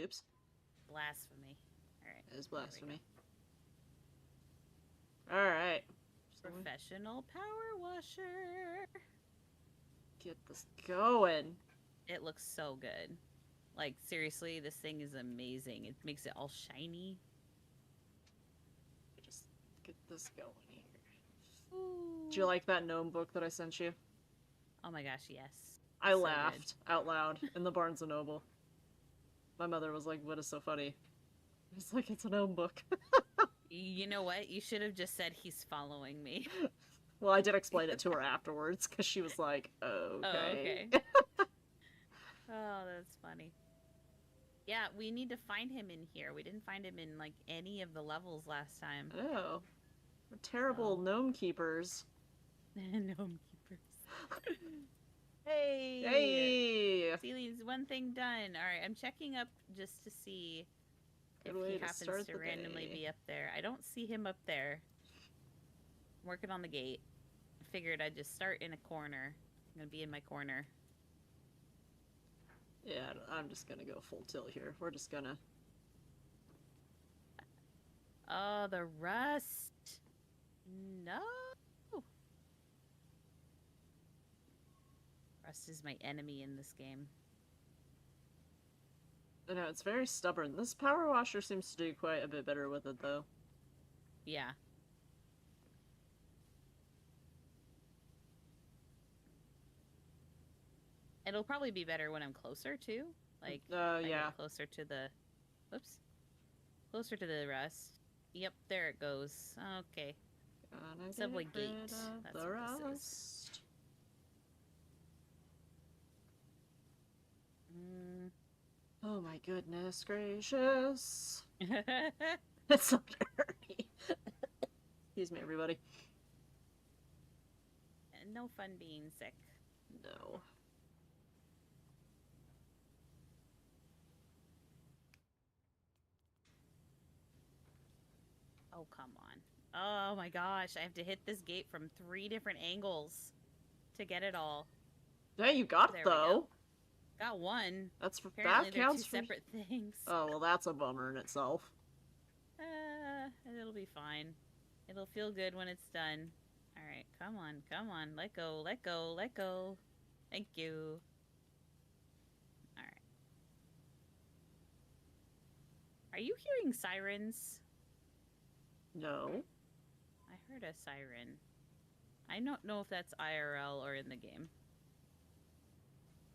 Oops. Blasphemy. Alright. It is blasphemy. Alright. Professional power washer. Get this going. It looks so good. Like, seriously, this thing is amazing. It makes it all shiny. Just get this going here. Ooh. Do you like that gnome book that I sent you? Oh my gosh, yes. I So laughed out loud in the Barnes & Noble. My mother was like, what is so funny? It's like, it's a gnome book. You know what? You should have just said he's following me. Well, I did explain it to her afterwards, because she was like, okay. Oh, okay. Oh, that's funny. Yeah, we need to find him in here. We didn't find him in, like, any of the levels last time. Oh. We're terrible gnome keepers. Gnome keepers. Hey! Hey! Celine's one thing done. Alright, I'm checking up just to see Good if way he to happens start to the randomly day. be up there. I don't see him up there. I'm working on the gate. I figured I'd just start in a corner. I'm gonna be in my corner. Yeah, I'm just gonna go full tilt here. We're just gonna... Oh, the rust! No! Rust is my enemy in this game. I know, it's very stubborn. This power washer seems to do quite a bit better with it, though. Yeah. It'll probably be better when I'm closer, too. Like, if I yeah. get closer to the... Whoops. Closer to the rust. Yep, there it goes. Okay. Gonna Subway get gate. rid of That's the what this is. rust. Oh my goodness gracious. It's so dirty. Excuse me, everybody. No fun being sick. No. Oh, come on. Oh my gosh, I have to hit this gate from 3 different angles to get it all. Hey, you got There it, we though. go. Got one. That's for, Apparently that they're counts 2 for... separate things. Oh, well, that's a bummer in itself. It'll be fine. It'll feel good when it's done. Alright, come on, come on. Let go, let go, let go. Thank you. Alright. Are you hearing sirens? No. I heard a siren. I don't know if that's IRL or in the game.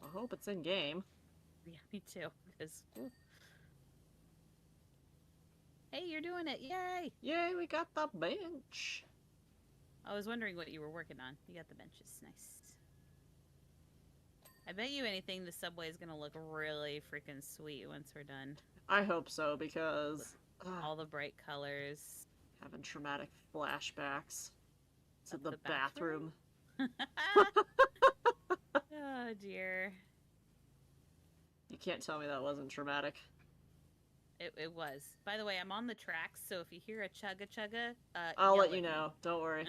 I hope it's in game. Yeah, me too. Because... Hey, you're doing it! Yay! Yay, we got the bench. I was wondering what you were working on. You got the benches. Nice. I bet you anything the subway is going to look really freaking sweet once we're done. I hope so, because... all the bright colors. Having traumatic flashbacks to Of the bathroom. Oh, dear. You can't tell me that wasn't traumatic. It was. By the way, I'm on the tracks, so if you hear a chugga-chugga, I'll let at you me. know. Don't worry.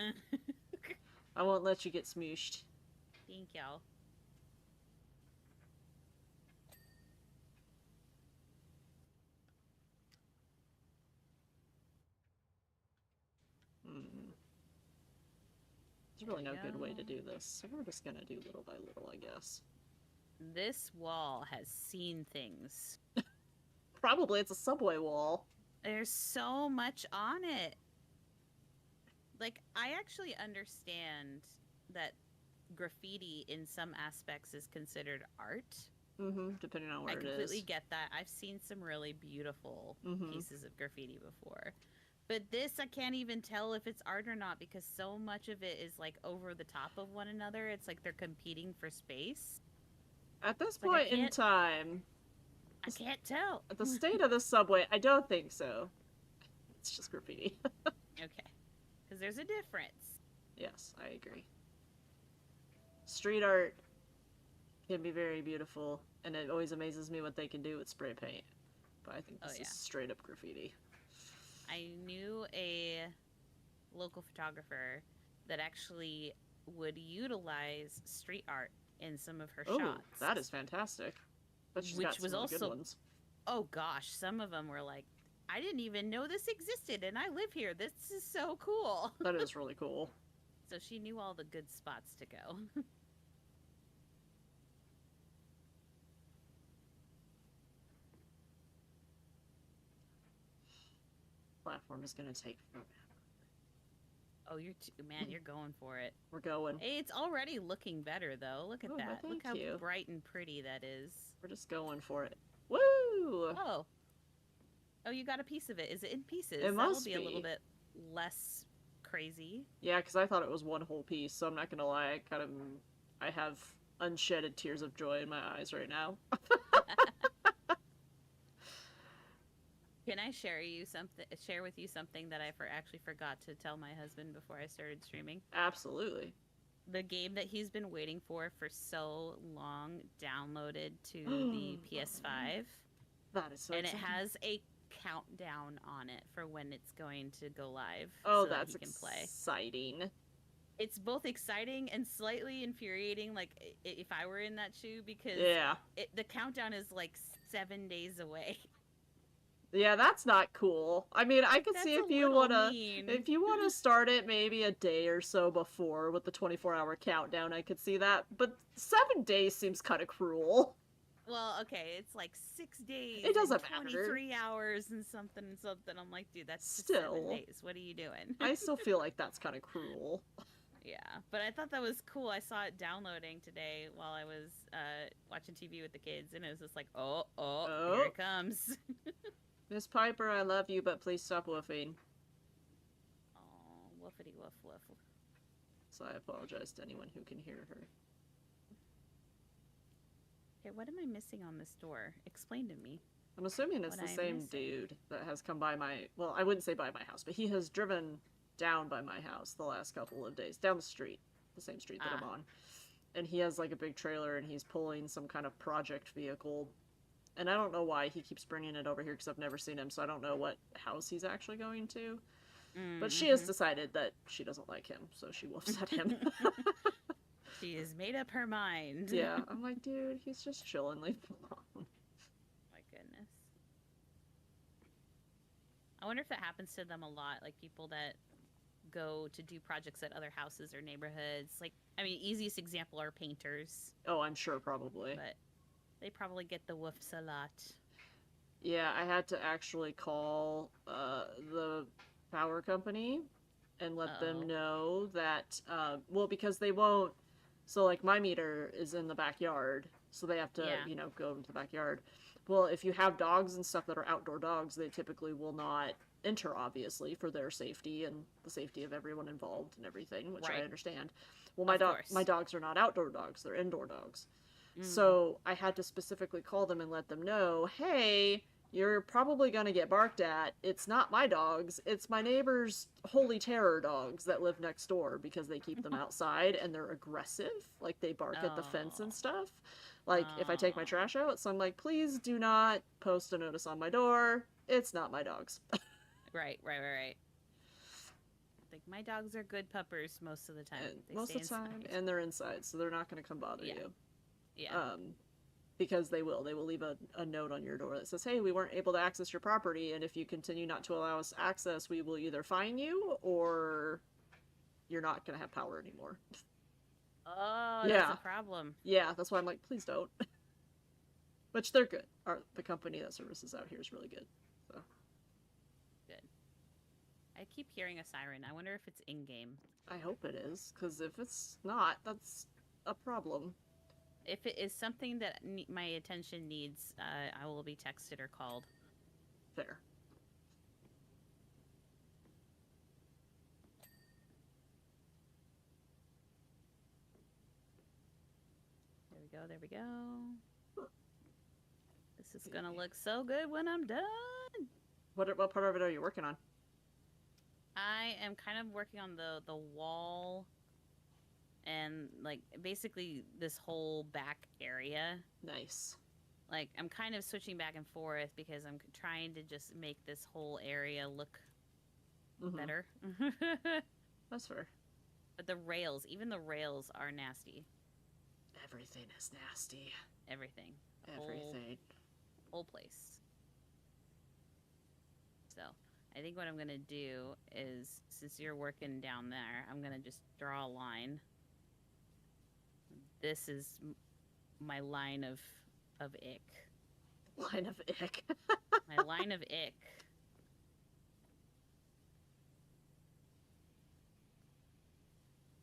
I won't let you get smooshed. Thank y'all. There's really no good way to do this, so we're just gonna do little by little, I guess. This wall has seen things. Probably it's a subway wall. There's so much on it. Like, I actually understand that graffiti in some aspects is considered art. Depending on where it is. I completely get that. I've seen some really beautiful pieces of graffiti before. But this, I can't even tell if it's art or not because so much of it is, like, over the top of one another. It's like they're competing for space. At this point in time... I can't tell. The state of the subway, I don't think so. It's just graffiti. Okay. Because there's a difference. Yes, I agree. Street art can be very beautiful, and it always amazes me what they can do with spray paint. But I think this is straight up graffiti. I knew a local photographer that actually would utilize street art in some of her shots. That is fantastic. But she's got some really good ones. Oh gosh, some of them were like, I didn't even know this existed and I live here. This is so cool. That is really cool. So she knew all the good spots to go. Platform is gonna take forever. Oh, man, you're going for it. We're going. Hey, it's already looking better though. Look at Oh, that. well, Look how thank you. bright and pretty that is. We're just going for it. Woo! Oh. Oh, you got a piece of it. Is it in pieces? It must That'll be a little bit less crazy. Yeah, because I thought it was one whole piece, so I'm not gonna lie. I have unshedded tears of joy in my eyes right now. Can I share with you something that I actually forgot to tell my husband before I started streaming? Absolutely. The game that he's been waiting for so long downloaded to the PS5. That is so and exciting. It has a countdown on it for when it's going to go live. Oh, so that's that he can play. Exciting. It's both exciting and slightly infuriating, like if I were in that shoe, because the countdown is like 7 days away. Yeah, that's not cool. I mean, I could see if you wanna start it maybe a day or so before with the 24-hour countdown, I could see that. But 7 days seems kind of cruel. Well, okay, it's like 6 days. It doesn't matter. 23 hours and something. I'm like, dude, that's still 7 days. What are you doing? I still feel like that's kind of cruel. Yeah, but I thought that was cool. I saw it downloading today while I was watching TV with the kids, and it was just like, oh, here it comes. Miss Piper, I love you, but please stop woofing. Oh, woofity woof woof. So I apologize to anyone who can hear her. Okay, what am I missing on this door? Explain to me. I'm assuming it's the same dude that has come by my... Well, I wouldn't say by my house, but he has driven down by my house the last couple of days. Down the street. The same street that I'm on. And he has like a big trailer and he's pulling some kind of project vehicle. And I don't know why he keeps bringing it over here because I've never seen him, so I don't know what house he's actually going to. But she has decided that she doesn't like him, so she woofs at him. She has made up her mind. Yeah, I'm like, dude, he's just chilling. Leave him alone. My goodness. I wonder if that happens to them a lot, like people that go to do projects at other houses or neighborhoods. Like, I mean, easiest example are painters. Oh, I'm sure, probably. But they probably get the woofs a lot. Yeah, I had to actually call the power company and let them know that, well, because they won't, so like my meter is in the backyard, so they have to, go into the backyard. Well, if you have dogs and stuff that are outdoor dogs, they typically will not enter, obviously, for their safety and the safety of everyone involved and everything, which I understand. Well, my dogs are not outdoor dogs, they're indoor dogs. So I had to specifically call them and let them know, hey, you're probably going to get barked at. It's not my dogs. It's my neighbor's holy terror dogs that live next door because they keep them outside and they're aggressive. Like, they bark at the fence and stuff. Like, if I take my trash out, so I'm like, please do not post a notice on my door. It's not my dogs. Right. Like, my dogs are good puppers most of the time. Most of the time, and they're inside, so they're not going to come bother you. Yeah. Because they will leave a note on your door that says, hey, we weren't able to access your property, and if you continue not to allow us access, we will either fine you or you're not going to have power anymore. Oh, that's a problem. Yeah, that's why I'm like, please don't. Which they're good. The company that services out here is really good. So good. I keep hearing a siren. I wonder if it's in-game. I hope it is, because if it's not, that's a problem. If it is something that my attention needs, I will be texted or called. Fair. There we go. This is gonna look so good when I'm done. What part of it are you working on? I am kind of working on the wall and, like, basically this whole back area. Nice. Like, I'm kind of switching back and forth because I'm trying to just make this whole area look better. That's fair. But even the rails are nasty. Everything is nasty. Everything. Everything. Whole place. I think what I'm gonna do is, since you're working down there, I'm gonna just draw a line. This is my line of ick. Line of ick. My line of ick.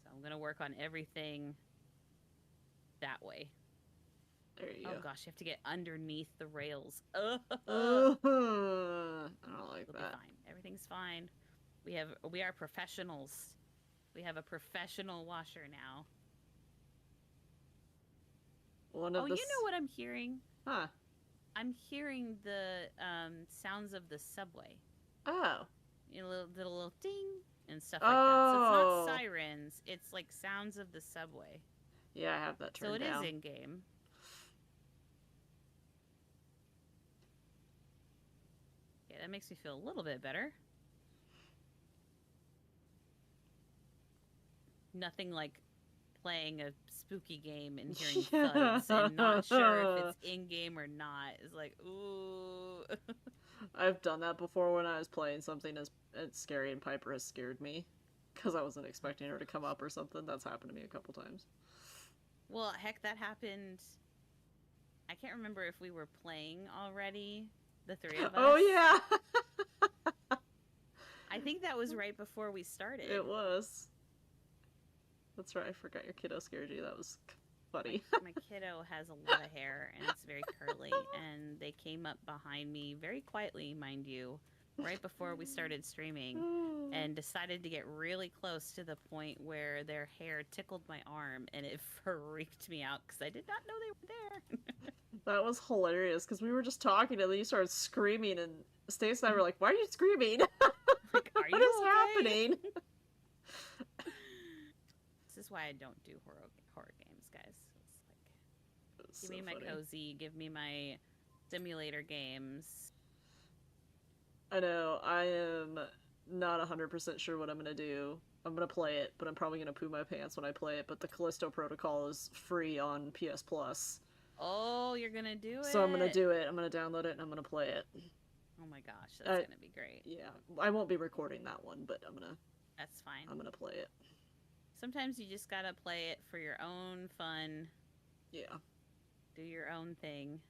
So I'm gonna work on everything that way. There you Oh go. gosh, you have to get underneath the rails. Ugh. I don't like It'll that. be fine. Everything's fine. We are professionals. We have a professional washer now. One of Oh, the... you know what I'm hearing? Huh. I'm hearing the sounds of the subway. Oh. You know, the little ding and stuff like that. So it's Oh. not sirens. It's like sounds of the subway. Yeah, I have that turned So it down. is in game. Yeah, that makes me feel a little bit better. Nothing like playing a spooky game and hearing thuds and not sure if it's in game or not. It's like, ooh. I've done that before when I was playing something as scary, and Piper has scared me because I wasn't expecting her to come up or something. That's happened to me a couple times. Well, heck, that happened. I can't remember if we were playing already, the three of us. Oh yeah. I think that was right before we started. It was. That's right. I forgot your kiddo scared you. That was funny. My kiddo has a lot of hair and it's very curly, and they came up behind me very quietly, mind you, right before we started streaming, and decided to get really close to the point where their hair tickled my arm, and it freaked me out because I did not know they were there. That was hilarious because we were just talking and then you started screaming, and Stace and I were like, "Why are you screaming? Like, are What you is okay? happening?" This is why I don't do horror games, guys. It's like, give me my funny. cozy, give me my simulator games. I know. I am not 100% sure what I'm gonna do. I'm gonna play it, but I'm probably gonna poo my pants when I play it. But the Callisto Protocol is free on PS Plus. Oh, you're gonna do it? So I'm gonna do it. I'm gonna download it and I'm gonna play it. Oh my gosh, that's gonna be great. Yeah, I won't be recording that one, but That's fine. I'm gonna play it. Sometimes you just gotta play it for your own fun. Yeah. Do your own thing.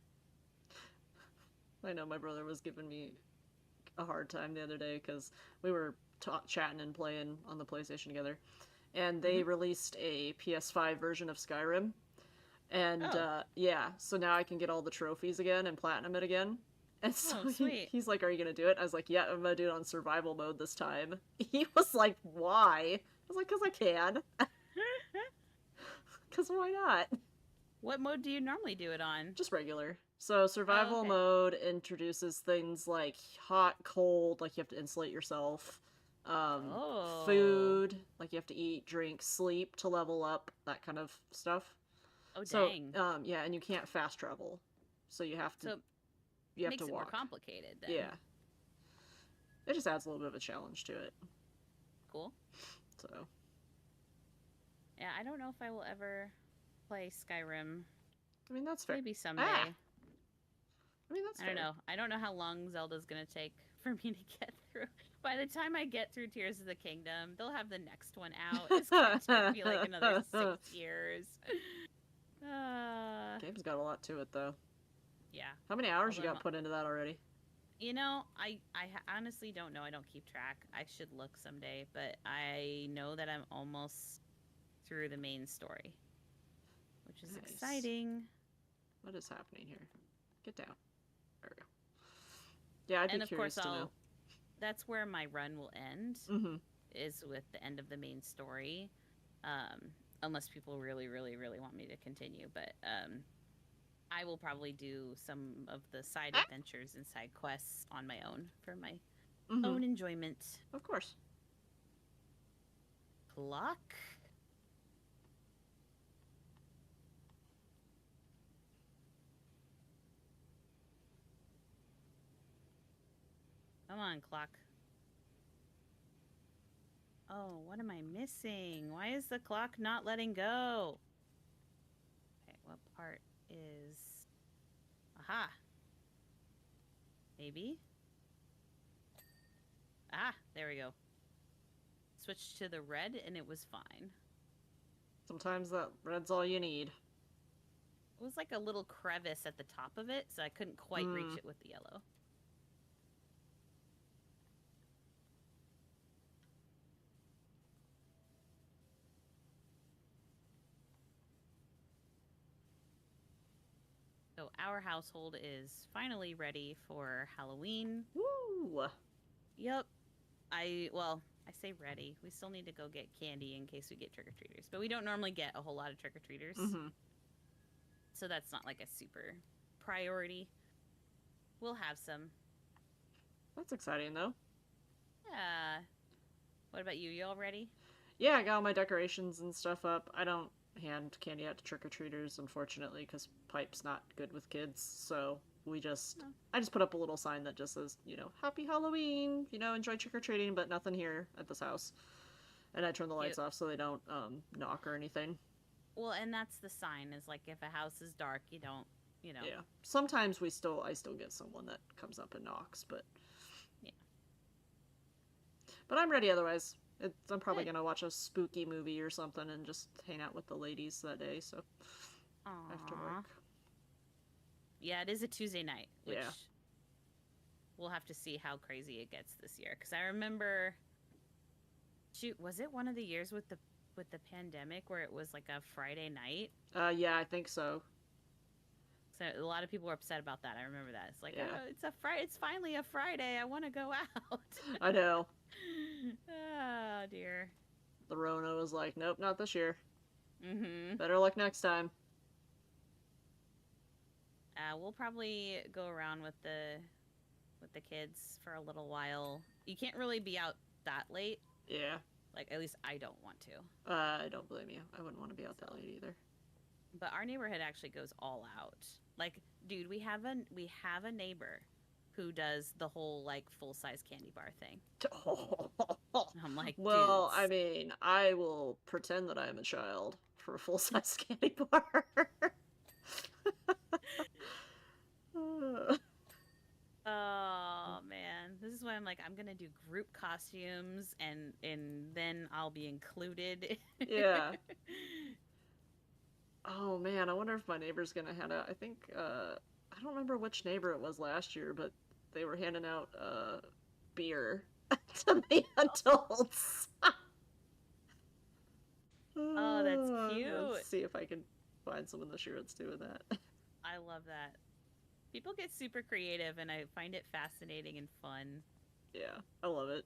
I know my brother was giving me a hard time the other day because we were chatting and playing on the PlayStation together, and they released a PS5 version of Skyrim, and yeah, so now I can get all the trophies again and platinum it again. And so he's like, "Are you gonna do it?" I was like, "Yeah, I'm gonna do it on survival mode this time." He was like, "Why?" I was like, "Cause I can." Cause why not? What mode do you normally do it on? Just regular. So survival mode introduces things like hot, cold, like you have to insulate yourself. Food, like you have to eat, drink, sleep to level up, that kind of stuff. Oh, so, dang. Yeah, and you can't fast travel, so you have to. So you have makes to it walk. more complicated then. Yeah. It just adds a little bit of a challenge to it. Cool. So. Yeah, I don't know if I will ever play Skyrim. I mean, that's fair. Maybe someday. I mean, that's fair. I don't know. I don't know how long Zelda's gonna take for me to get through. By the time I get through Tears of the Kingdom, they'll have the next one out. It's gonna take me like another 6 years. Game's got a lot to it, though. Yeah. How many hours you got put into that already? You know, I honestly don't know. I don't keep track. I should look someday, but I know that I'm almost through the main story, which is exciting. What is happening here? Get down. There we go. Yeah, I'd be curious to know. That's where my run will end, is with the end of the main story, unless people really, really, really want me to continue. But I will probably do some of the side adventures and side quests on my own for my own enjoyment. Of course. Clock. Come on, clock. Oh, what am I missing? Why is the clock not letting go? Okay, what part is... Aha! Maybe? Ah, there we go. Switched to the red and it was fine. Sometimes that red's all you need. It was like a little crevice at the top of it, so I couldn't quite reach it with the yellow. So our household is finally ready for Halloween. Woo! Yep. I say ready. We still need to go get candy in case we get trick-or-treaters. But we don't normally get a whole lot of trick-or-treaters. Mm-hmm. So that's not like a super priority. We'll have some. That's exciting, though. Yeah. What about you? You all ready? Yeah, I got all my decorations and stuff up. I don't hand candy out to trick-or-treaters, unfortunately, because pipe's not good with kids, so I just put up a little sign that just says, Happy Halloween, enjoy trick-or-treating, but nothing here at this house. And I turn the lights off so they don't knock or anything. Well, and that's the sign, is like if a house is dark, you don't. Yeah. Sometimes I still get someone that comes up and knocks, but yeah. But I'm ready otherwise. I'm probably going to watch a spooky movie or something and just hang out with the ladies that day, so after work. Yeah, it is a Tuesday night, which yeah. we'll have to see how crazy it gets this year. Because I remember, shoot, was it one of the years with the pandemic where it was like a Friday night? Yeah, I think so. So a lot of people were upset about that. I remember that. It's like, it's finally a Friday. I want to go out. I know. Oh dear. The Rona was like, nope, not this year. Mm-hmm. Better luck next time. We'll probably go around with the kids for a little while. You can't really be out that late. Yeah. Like, at least I don't want to. I don't blame you. I wouldn't want to be out that late either. But our neighborhood actually goes all out. Like, dude, we have a neighbor who does the whole like full-size candy bar thing. I'm like, well, dudes. I mean, I will pretend that I'm a child for a full-size candy bar. Oh man, this is why I'm like, I'm gonna do group costumes, and then I'll be included. Yeah. Oh man, I wonder if my neighbor's gonna hand out. I think I don't remember which neighbor it was last year, but they were handing out beer to the adults. Oh, that's cute. Let's see if I can find someone this year that's doing that. I love that. People get super creative, and I find it fascinating and fun. Yeah, I love it.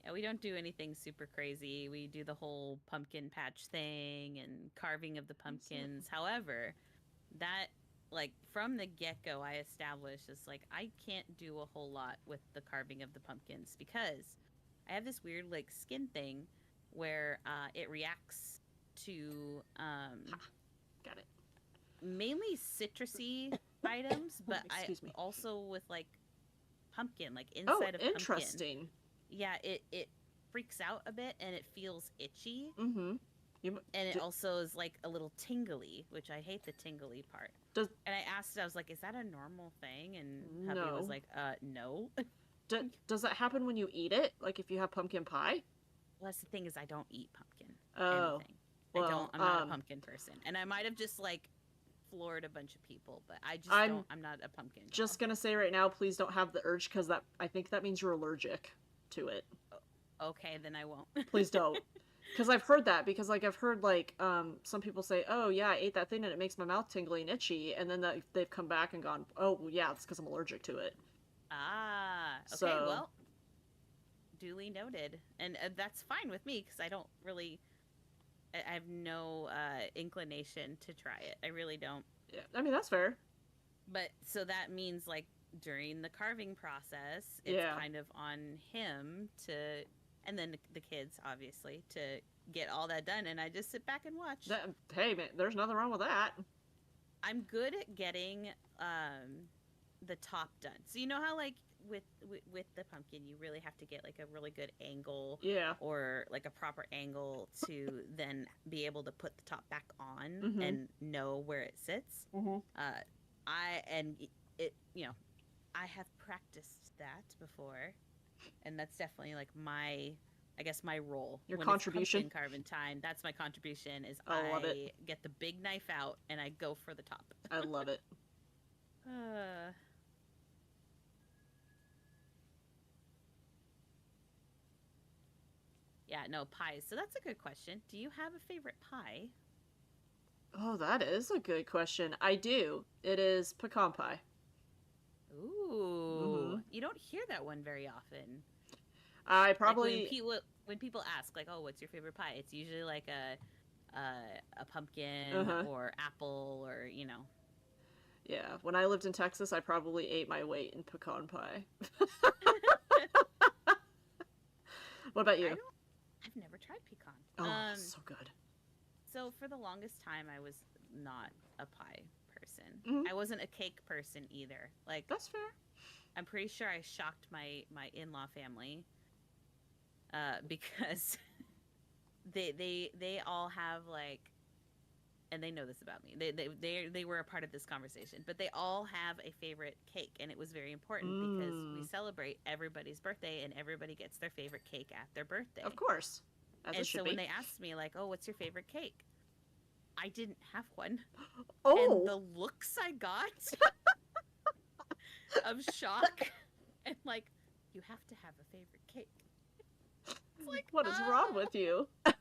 Yeah, we don't do anything super crazy. We do the whole pumpkin patch thing and carving of the pumpkins. However, that, like, from the get-go, I established is like, I can't do a whole lot with the carving of the pumpkins because I have this weird, like, skin thing where it reacts to got it. Mainly citrusy items, but Excuse me. also with like pumpkin, like inside of pumpkin. Interesting. Yeah, it freaks out a bit and it feels itchy. Mm-hmm. And it also is like a little tingly, which I hate the tingly part. And I asked, I was like, is that a normal thing? And hubby was like, no. Does that happen when you eat it? Like if you have pumpkin pie? Well, that's the thing, is I don't eat pumpkin. Oh. Anything. Well, I'm not a pumpkin person. And I might have just like floored a bunch of people, but I'm not a pumpkin girl. Just gonna say right now, please don't have the urge, because I think that means you're allergic to it. Okay, then I won't. Please don't. Because I've heard that, because like I've heard like some people say, oh yeah, I ate that thing and it makes my mouth tingly and itchy, and then they've come back and gone, oh well, yeah, it's because I'm allergic to it. Ah, okay, well, duly noted. And that's fine with me, because I don't really, I have no inclination to try it. I really don't. Yeah, I mean, that's fair. But so that means like during the carving process, it's kind of on him to, and then the kids obviously, to get all that done, and I just sit back and watch. Hey man, there's nothing wrong with that. I'm good at getting the top done. So you know how like with the pumpkin, you really have to get like a really good angle, or like a proper angle to then be able to put the top back on and know where it sits. I have practiced that before, and that's definitely like my, I guess, my role Your when it's contribution. pumpkin carving time. That's my contribution. Is I love it. I get the big knife out and I go for the top. I love it. uh, yeah, no pies. So that's a good question. Do you have a favorite pie? Oh, that is a good question. I do. It is pecan pie. Ooh, Mm-hmm. you don't hear that one very often. I Like probably. when people ask like, "Oh, what's your favorite pie?" It's usually like a pumpkin Uh-huh. or apple or Yeah. When I lived in Texas, I probably ate my weight in pecan pie. What about I you? don't. I've never tried pecan. Oh, so good. So for the longest time, I was not a pie person. Hmm. I wasn't a cake person either. Like That's fair. I'm pretty sure I shocked my in law family because they all have like, and they know this about me. They were a part of this conversation, but they all have a favorite cake, and it was very important because we Mm. celebrate everybody's birthday, and everybody gets their favorite cake at their Of birthday. course. As it And so should when be. they asked me like, "Oh, what's your favorite cake?" I didn't have one, and Oh! the looks I got of shock and like, "You have to have a favorite cake." It's like, What is wrong with you? which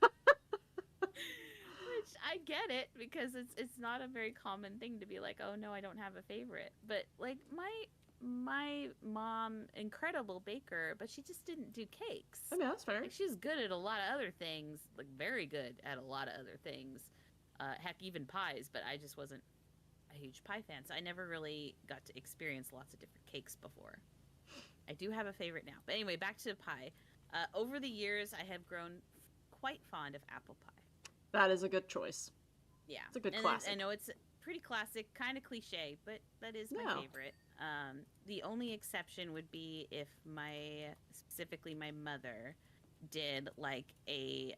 I get it because it's not a very common thing to be like, "Oh no, I don't have a favorite." But like my mom, incredible baker, but she just didn't do cakes. I mean, that's fair. Like she's good at a lot of other things, like very good at a lot of other things. Heck, even pies. But I just wasn't a huge pie fan, so I never really got to experience lots of different cakes before. I do have a favorite now, but anyway, back to pie. Over the years, I have grown quite fond of apple pie. That is a good choice. Yeah, It's a good and I classic. know it's pretty classic, kind of cliche, but that is my No. favorite. The only exception would be if specifically my mother did like a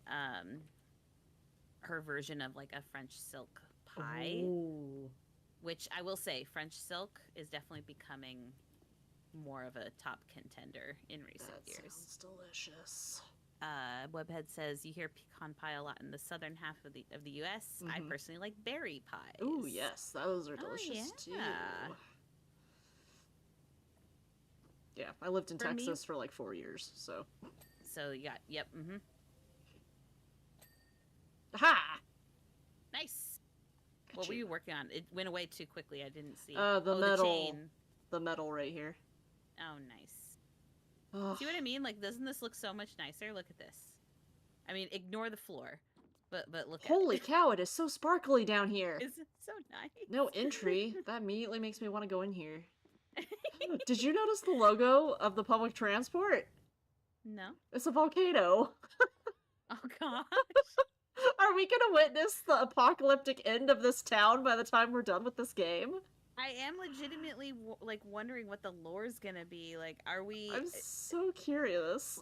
her version of like a French silk pie, Ooh. which I will say French silk is definitely becoming more of a top contender in recent That years. sounds delicious. Webhead says you hear pecan pie a lot in the southern half of the U.S. I Mm-hmm. personally like berry pies. Ooh, yes. Those are Oh delicious too. yeah. Yeah, I lived in For me, Texas for like 4 years, so. so you got yep. Mm-hmm. Ha! Nice. Got What were you. you working on? It went away too quickly. I didn't see. The Oh, the metal. chain. The metal right here. Oh, nice. Ugh. See what I mean? Like, doesn't this look so much nicer? Look at this. I mean, ignore the floor, but look at Holy it. cow, it is so sparkly down here. Isn't it so nice? No entry. That immediately makes me want to go in here. Did you notice the logo of the public transport? No. It's a volcano. Oh gosh. Are we gonna witness the apocalyptic end of this town by the time we're done with this game? I am legitimately like wondering what the lore's gonna be. Like, are we? I'm so curious.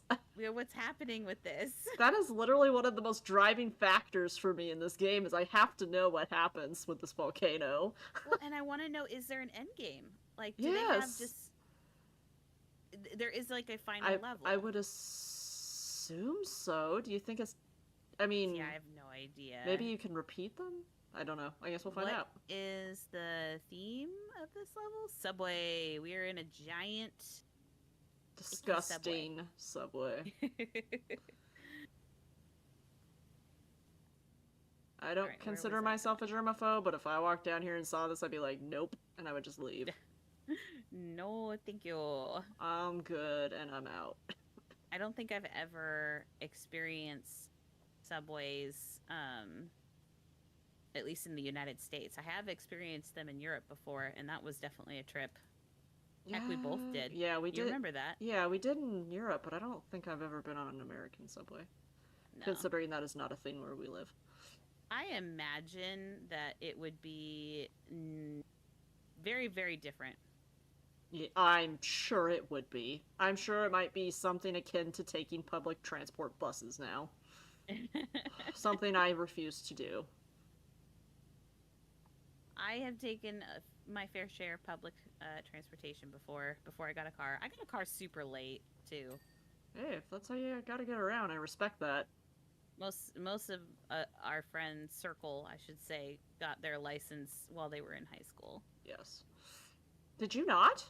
What's happening with this? That is literally one of the most driving factors for me in this game is I have to know what happens with this volcano. Well, and I want to know: is there an end game? Like, do they have Yes. just? There is like a final level. I would assume so. Do you think it's I See, mean, I have no idea. maybe you can repeat them? I don't know. I guess we'll find What out. is the theme of this level? Subway. We are in a giant Disgusting subway. I don't Alright, where consider was I? myself a germaphobe, but if I walked down here and saw this, I'd be like, nope, and I would just leave. No, thank you. I'm good, and I'm out. I don't think I've ever experienced subways, at least in the United States. I have experienced them in Europe before, and that was definitely a trip. Heck, we both did. Yeah, we You did. remember that? Yeah, we did in Europe, but I don't think I've ever been on an American subway. No. Considering that is not a thing where we live. I imagine that it would be very, very different. Yeah, I'm sure it would be. I'm sure it might be something akin to taking public transport buses now. Something I refuse to do. I have taken my fair share of public transportation before I got a car. I got a car super late too. Hey, if that's how you gotta get around, I respect that. Most of our friends circle, I should say, got their license while they were in high school. Yes. Did you not?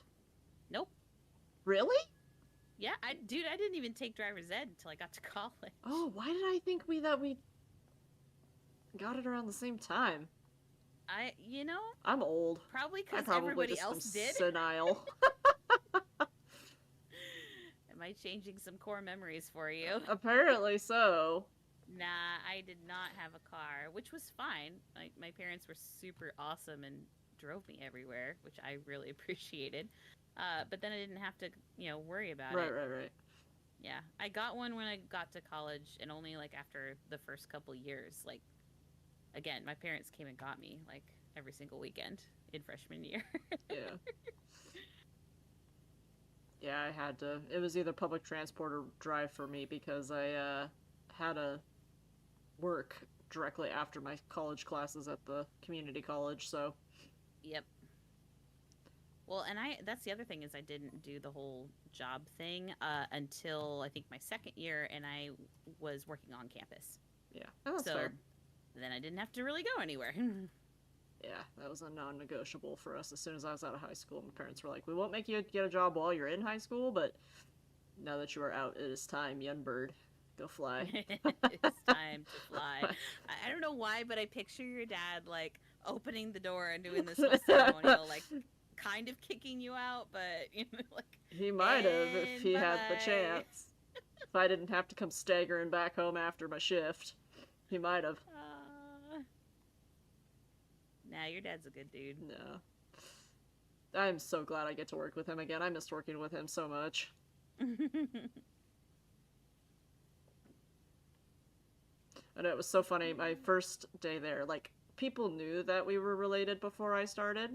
Nope. Really? Yeah, I didn't even take driver's ed until I got to college. Oh, why did I think we got it around the same time? You know, I'm old. probably I because probably everybody just am else did. senile. Am I changing some core memories for you? Apparently so. Nah, I did not have a car, which was fine. Like my parents were super awesome and drove me everywhere, which I really appreciated. But then I didn't have to, worry about Right, it. right, right. Yeah, I got one when I got to college, and only like after the first couple years. Like again, my parents came and got me like every single weekend in freshman year. Yeah. Yeah, I had to. It was either public transport or drive for me because I had to work directly after my college classes at the community college, so. Yep. Well, and that's the other thing is I didn't do the whole job thing until I think my second year, and I was working on campus. Yeah, that's So fair. then I didn't have to really go anywhere. Yeah, that was a non negotiable for us as soon as I was out of high school. My parents were like, we won't make you get a job while you're in high school, but now that you are out, it is time, young bird. Go fly. It's time to fly. I don't know why, but I picture your dad like opening the door and doing this whole ceremonial, like kind of kicking you out, but like, He might have if and he bye had the bye. chance. If I didn't have to come staggering back home after my shift, he might have. Nah, your dad's a good dude. No. I'm so glad I get to work with him again. I missed working with him so much. I know it was so funny. My first day there, like, people knew that we were related before I started.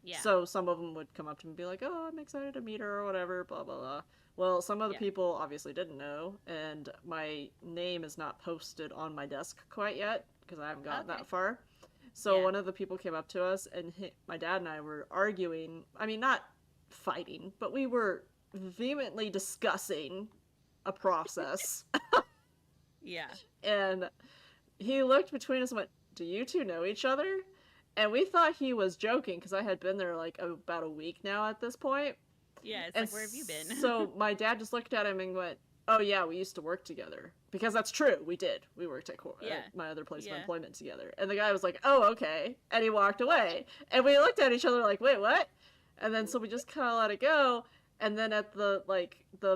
Yeah, So some of them would come up to me and be like, oh, I'm excited to meet her or whatever, blah, blah, blah. Well, some of the yeah. people obviously didn't know, and my name is not posted on my desk quite yet because I haven't gotten Okay. that far. So Yeah. one of the people came up to us, and my dad and I were arguing. I mean, not fighting, but we were vehemently discussing a process. Yeah. And he looked between us and went, do you two know each other? And we thought he was joking because I had been there like about a week now at this point. Yeah, it's And like, where have you been? so my dad just looked at him and went, oh yeah, we used to work together. Because that's true, we did. We worked Yeah. at my other place of Yeah. employment together. And the guy was like, oh, okay. And he walked away. And we looked at each other like, wait, what? And then so we just kind of let it go. And then at the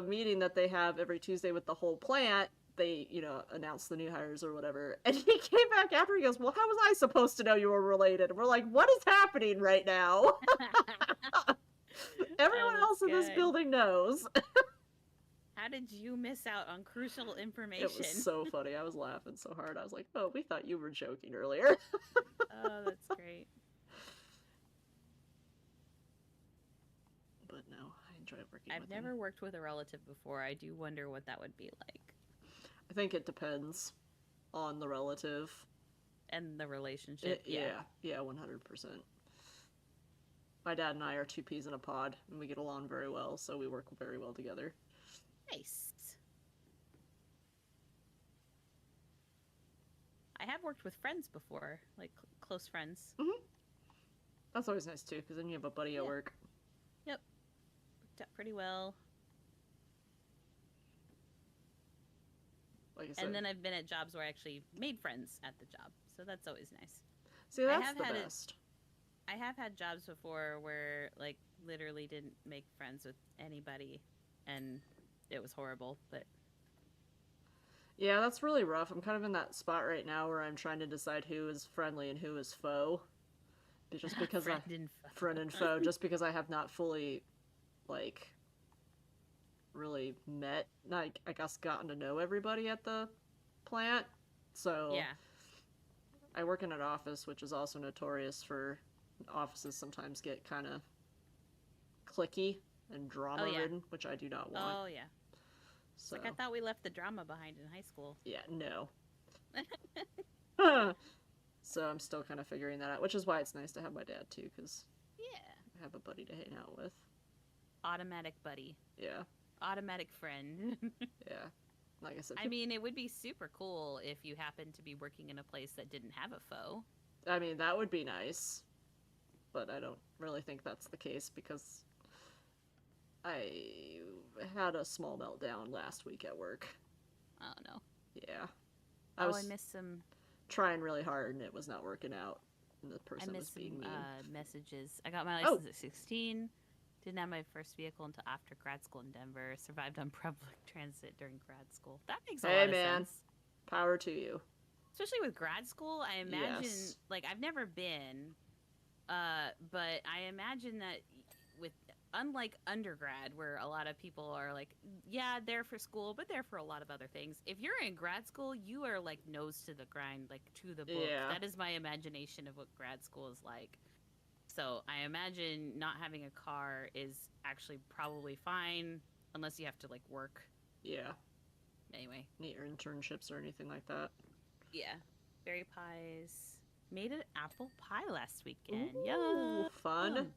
meeting that they have every Tuesday with the whole plant, they, announce the new hires or whatever. And he came back after, he goes, well, how was I supposed to know you were related? And we're like, what is happening right now? Everyone that's else in this good. building knows. How did you miss out on crucial information? It was so funny. I was laughing so hard. I was like, oh, we thought you were joking earlier. Oh, that's great. But no, I enjoyed working I've with never him. worked with a relative before. I do wonder what that would be like I think it depends on the relative. and the relationship. Yeah, 100%. My dad and I are two peas in a pod, and we get along very well, so we work very well together. Nice. I have worked with friends before, like close friends. That's always nice too, because then you have a buddy at Yeah. work. Yep. Worked out pretty well. Like I said. And then I've been at jobs where I actually made friends at the job. So that's always nice. See, that's have the had best. I have had jobs before where like literally didn't make friends with anybody and it was horrible, but Yeah, that's really rough. I'm kind of in that spot right now where I'm trying to decide who is friendly and who is foe. Just because friend and foe. friend and foe, just because I have not fully, like, really met, like, I guess gotten to know everybody at the plant. So Yeah. I work in an office, which is also notorious for offices sometimes get kind of clicky and drama ridden, which I do not want. Oh yeah. So Like I thought we left the drama behind in high school. yeah, no. So I'm still kind of figuring that out, which is why it's nice to have my dad too, because Yeah. I have a buddy to hang out with. Automatic buddy. Yeah. Automatic friend. Yeah. Like I said, I mean, it would be super cool if you happened to be working in a place that didn't have a foe. I mean, that would be nice, but I don't really think that's the case because I had a small meltdown last week at work. Oh no. Yeah. I Oh, I was missed some. trying really hard and it was not working out. And the I person was missed being some mean. messages. I got my Oh, license at 16. Didn't have my first vehicle until after grad school in Denver. Survived on public transit during grad school. That makes a hey lot of man, sense. power to you. Especially with grad school, I imagine, Yes. like, I've never been, but I imagine that with, unlike undergrad, where a lot of people are like, yeah, they're for school, but they're for a lot of other things. If you're in grad school, you are like nose to the grind, like to the book. Yeah. That is my imagination of what grad school is like. So I imagine not having a car is actually probably fine, unless you have to like work. Yeah. Anyway. Need your internships or anything like that. Yeah. Berry pies. Made an apple pie last weekend. Ooh, Yeah. fun.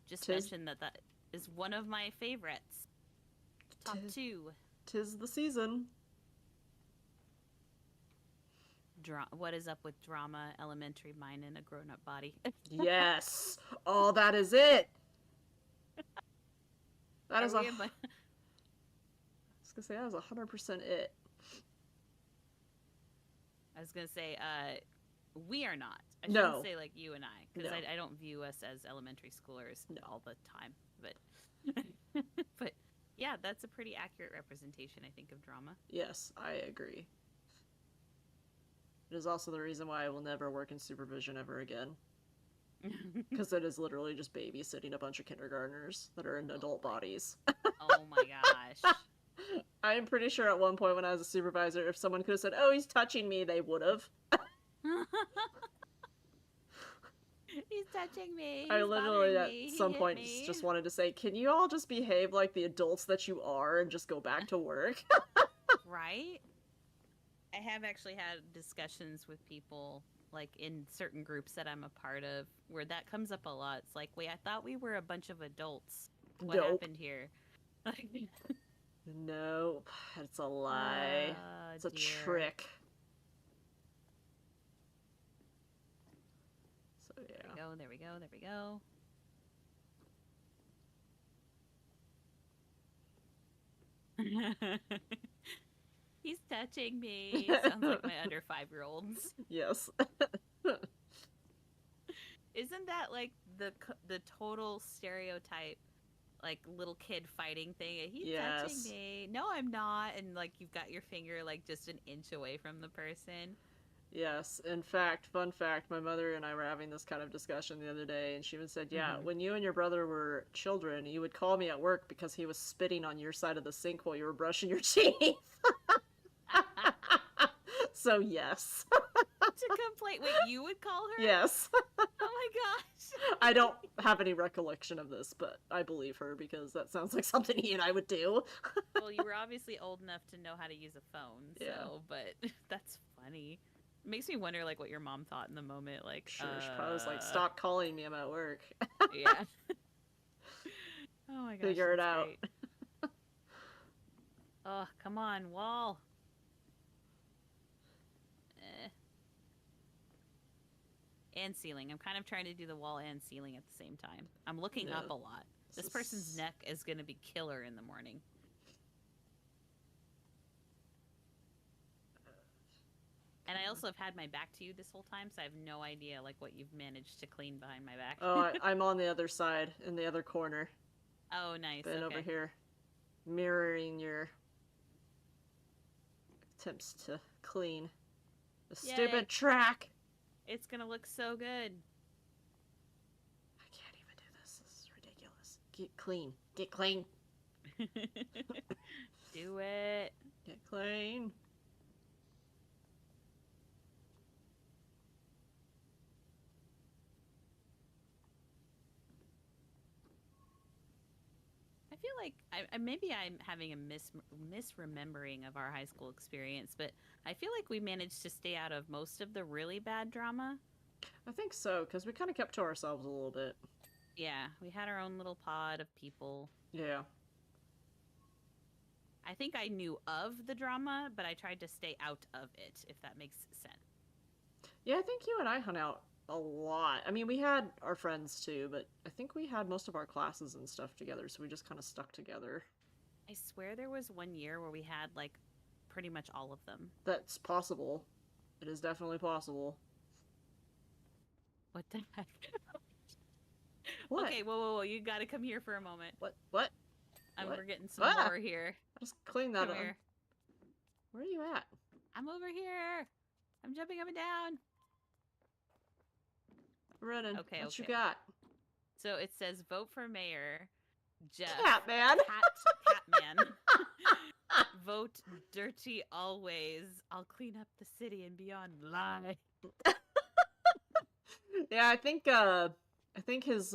Just mentioned that is one of my favorites. Top two. 'Tis the season. What is up with drama, elementary mind, and a grown-up body? Yes. Oh, that is it. That is a. I was gonna say that is 100% it. I was gonna say, we are not. I no. shouldn't say like you and I, because no. I don't view us as elementary schoolers all the time. But, but yeah, that's a pretty accurate representation, I think, of drama. Yes, I agree. It is also the reason why I will never work in supervision ever again. Because it is literally just babysitting a bunch of kindergartners that are in adult bodies. Oh my gosh. I'm pretty sure at one point when I was a supervisor, if someone could have said, oh, he's touching me, they would have. He's touching me. I literally at some point just wanted to say, can you all just behave like the adults that you are and just go back to work? Right? I have actually had discussions with people, like in certain groups that I'm a part of, where that comes up a lot. It's like, wait, I thought we were a bunch of adults. What happened here? Nope, it's a lie. It's a trick. So yeah. There we go. He's touching me. Sounds like my under 5-year-olds. Yes. Isn't that like the total stereotype, like little kid fighting thing? He's touching me. No, I'm not. And like you've got your finger like just an inch away from the person. Yes. In fact, fun fact, my mother and I were having this kind of discussion the other day, and she even said, yeah, when you and your brother were children, you would call me at work because he was spitting on your side of the sink while you were brushing your teeth. So, yes. To complain. Wait, you would call her? Yes. Oh my gosh. I don't have any recollection of this, but I believe her because that sounds like something he and I would do. Well, you were obviously old enough to know how to use a phone, so, yeah. But that's funny. It makes me wonder, like, what your mom thought in the moment. Like, sure, she probably was like, stop calling me, I'm at work. Yeah. Oh my gosh. Figure it out. Oh, come on, wall. And ceiling. I'm kind of trying to do the wall and ceiling at the same time. I'm looking up a lot. This person's neck is going to be killer in the morning. And I also have had my back to you this whole time, so I have no idea like what you've managed to clean behind my back. Oh, I'm on the other side, in the other corner. Oh, nice. Been over here, mirroring your attempts to clean the stupid track. It's gonna look so good. I can't even do this. This is ridiculous. Get clean. Get clean. Do it. Get clean. feel like maybe I'm having a misremembering of our high school experience, but I feel like we managed to stay out of most of the really bad drama. I think so, because we kind of kept to ourselves a little bit. Yeah, we had our own little pod of people. Yeah. I think I knew of the drama, but I tried to stay out of it, if that makes sense. Yeah, I think you and I hung out a lot. I mean, we had our friends too, but I think we had most of our classes and stuff together, so we just kind of stuck together. I swear there was one year where we had like pretty much all of them. That's possible. It is definitely possible. What the heck? What? Okay, whoa. You gotta come here for a moment. What? What? We're What? getting some Ah! more here. I just cleaned that Come up. here. Where are you at? I'm over here. I'm jumping up and down. Running. Okay, What you okay. got? So it says vote for mayor, Jeff. Catman. Catman. Vote dirty always. I'll clean up the city and beyond. Lie. Yeah, I think his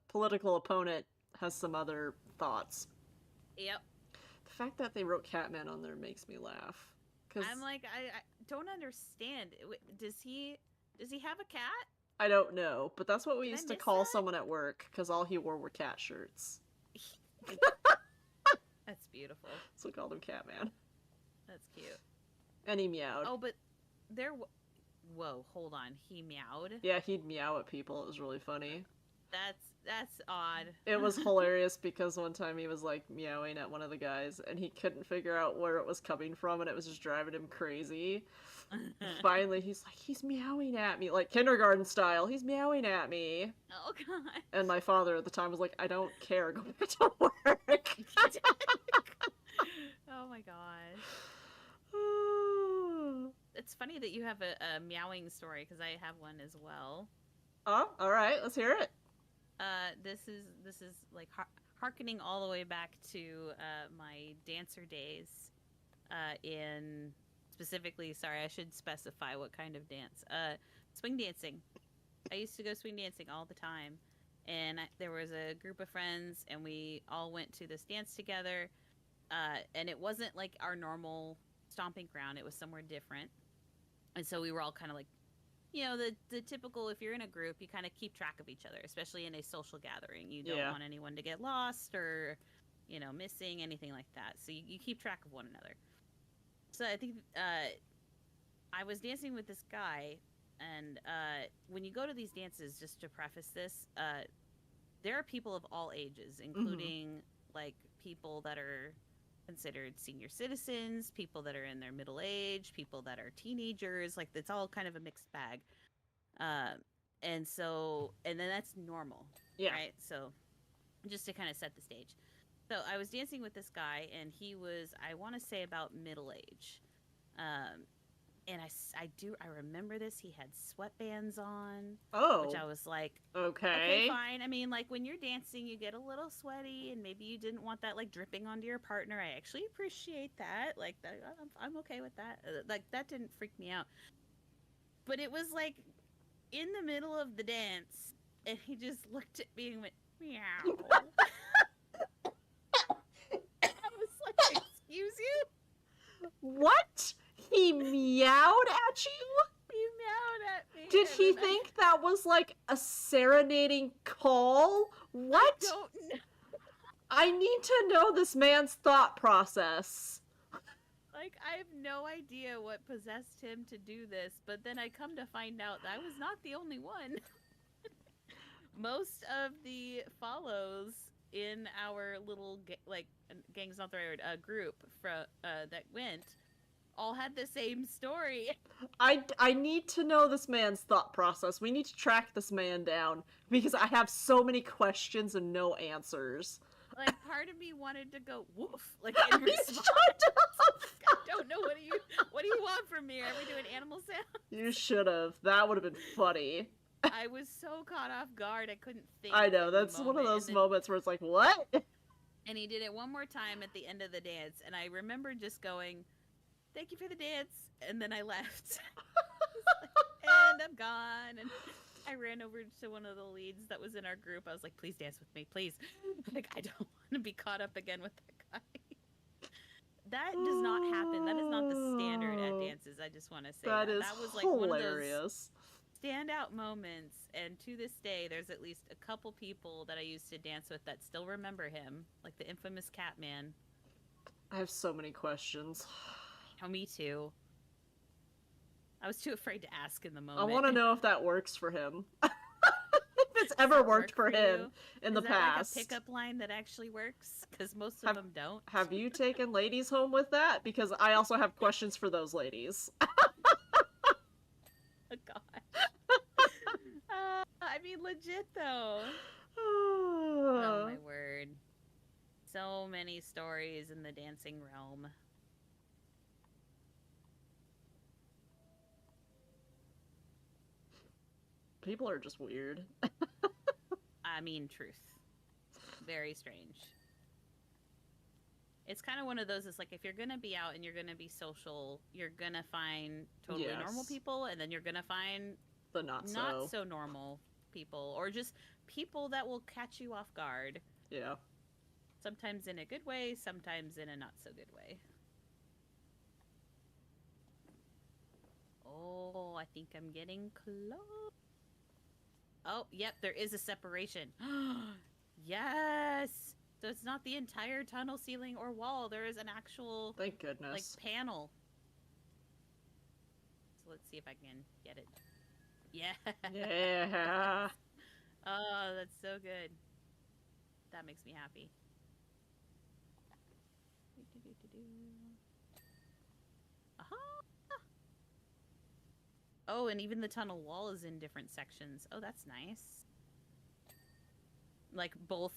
political opponent has some other thoughts. Yep. The fact that they wrote Catman on there makes me laugh. Cause I'm like, I don't understand. Does he have a cat? I don't know, but that's what we Did I used to miss call that? someone at work, because all he wore were cat shirts. That's beautiful. So we called him Catman. That's cute. And he meowed. Oh, but there. Whoa, hold on. He meowed. Yeah, he'd meow at people. It was really funny. That's odd. It was hilarious because one time he was like meowing at one of the guys and he couldn't figure out where it was coming from and it was just driving him crazy. Finally, he's like, he's meowing at me, like kindergarten style. He's meowing at me. Oh god. And my father at the time was like, I don't care. Go back to work. Oh my gosh. It's funny that you have a meowing story because I have one as well. Oh, all right. Let's hear it. This is like harkening all the way back to my dancer days. In specifically, sorry, I should specify what kind of dance. Swing dancing. I used to go swing dancing all the time, and there was a group of friends, and we all went to this dance together. And it wasn't like our normal stomping ground; it was somewhere different. And so we were all kind of like, the typical, if you're in a group, you kind of keep track of each other, especially in a social gathering. You don't want anyone to get lost or, missing, anything like that. So you keep track of one another. So I think I was dancing with this guy, and when you go to these dances, just to preface this, there are people of all ages, including like people that are considered senior citizens, people that are in their middle age, people that are teenagers. Like it's all kind of a mixed bag. And then that's normal, right? So just to kind of set the stage. So I was dancing with this guy, and he was, I want to say, about middle age. And I remember this. He had sweatbands on. Oh. Which I was like, okay, fine. I mean, like when you're dancing, you get a little sweaty, and maybe you didn't want that like dripping onto your partner. I actually appreciate that. Like that, I'm okay with that. Like that didn't freak me out. But it was like in the middle of the dance, and he just looked at me and went meow. I was like, excuse you? What? He meowed at you? He meowed at me. Did he think that was like a serenading call? What? I don't know. I need to know this man's thought process. Like, I have no idea what possessed him to do this, but then I come to find out that I was not the only one. Most of the follows in our little, gang's not the right word, group that went, all had the same story. I need to know this man's thought process. We need to track this man down because I have so many questions and no answers. Like, part of me wanted to go woof, like in response. I don't know, what do you want from me? Are we doing animal sound? You should have. That would have been funny. I was so caught off guard, I couldn't think. I know, that's one of those moments where it's like, what? And he did it one more time at the end of the dance, and I remember just going, thank you for the dance, and then I left. And I'm gone. And I ran over to one of the leads that was in our group. I was like, please dance with me, please. Like, I don't want to be caught up again with that guy. That does not happen. That is not the standard at Oh, dances. I just want to say that that. is That was like one of those hilarious. standout moments. And to this day, there's at least a couple people that I used to dance with that still remember him, like the infamous Catman. I have so many questions. Oh, me too. I was too afraid to ask in the I moment. want to know if that works for him. If it's Does ever that worked work for for him you? in the Is that like a past. pickup line that actually works? Because most of Have them don't. have you taken ladies home with that? Because I also have questions for those ladies. Oh gosh. I mean, legit though. Oh my word. So many stories in the dancing realm. People are just weird. I mean, truth. Very strange. It's kind of one of those, it's like if you're going to be out and you're going to be social, you're going to find totally normal Yes. people, and then you're going to find The not not so. so normal people, or just people that will catch you off guard. Yeah. Sometimes in a good way, sometimes in a not so good way. Oh, I think I'm getting close. Oh, yep, there is a separation. Yes. So it's not the entire tunnel ceiling or wall. There is an actual Thank like goodness. panel. So let's see if I can get it. Yes. Yeah. Oh, that's so good. That makes me happy. Aha. Oh, and even the tunnel wall is in different sections. Oh, that's nice. Like both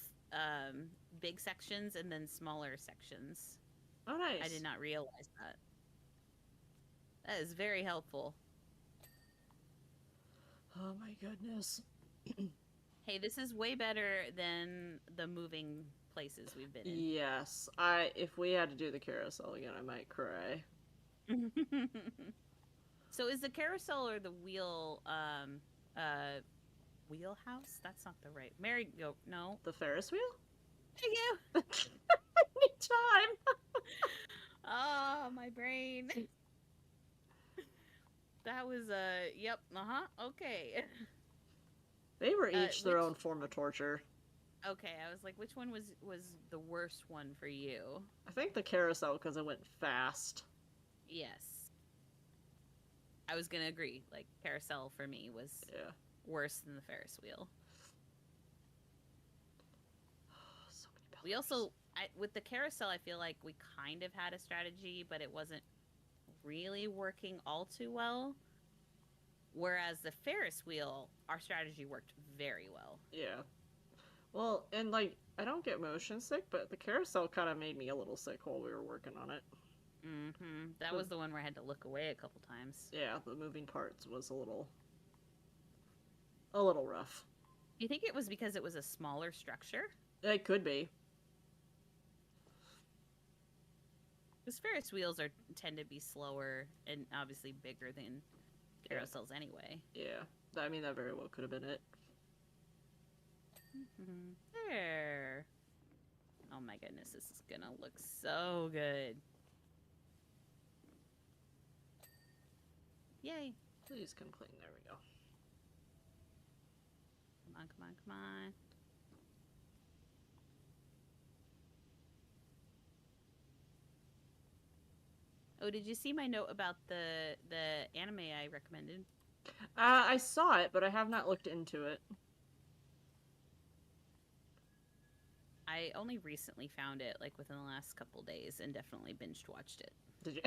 big sections and then smaller sections. Oh, nice. I did not realize that. That is very helpful. Oh my goodness. Hey, this is way better than the moving places we've been Yes. If we had to do the carousel again, I might cry. in. So is the carousel or the wheelhouse? That's not the right. Merry go no. The Ferris wheel? Thank you. Anytime. Oh, my brain. That was yep, uh-huh. Okay. They were each their Which own form of torture. okay, I was like which one was the worst one for you? I think the carousel because it went fast. Yes. I was going to agree. Like carousel for me was Yeah. worse than the Ferris wheel. So many pillars. We also with the carousel I feel like we kind of had a strategy, but it wasn't really working all too well. Whereas the Ferris wheel, our strategy worked very well. Yeah. Well, and like I don't get motion sick, but the carousel kind of made me a little sick while we were working on it. Mm-hmm. That was the one where I had to look away a couple times. Yeah, the moving parts was a little rough. Do you think it was because it was a smaller structure? It could be. Because Ferris wheels tend to be slower and obviously bigger than carousels anyway. Yeah. I mean, that very well could have been it. Mm-hmm. There. Oh my goodness, this is gonna look so good. Yay. Please come clean. There we go. Come on, come on, come on. Oh, did you see my note about the anime I recommended? I saw it, but I have not looked into it. I only recently found it, like within the last couple days, and definitely binged watched it. Did you?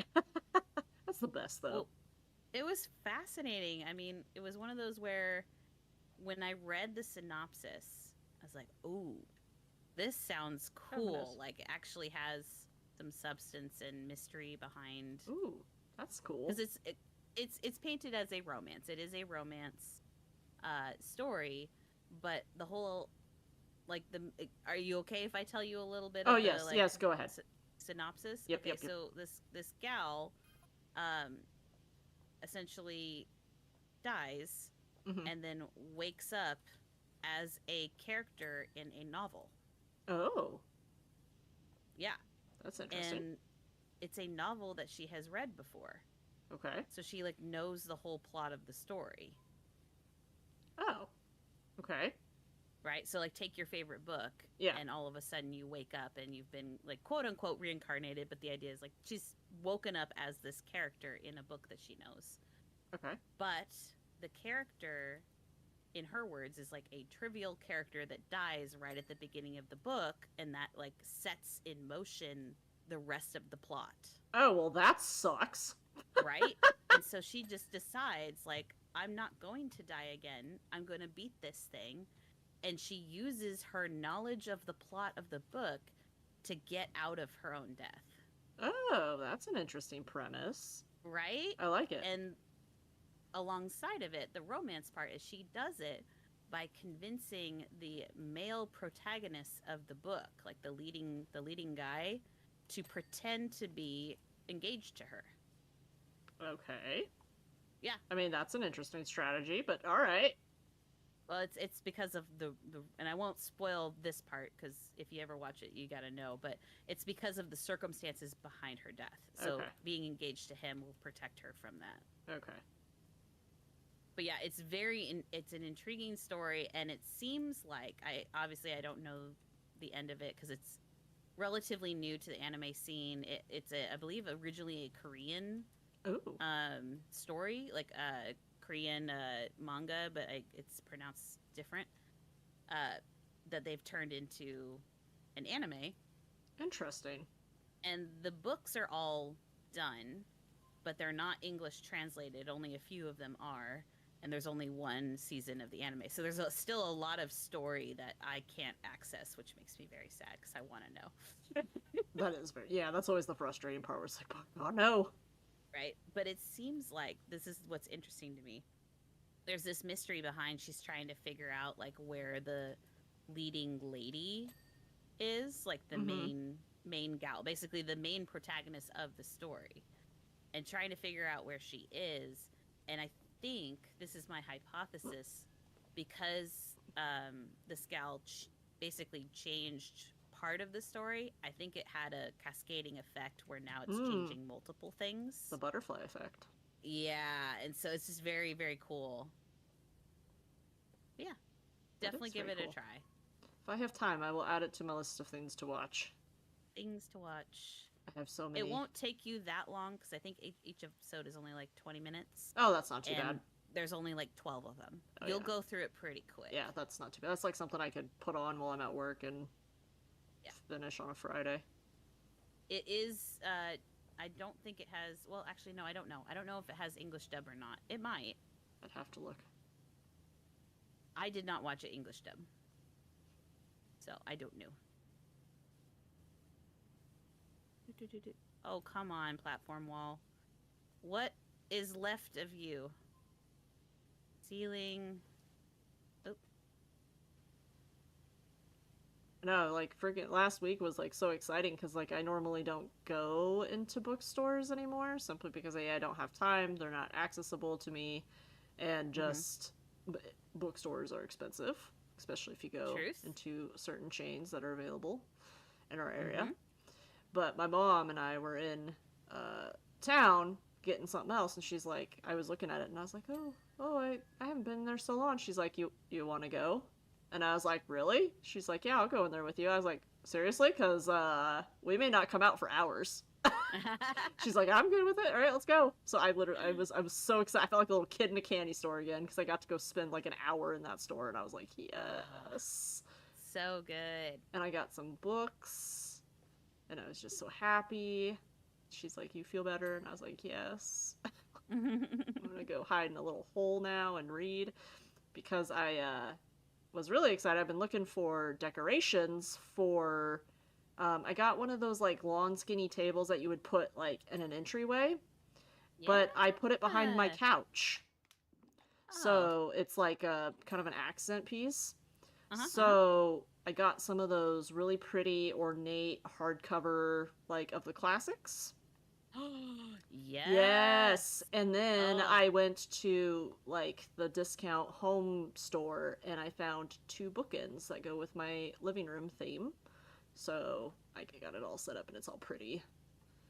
That's the best, though. Well, it was fascinating. I mean, it was one of those where when I read the synopsis, I was like, "Ooh, this sounds cool. Nice. Like, it actually has some substance and mystery behind." Ooh, that's cool. Because it's painted as a romance. It is a romance story, but the whole like are you okay if I tell you a little bit Oh of yes, the like yes. Go ahead. synopsis? Yep, Okay, yep, yep. so this gal essentially dies Mm-hmm. and then wakes up as a character in a novel. Oh, Yeah. that's interesting. And it's a novel that she has read before. Okay. So she like knows the whole plot of the story. Oh, okay. Right? So like take your favorite book Yeah. and all of a sudden you wake up and you've been like quote unquote reincarnated, but the idea is like she's woken up as this character in a book that she knows. Okay. But the character in her words is like a trivial character that dies right at the beginning of the book and that like sets in motion the rest of the plot. Oh, well, that sucks. Right? And so she just decides like I'm not going to die again. I'm going to beat this thing, and she uses her knowledge of the plot of the book to get out of her own death. Oh, that's an interesting premise. Right? I like it. And alongside of it, the romance part is she does it by convincing the male protagonist of the book, like the leading guy, to pretend to be engaged to her. Okay. Yeah. I mean, that's an interesting strategy, but all right. Well, it's because of the and I won't spoil this part because if you ever watch it, you got to know. But it's because of the circumstances behind her death. So Okay. being engaged to him will protect her from that. Okay. But yeah, it's an intriguing story, and it seems like I don't know the end of it because it's relatively new to the anime scene. It's I believe originally a Korean Ooh. story, like Korean manga, but it's pronounced different. That they've turned into an anime, Interesting. and the books are all done, but they're not English translated. Only a few of them are, and there's only one season of the anime. So there's still a lot of story that I can't access, which makes me very sad because I want to know. That is very, yeah, that's always the frustrating part where it's like, oh no. Right? But it seems like this is what's interesting to me. There's this mystery behind she's trying to figure out like where the leading lady is, like the Mm-hmm. main gal, basically the main protagonist of the story, and trying to figure out where she is. And I think this is my hypothesis because this gal basically changed part of the story. I think it had a cascading effect where now it's changing multiple things. The butterfly effect. Yeah, and so it's just very, very cool. Yeah, definitely give it cool. a try. If I have time, I will add it to my list of things to watch. Things to watch. I have so many. It won't take you that long because I think each episode is only like 20 minutes. Oh, that's not too and bad. There's only like 12 of them. Oh, You'll yeah. go through it pretty quick. Yeah, that's not too bad. That's like something I could put on while I'm at work and finish on a Friday. It is, I don't think it has, well, actually, no, I don't know. I don't know if it has English dub or not. It might. I'd have to look. I did not watch it English dub. So I don't know. Oh, come on, platform wall. What is left of you? Ceiling. Oh. No, like freaking last week was like so exciting because like I normally don't go into bookstores anymore simply because I don't have time. They're not accessible to me, and just bookstores are expensive, especially if you go into certain chains that are available in our area. But my mom and I were in town getting something else, and she's like, I was looking at it, and I was like, I haven't been there so long. She's like, you want to go? And I was like, really? She's like, yeah, I'll go in there with you. I was like, seriously? Because we may not come out for hours. She's like, I'm good with it. All right, let's go. So I was so excited. I felt like a little kid in a candy store again because I got to go spend like an hour in that store, and I was like, yes. So good. And I got some books, and I was just so happy. She's like, you feel better? And I was like, yes. I'm gonna go hide in a little hole now and read because I was really excited. I've been looking for decorations for I got one of those like long skinny tables that you would put like in an entryway, but I put it behind my couch. So it's like a kind of an accent piece. So I got some of those really pretty ornate hardcover like of the classics. Yes. Yes. And then Oh, I went to like the discount home store and I found two bookends that go with my living room theme. So I got it all set up and it's all pretty.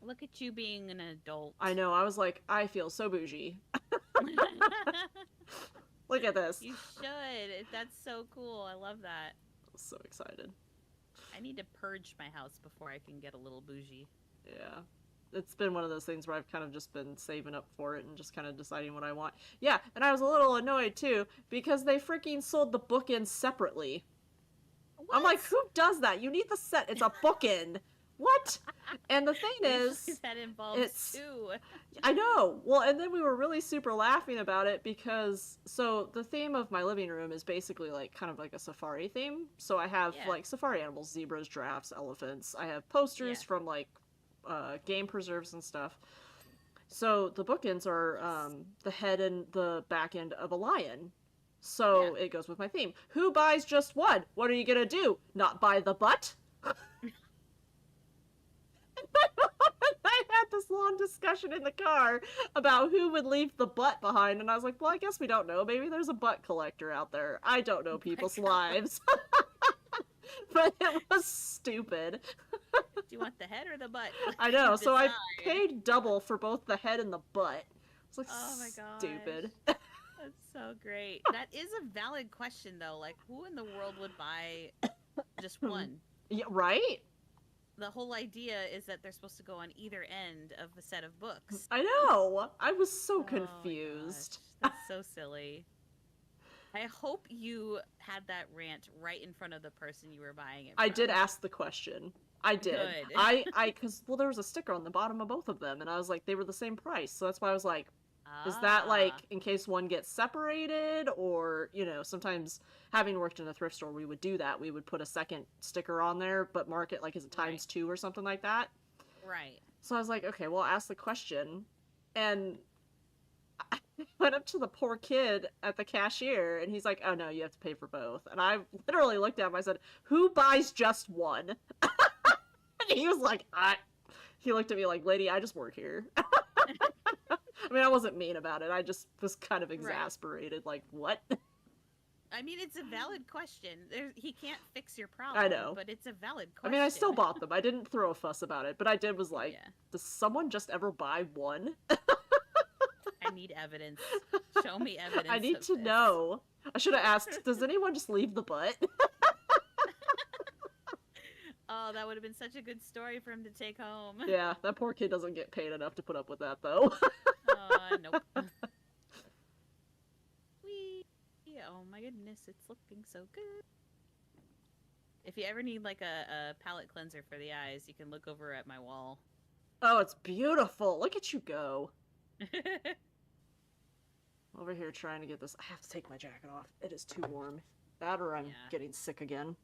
look at you being an I adult. know, I was like, I feel so bougie. Look at this. You should. That's so cool. I love that. So excited. I need to purge my house before I can get a little bougie. Yeah. It's been one of those things where I've kind of just been saving up for it and just kind of deciding what I want. Yeah, and I was a little annoyed too because they freaking sold the bookends separately. I'm like, What? who does that? You need the set. It's a bookend. What? And the thing Usually is, that involves it's two. I know. Well, and then we were really super laughing about it because so the theme of my living room is basically like kind of like a safari theme. So I have Yeah. like safari animals, zebras, giraffes, elephants. I have posters Yeah. from like game preserves and stuff. So the bookends are Nice. the head and the back end of a lion. Yeah. So it goes with my theme. Who buys just one? What are you gonna do? Not buy the butt? I had this long discussion in the car about who would leave the butt behind, and I was like, well, I guess we don't know. Maybe there's a butt collector out there. I don't know Oh my people's god. lives. But it was stupid. Do you want the head or the butt? I You know, so I decide. paid double for both the head and the butt. It's like Oh my gosh. stupid. That's so great. That is a valid question though. Like who in the world would buy just one? Yeah, right? The whole idea is that they're supposed to go on either end of a set of books. I know. I was so Oh my gosh. confused. That's so silly. I hope you had that rant right in front of the person you were buying it I from. did ask the question. I did. Good. Because, well, there was a sticker on the bottom of both of them, and I was like, they were the same price. So that's why I was like, is that like Ah, in case one gets separated? Or, sometimes having worked in a thrift store, we would do that. We would put a second sticker on there, but mark it like as a right. times two or something like that. Right. So I was like, okay, well, I'll ask the question. And I went up to the poor kid at the cashier, and he's like, oh no, you have to pay for both. And I literally looked at him, I said, who buys just one? And he was like, he looked at me like, lady, I just work here. I mean, I wasn't mean about it. I just was kind of Right. exasperated. Like, what? I mean, it's a valid question. He can't fix your I problem, know. but it's a valid I mean, I still question. bought them. I didn't throw a fuss about it, but I did was like, Yeah. does someone just ever buy one? I need evidence. Show me evidence I need of to this. know. I should have asked, does anyone just leave the butt? Oh, that would have been such a good story for him to take home. Yeah, that poor kid doesn't get paid enough to put up with that, though. Nope. Whee! Oh my goodness, it's looking so good. If you ever need like a palette cleanser for the eyes, you can look over at my wall. Oh, it's beautiful. Look at you go. Over here trying to get this. I have to take my jacket off. It is too warm. That or I'm Yeah. getting sick again.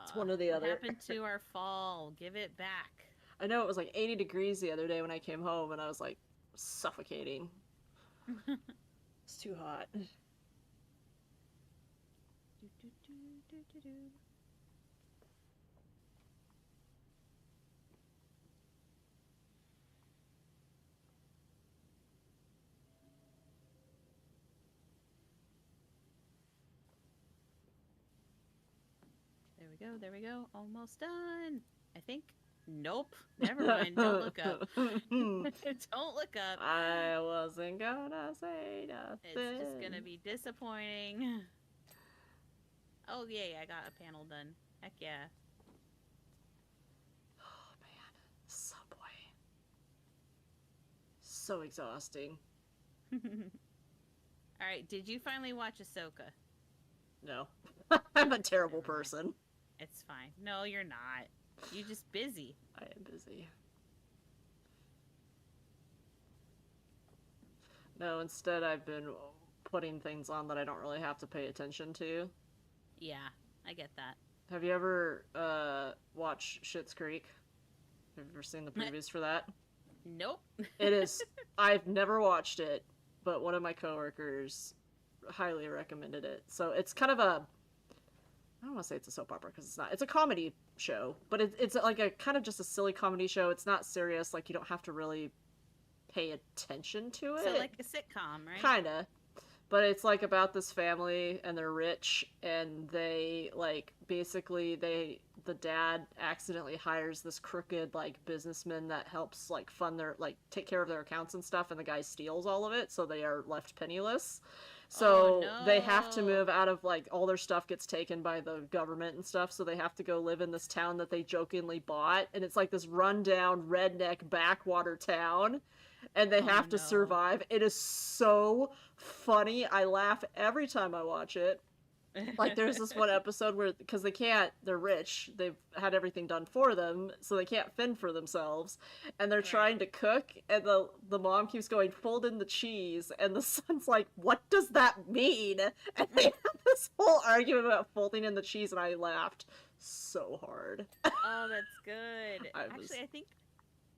It's one What or the other. happened to our fall? Give it back. I know it was like 80 degrees the other day when I came home, and I was like suffocating. It's too hot. Do, do, do, do, do, do. There we go. There we go. Almost done. I think. Nope. Never mind. Don't look up. Don't look up. I wasn't gonna say nothing. It's just gonna be disappointing. Oh yay! I got a panel done. Heck yeah. Oh man, Subway. So exhausting. All right. Did you finally watch Ahsoka? No. I'm a terrible Never mind. person. It's fine. No, you're not. You're just busy. I am busy. No, instead I've been putting things on that I don't really have to pay attention to. Yeah, I get that. Have you ever watched Schitt's Creek? Have you ever seen the previews for that? Nope. It is. I've never watched it, but one of my coworkers highly recommended it. So it's kind of a I don't want to say it's a soap opera because it's not. It's a comedy show, but it's like a kind of just a silly comedy show. It's not serious. Like you don't have to really pay attention to it. So like a sitcom, right? Kinda. But it's like about this family and they're rich and they like basically the dad accidentally hires this crooked like businessman that helps like fund their like take care of their accounts and stuff, and the guy steals all of it, so they are left penniless. Oh So they have to no. move out of like all their stuff gets taken by the government and stuff, so they have to go live in this town that they jokingly bought, and it's like this rundown redneck backwater town, and they Oh have to no. survive. It is so funny. I laugh every time I watch it. Like there's this one episode where because they're rich, they've had everything done for them, so they can't fend for themselves, and they're Right. trying to cook, and the mom keeps going fold in the cheese, and the son's like, what does that mean? And they have this whole argument about folding in the cheese, and I laughed so hard. Oh, that's good. I was Actually, I think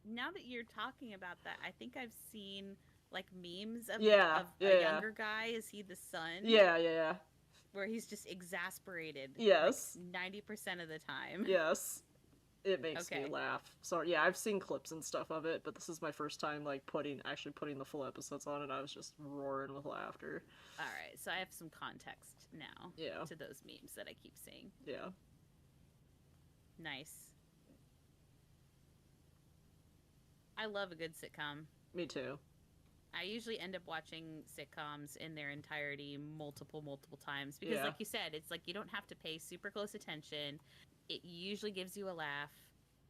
now that you're talking about that, I think I've seen like memes yeah of yeah a yeah younger guy. Is he the son? yeah yeah yeah Where he's just exasperated like yes 90% of the time. yes. It makes me Okay. laugh. So yeah, I've seen clips and stuff of it, but this is my first time like putting the full episodes on, and I was just roaring with laughter. All right. So I have some context now Yeah, to those memes that I keep seeing. yeah, Nice. I love a good sitcom. me too. I usually end up watching sitcoms in their entirety multiple times because Yeah, like you said, it's like you don't have to pay super close attention. It usually gives you a laugh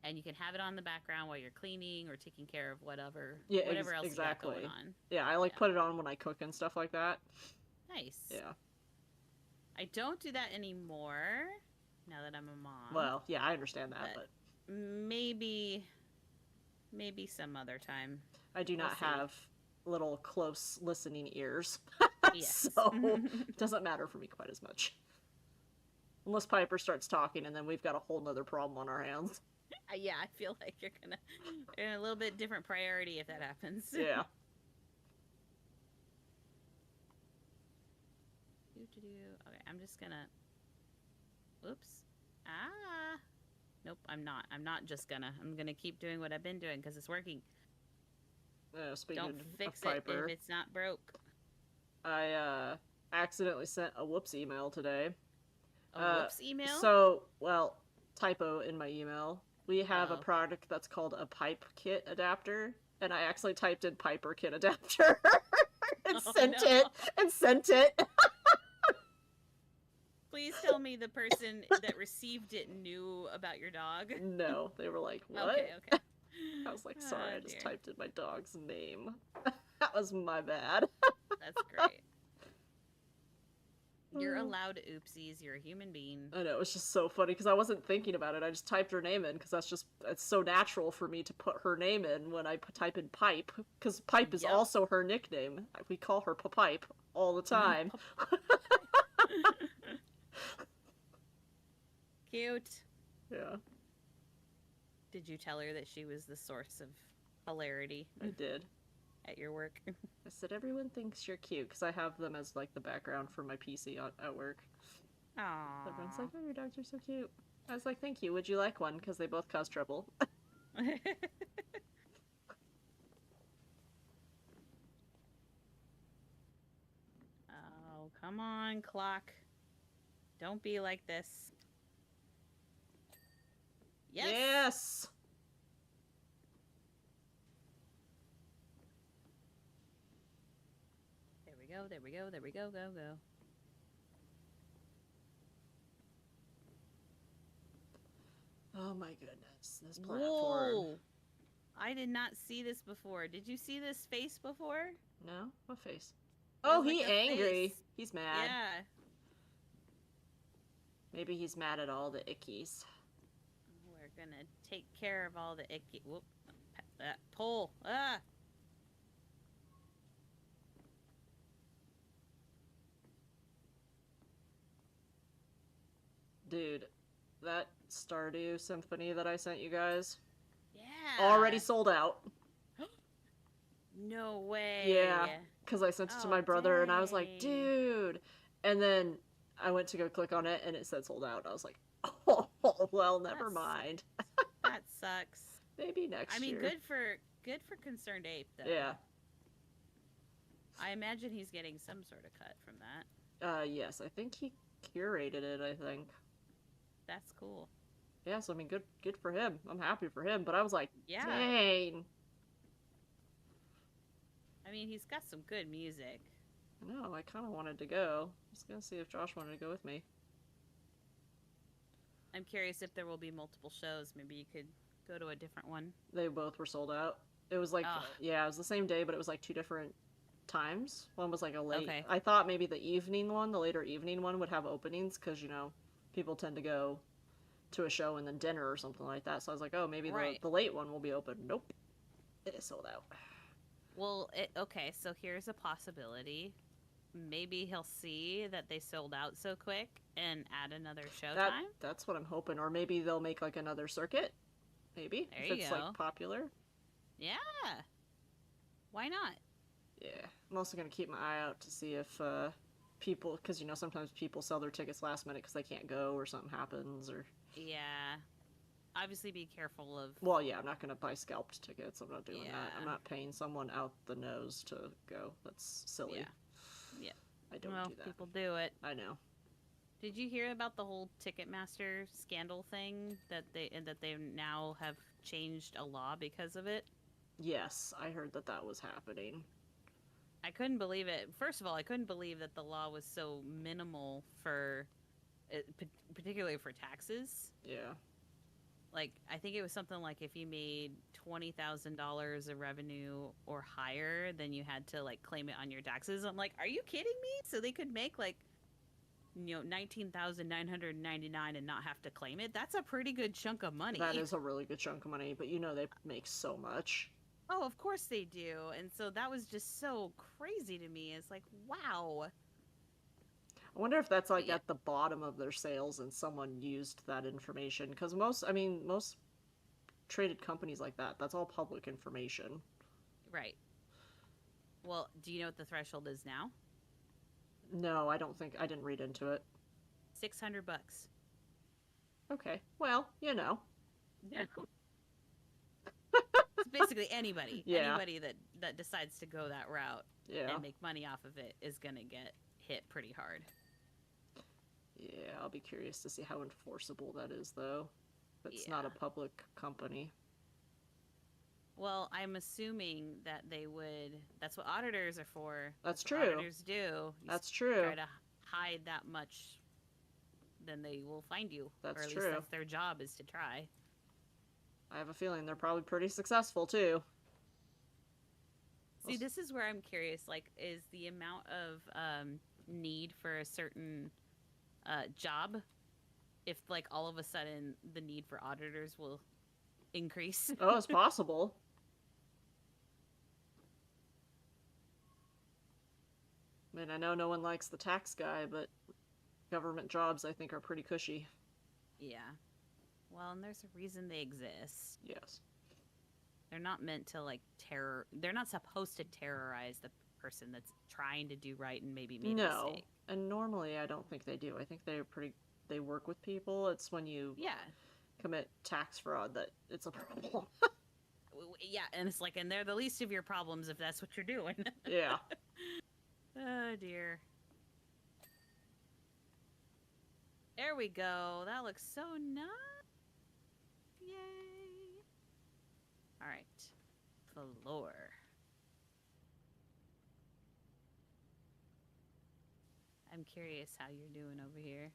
and you can have it on the background while you're cleaning or taking care of yeah, whatever else you got exactly. going on. Yeah, I like Yeah. put it on when I cook and stuff like that. Nice. Yeah. I don't do that anymore now that I'm a mom, Well, yeah, I understand that, but but maybe some other time. I do We'll not see. have little close listening ears, Yes. so it doesn't matter for me quite as much. Unless Piper starts talking, and then we've got a whole nother problem on our hands. Yeah, I feel like you're in a little bit different priority if that happens. Yeah. Okay, I'm just gonna. Oops. Ah. Nope, I'm not. I'm not just gonna. I'm gonna keep doing what I've been doing because it's working. Speaking Don't of fix it if Piper, it's not broke. I accidentally sent a whoops email today. A whoops email? Well, typo in my email. We have a Oh. product that's called a pipe kit adapter, and I actually typed in Piper kit adapter and Oh sent it no. and sent it. Please tell me the person that received it knew about your dog. No, they were like, "What?" Okay, okay. I was like, "Sorry, Oh, I just dear. typed in my dog's name. That was my bad." That's great. You're allowed oopsies. You're a human being. I know, it was just so funny because I wasn't thinking about it. I just typed her name in because it's so natural for me to put her name in when I type in Pipe, because Pipe is Yep. also her nickname. We call her Pipe all the time. Cute. Yeah, Did you tell her that she was the source of hilarity I did. at your work? I said everyone thinks you're cute because I have them as like the background for my PC at work. Everyone's Aww. like, "Oh, your dogs are so cute." I was like, "Thank you. Would you like one?" Because they both cause trouble. Oh, come on, clock. Don't be like this. Yes. Yes. There we go. There we go. There we go. Go, go. Oh my goodness, this platform. Whoa. I did not see this before. Did you see this face before? No, what face? There's Oh, like he a angry. face. He's mad. Yeah. Maybe he's mad at all the ickies. We're gonna take care of all the icky. Whoop. That pull. Ah. Dude, that Stardew Symphony that I sent you guys, Yeah. already sold out. No way. Yeah, because I sent it to Oh, my brother, and I was like, dang. dude. And then I went to go click on it and it said sold out. I was like, oh, well, never That's mind. that sucks. Maybe I next mean, year. good for Concerned Ape though. Yeah. I imagine he's getting some sort of cut from that. Yes, I think he curated it, I think. That's cool. Yeah, so I mean, good for him. I'm happy for him, but I was like, Yeah. dang. I mean, he's got some good music. No, I kind of wanted to go. I was gonna see if Josh wanted to go with me. I'm curious if there will be multiple shows. Maybe you could go to a different one. They both were sold out. It was like, Oh, yeah, it was the same day, but it was like two different times. One was like a late. okay. I thought maybe the evening one, the later evening one, would have openings because, people tend to go to a show and then dinner or something like that. So I was like, oh, maybe Right. the late one will be open. Nope. It is sold out. Well, okay, so here's a possibility. Maybe he'll see that they sold out so quick and add another That showtime. that's what I'm hoping. Or maybe they'll make like another circuit. Maybe There if you it's go. like popular. Yeah. Why not? Yeah, I'm also gonna keep my eye out to see if people, because sometimes people sell their tickets last minute because they can't go or something happens or. Yeah. Obviously, be careful of. Well, yeah, I'm not gonna buy scalped tickets. I'm not doing that. I'm Yeah. not paying someone out the nose to go. That's silly. Yeah. Yeah. I don't Well, do that. people do it. I know. Did you hear about the whole Ticketmaster scandal thing that they now have changed a law because of it? Yes, I heard that that was happening. I couldn't believe it. First of all, I couldn't believe that the law was so minimal for, particularly for taxes. Yeah. Like, I think it was something like if you made $20,000 of revenue or higher, then you had to like claim it on your taxes. I'm like, are you kidding me? So they could make like, 19,999 and not have to claim it. That's a pretty good chunk of money. That is a really good chunk of money, but they make so much. Oh, of course they do. And so that was just so crazy to me. It's like, wow. I wonder if that's like Yeah. at the bottom of their sales and someone used that information because most traded companies like that, that's all public information. Right. Well, do you know what the threshold is now? No, I don't think I didn't read into it. $600. Okay. Well, Yeah. It's basically anybody. Yeah. Anybody that decides to go that route Yeah. and make money off of it is going to get hit pretty hard. Yeah, I'll be curious to see how enforceable that is though. It's not a Yeah. public company. Well, I'm assuming that they would. That's what auditors are for. That's what true. Auditors do. That's true. Try to hide that much, then they will find you. That's or at true. least that's their job, is to try. I have a feeling they're probably pretty successful too. See, this is where I'm curious. Like, is the amount of need for a certain job, if like all of a sudden the need for auditors will increase? Oh, it's possible. I mean, I know no one likes the tax guy, but government jobs, I think, are pretty cushy. Yeah. Well, and there's a reason they exist. Yes. They're not meant to like terror. They're not supposed to terrorize the person that's trying to do right and maybe made a No. mistake. And normally I don't think they do. I think they work with people. It's when you Yeah. commit tax fraud that it's a problem. Yeah, and it's like, and they're the least of your problems if that's what you're doing. Yeah. Oh dear. There we go. That looks so nice. Yay. All right. Floor. I'm curious how you're doing over here.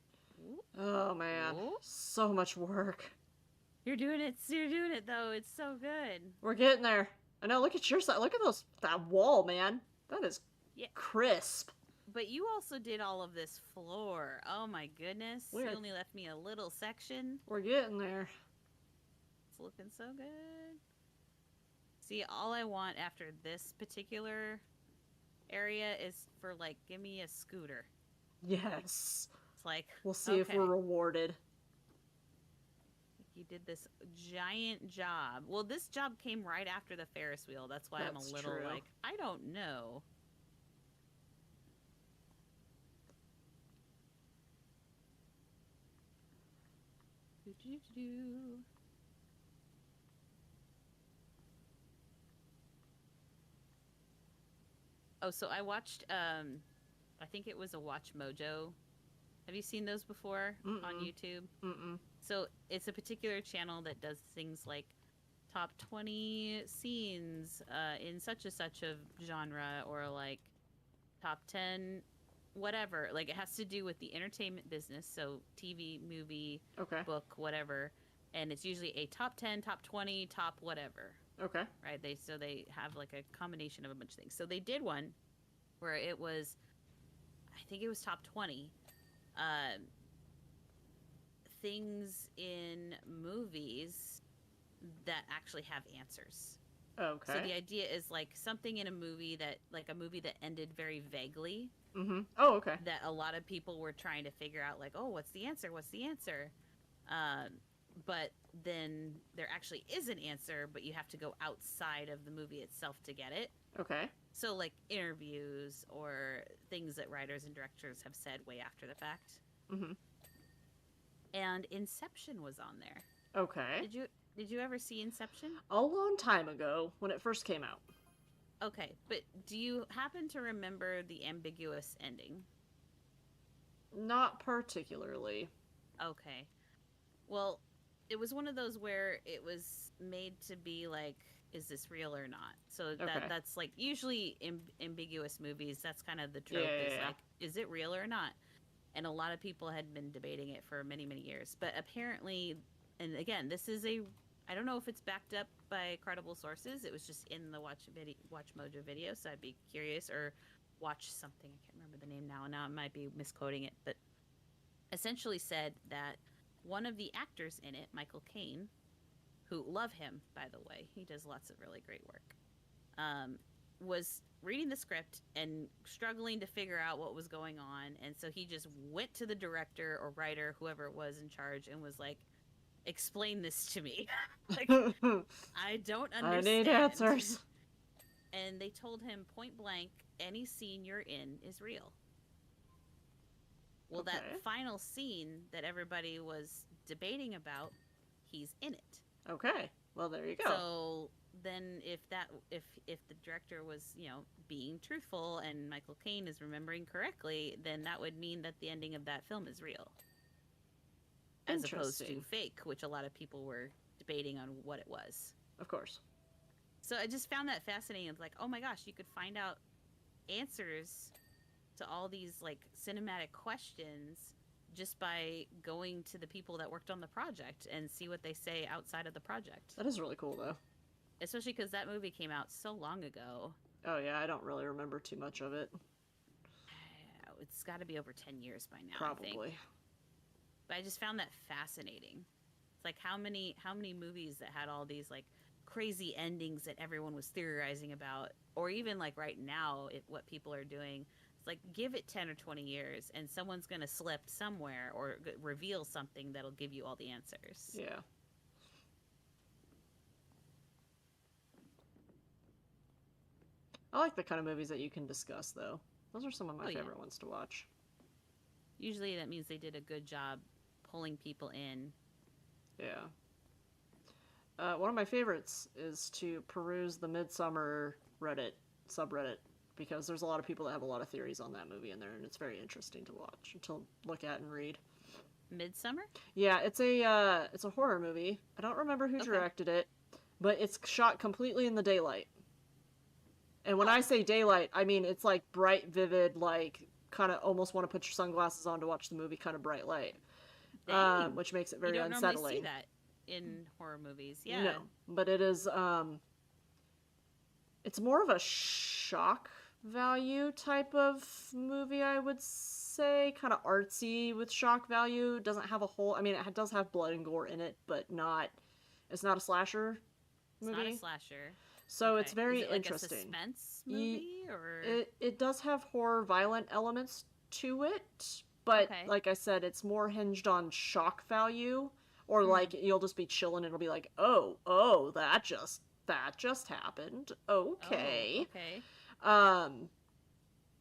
Oh man, Ooh. so much work. You're doing it. You're doing it though. It's so good. We're getting there. I know. Look at your side. Look at that wall, man. That is crisp. But you also did all of this floor. Oh my goodness. We're- You only left me a little section. We're getting there. It's looking so good. See, all I want after this particular area is for like, give me a scooter. Yes. It's like, We'll see if okay, we're rewarded. you did this giant job. Well, this job came right after the Ferris wheel. That's why I'm That's a little true. like, I don't know. Do-do-do-do. Oh, so I watched I think it was a Watch Mojo. Have you seen those before on Mm-mm. YouTube? Mm-mm. So it's a particular channel that does things like top 20 scenes in such and such a genre, or like top 10 whatever. Like it has to do with the entertainment business, so TV, movie, Okay. book, whatever. And it's usually a top 10, top 20, top whatever, Okay. right? They have like a combination of a bunch of things. So they did one where it was, I think it was top 20 uh, things in movies that actually have answers. So Okay. the idea is like something in a movie that, like a movie that ended very vaguely, Mm-hmm. Oh, okay. that a lot of people were trying to figure out, like, oh, what's the answer? What's the answer? Um, but then there actually is an answer, but you have to go outside of the movie itself to get it. Okay. So, like interviews or things that writers and directors have said way after the fact. Mm-hmm. And Inception was on there. Okay. Did you ever see Inception? A long time ago when it first came out. Okay, but do you happen to remember the ambiguous ending? Not particularly. Okay. Well, it was one of those where it was made to be like, is this real or not? So Okay. that's like usually ambiguous movies. That's kind of the Yeah, trope, yeah, is yeah. like, is it real or not? And a lot of people had been debating it for many, many years. But apparently, and again, this is a, I don't know if it's backed up by credible sources. It was just in the Watch Mojo video, so I'd be curious, or watch something. I can't remember the name now. Now I might be misquoting it, but essentially said that one of the actors in it, Michael Caine, who love him, by the way, he does lots of really great work, was reading the script and struggling to figure out what was going on. And so he just went to the director or writer, whoever it was in charge, and was like, explain this to me. Like, I don't I need understand. answers. And they told him point blank, any scene you're in is real. Well, Okay. that final scene that everybody was debating about, he's in it. Okay. Well, there you go. So then if the director was, being truthful and Michael Caine is remembering correctly, then that would mean that the ending of that film is real, as opposed to fake, which a lot of people were debating on what it was. Of course. So I just found that fascinating. It's like, oh my gosh, you could find out answers to all these like cinematic questions just by going to the people that worked on the project and see what they say outside of the project. That is really cool, though. Especially because that movie came out so long ago. Oh, yeah, I don't really remember too much of it. It's got to be over 10 years by now, Probably. I think. But I just found that fascinating. It's like how many movies that had all these like crazy endings that everyone was theorizing about, or even like right now, what people are doing. It's like, give it 10 or 20 years and someone's going to slip somewhere or reveal something that'll give you all the answers. Yeah. I like the kind of movies that you can discuss, though. Those are some of my favorite ones to watch. Usually that means they did a good job pulling people in. Yeah. One of my favorites is to peruse the Midsummer Reddit subreddit, because there's a lot of people that have a lot of theories on that movie in there, and it's very interesting to watch, to look at and read. Midsummer? Yeah, it's a horror movie. I don't remember who directed it, but it's shot completely in the daylight. And when I say daylight, I mean it's like bright, vivid, like kind of almost want to put your sunglasses on to watch the movie kind of bright light, which makes it very unsettling. You don't normally see that in horror movies. Yeah. No, but it is. It's more of a shock value type of movie, I would say, kind of artsy with shock value. Doesn't have a whole. I mean, it does have blood and gore in it, but not. It's not a slasher movie. It's not a slasher. So it's very is it like interesting. A suspense movie, or it does have horror, violent elements to it, but like I said, it's more hinged on shock value, or like you'll just be chilling and it'll be like, oh, that just happened. Okay. okay.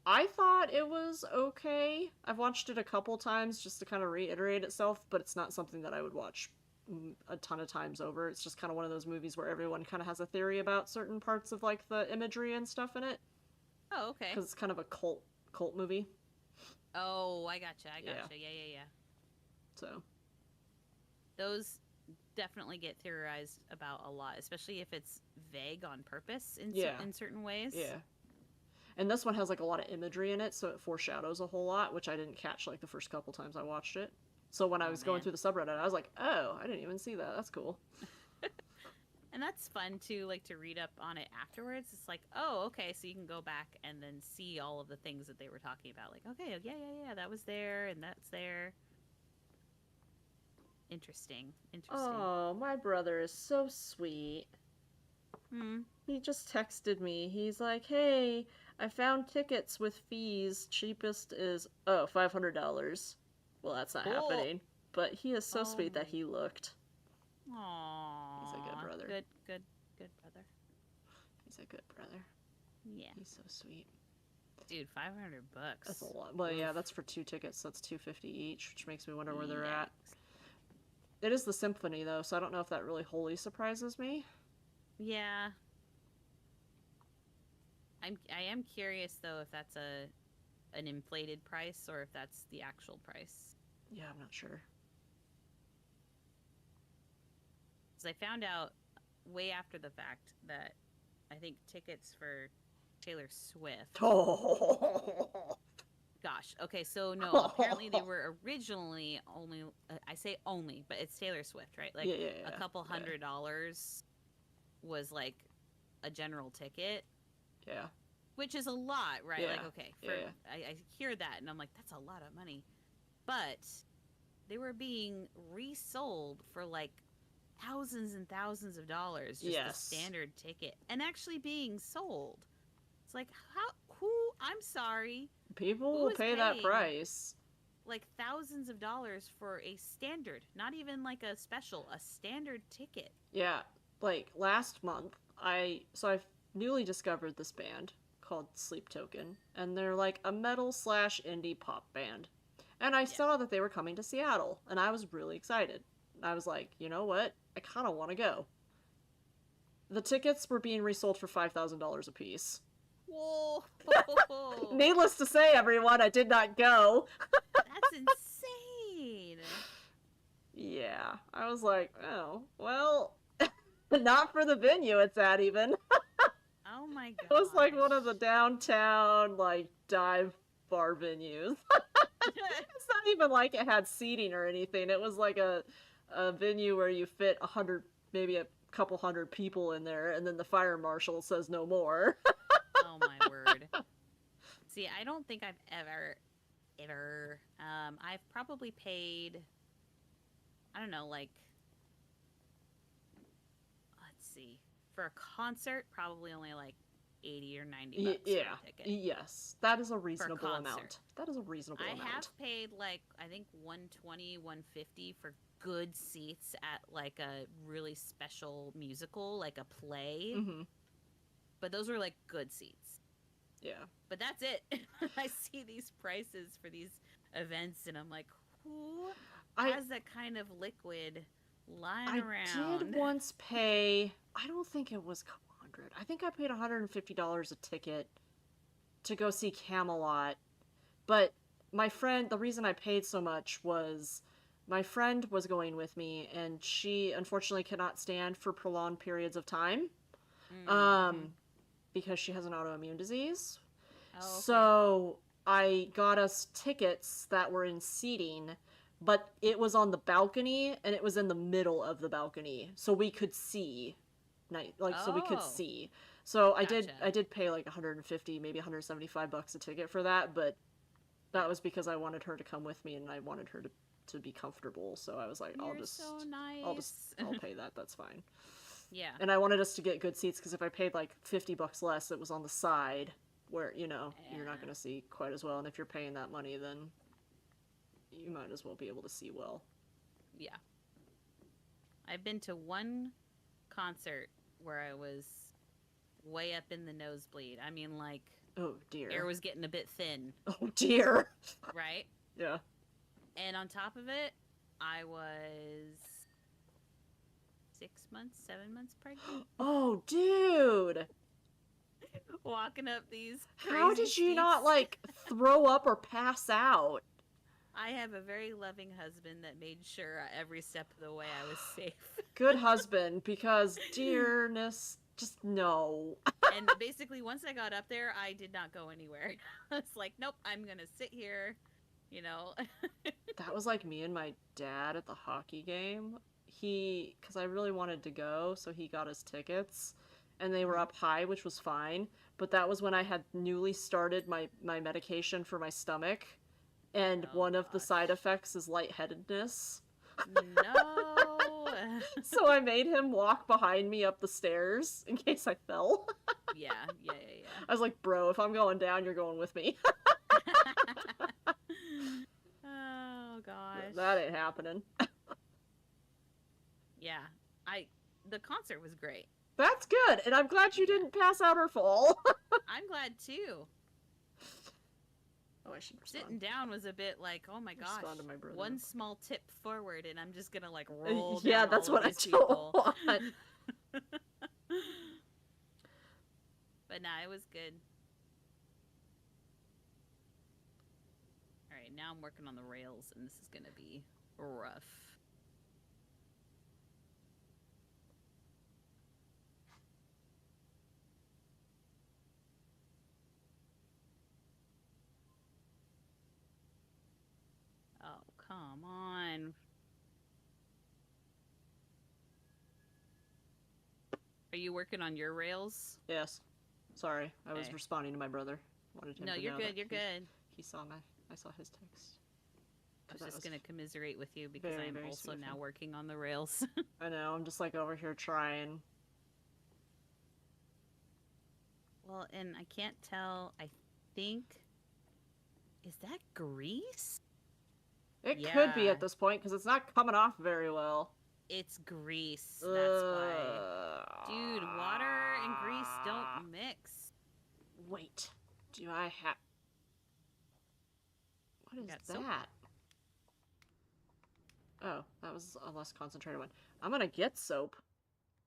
I thought it was okay. I've watched it a couple times just to kind of reiterate itself, but it's not something that I would watch a ton of times over. It's just kind of one of those movies where everyone kind of has a theory about certain parts of like the imagery and stuff in it Oh, okay. because it's kind of a cult movie. Oh, I gotcha. I Yeah. gotcha. Yeah, yeah, yeah. So, Those definitely get theorized about a lot, especially if it's vague on purpose in yeah. in certain ways. Yeah. And this one has like a lot of imagery in it, so it foreshadows a whole lot, which I didn't catch like the first couple times I watched it. So when I Oh was going man. through the subreddit, I was like, "Oh, I didn't even see that. That's cool." And that's fun too, like to read up on it afterwards. It's like, oh, okay, so you can go back and then see all of the things that they were talking about. Like, okay, yeah, yeah, yeah, that was there and that's there. Interesting. Interesting. Oh, my brother is so sweet. Hmm. He just texted me. He's like, "Hey, I found tickets with fees. Cheapest is $500." Well, that's not Cool. happening. But he is so Oh sweet that my. he looked. He's a good Aww. brother. Good, good, good brother. He's a good brother. Yeah. He's so sweet. Dude, $500. That's a lot. Well, yeah, Oof. that's for 2 tickets. So that's 250 each, which makes me wonder where they're at. Yikes. It is the symphony though, so I don't know if that really wholly surprises me. Yeah. I am curious though if that's an inflated price or if that's the actual price. Yeah, I'm not sure. Because I found out way after the fact that I think tickets for Taylor Swift. Oh. Gosh, okay, so no, apparently they were originally only, I say only, but it's Taylor Swift, right? Like Yeah, yeah, a yeah. couple Yeah. $100 was like a general ticket, Yeah. which is a lot, right? Yeah. Like, okay, for Yeah. I hear that and I'm like, that's a lot of money. But they were being resold for like thousands and thousands of dollars, just the Yes. standard ticket, and actually being sold. It's like, I'm sorry, People who will is pay that paying price. like thousands of dollars for a standard, not even like a special, a standard ticket? Yeah. Like last month, I've newly discovered this band called Sleep Token, and they're like a metal slash indie pop band. And I Yeah. saw that they were coming to Seattle, and I was really excited. I was like, you know what? I kind of want to go. The tickets were being resold for $5,000 a piece. Whoa. Needless to say, everyone, I did not go. That's insane. Yeah, I was like, oh, well, not for the venue it's at even. Oh my It was like one of the gosh. downtown, like, dive bar venues. It's not even like it had seating or anything. It was like a venue where you fit 100, maybe a couple hundred people in there, and then the fire marshal says no more. Oh my word. See, I don't think I've ever. I've probably paid, I don't know, like, let's see, for a concert, probably only like 80 or 90 bucks Yeah, for a ticket. yes, that is a For a reasonable concert. amount. That is a reasonable I amount. have paid like, I think 120, 150 for good seats at like a really special musical, like a play. Mm-hmm. But those were like good seats. Yeah. But that's it. I see these prices for these events and I'm like, who has that kind of liquid lying around? I did once pay, I don't think it was a couple hundred. I think I paid $150 a ticket to go see Camelot. But my friend, the reason I paid so much was my friend was going with me and she unfortunately cannot stand for prolonged periods of time. Mm-hmm. Because she has an autoimmune disease. Oh, okay. So I got us tickets that were in seating, but it was on the balcony and it was in the middle of the balcony, so we could see, so we could Oh, see. So gotcha. I did pay like 150, maybe $175 a ticket for that, but that Yeah. was because I wanted her to come with me and I wanted her to be comfortable. So I was like, You're so nice. I'll pay that. That's fine. Yeah. And I wanted us to get good seats because if I paid like $50 less, it was on the side where, you know, you're not Yeah. going to see quite as well. And if you're paying that money, then you might as well be able to see well. Yeah. I've been to one concert where I was way up in the nosebleed. I mean, like Oh Air dear. was getting a bit thin, Oh dear. right? Yeah. And on top of it, I was 6 months, 7 months pregnant. Oh, dude. Walking up these How crazy did you steep not, stairs. like, throw up or pass out? I have a very loving husband that made sure every step of the way I was safe. Good husband, because dearness, just no. And basically, once I got up there, I did not go anywhere. I was like, nope, I'm going to sit here, you know. That was like me and my dad at the hockey game. Because I really wanted to go, so he got us tickets, and they were Mhm. up high, which was fine. But that was when I had newly started my medication for my stomach, and Oh, one of the side gosh. effects is lightheadedness. No. So I made him walk behind me up the stairs in case I fell. Yeah, yeah, yeah, I was like, bro, if I'm going down, you're going with me. yeah. Oh, That gosh. ain't happening. Yeah. I the concert was great. That's good, and I'm glad you Yeah. didn't pass out or fall. I'm glad too. Oh, I should respond. Sitting down was a bit like, oh my gosh, Respond to my brother. one small tip forward and I'm just gonna like roll Yeah, down that's all of what I these don't people. want. But nah, it was good. All right, now I'm working on the rails and this is gonna be rough. Oh, come on. Are you working on your rails? Yes. Sorry, I was Okay. responding to my brother. Wanted him No, to you're know that good. You're good. he saw I saw his text. I was That just was gonna commiserate with you because I very, am very also sweet of now him. working on the rails. I know, I'm just like over here trying. Well, and I can't tell. I think is that grease? It could be Yeah, at this point because it's not coming off very well. it's grease. That's why. Uh, Dude, water and grease don't mix. Wait, do I have? What You is got soap? that? Oh, that was a less concentrated one. I'm gonna get soap.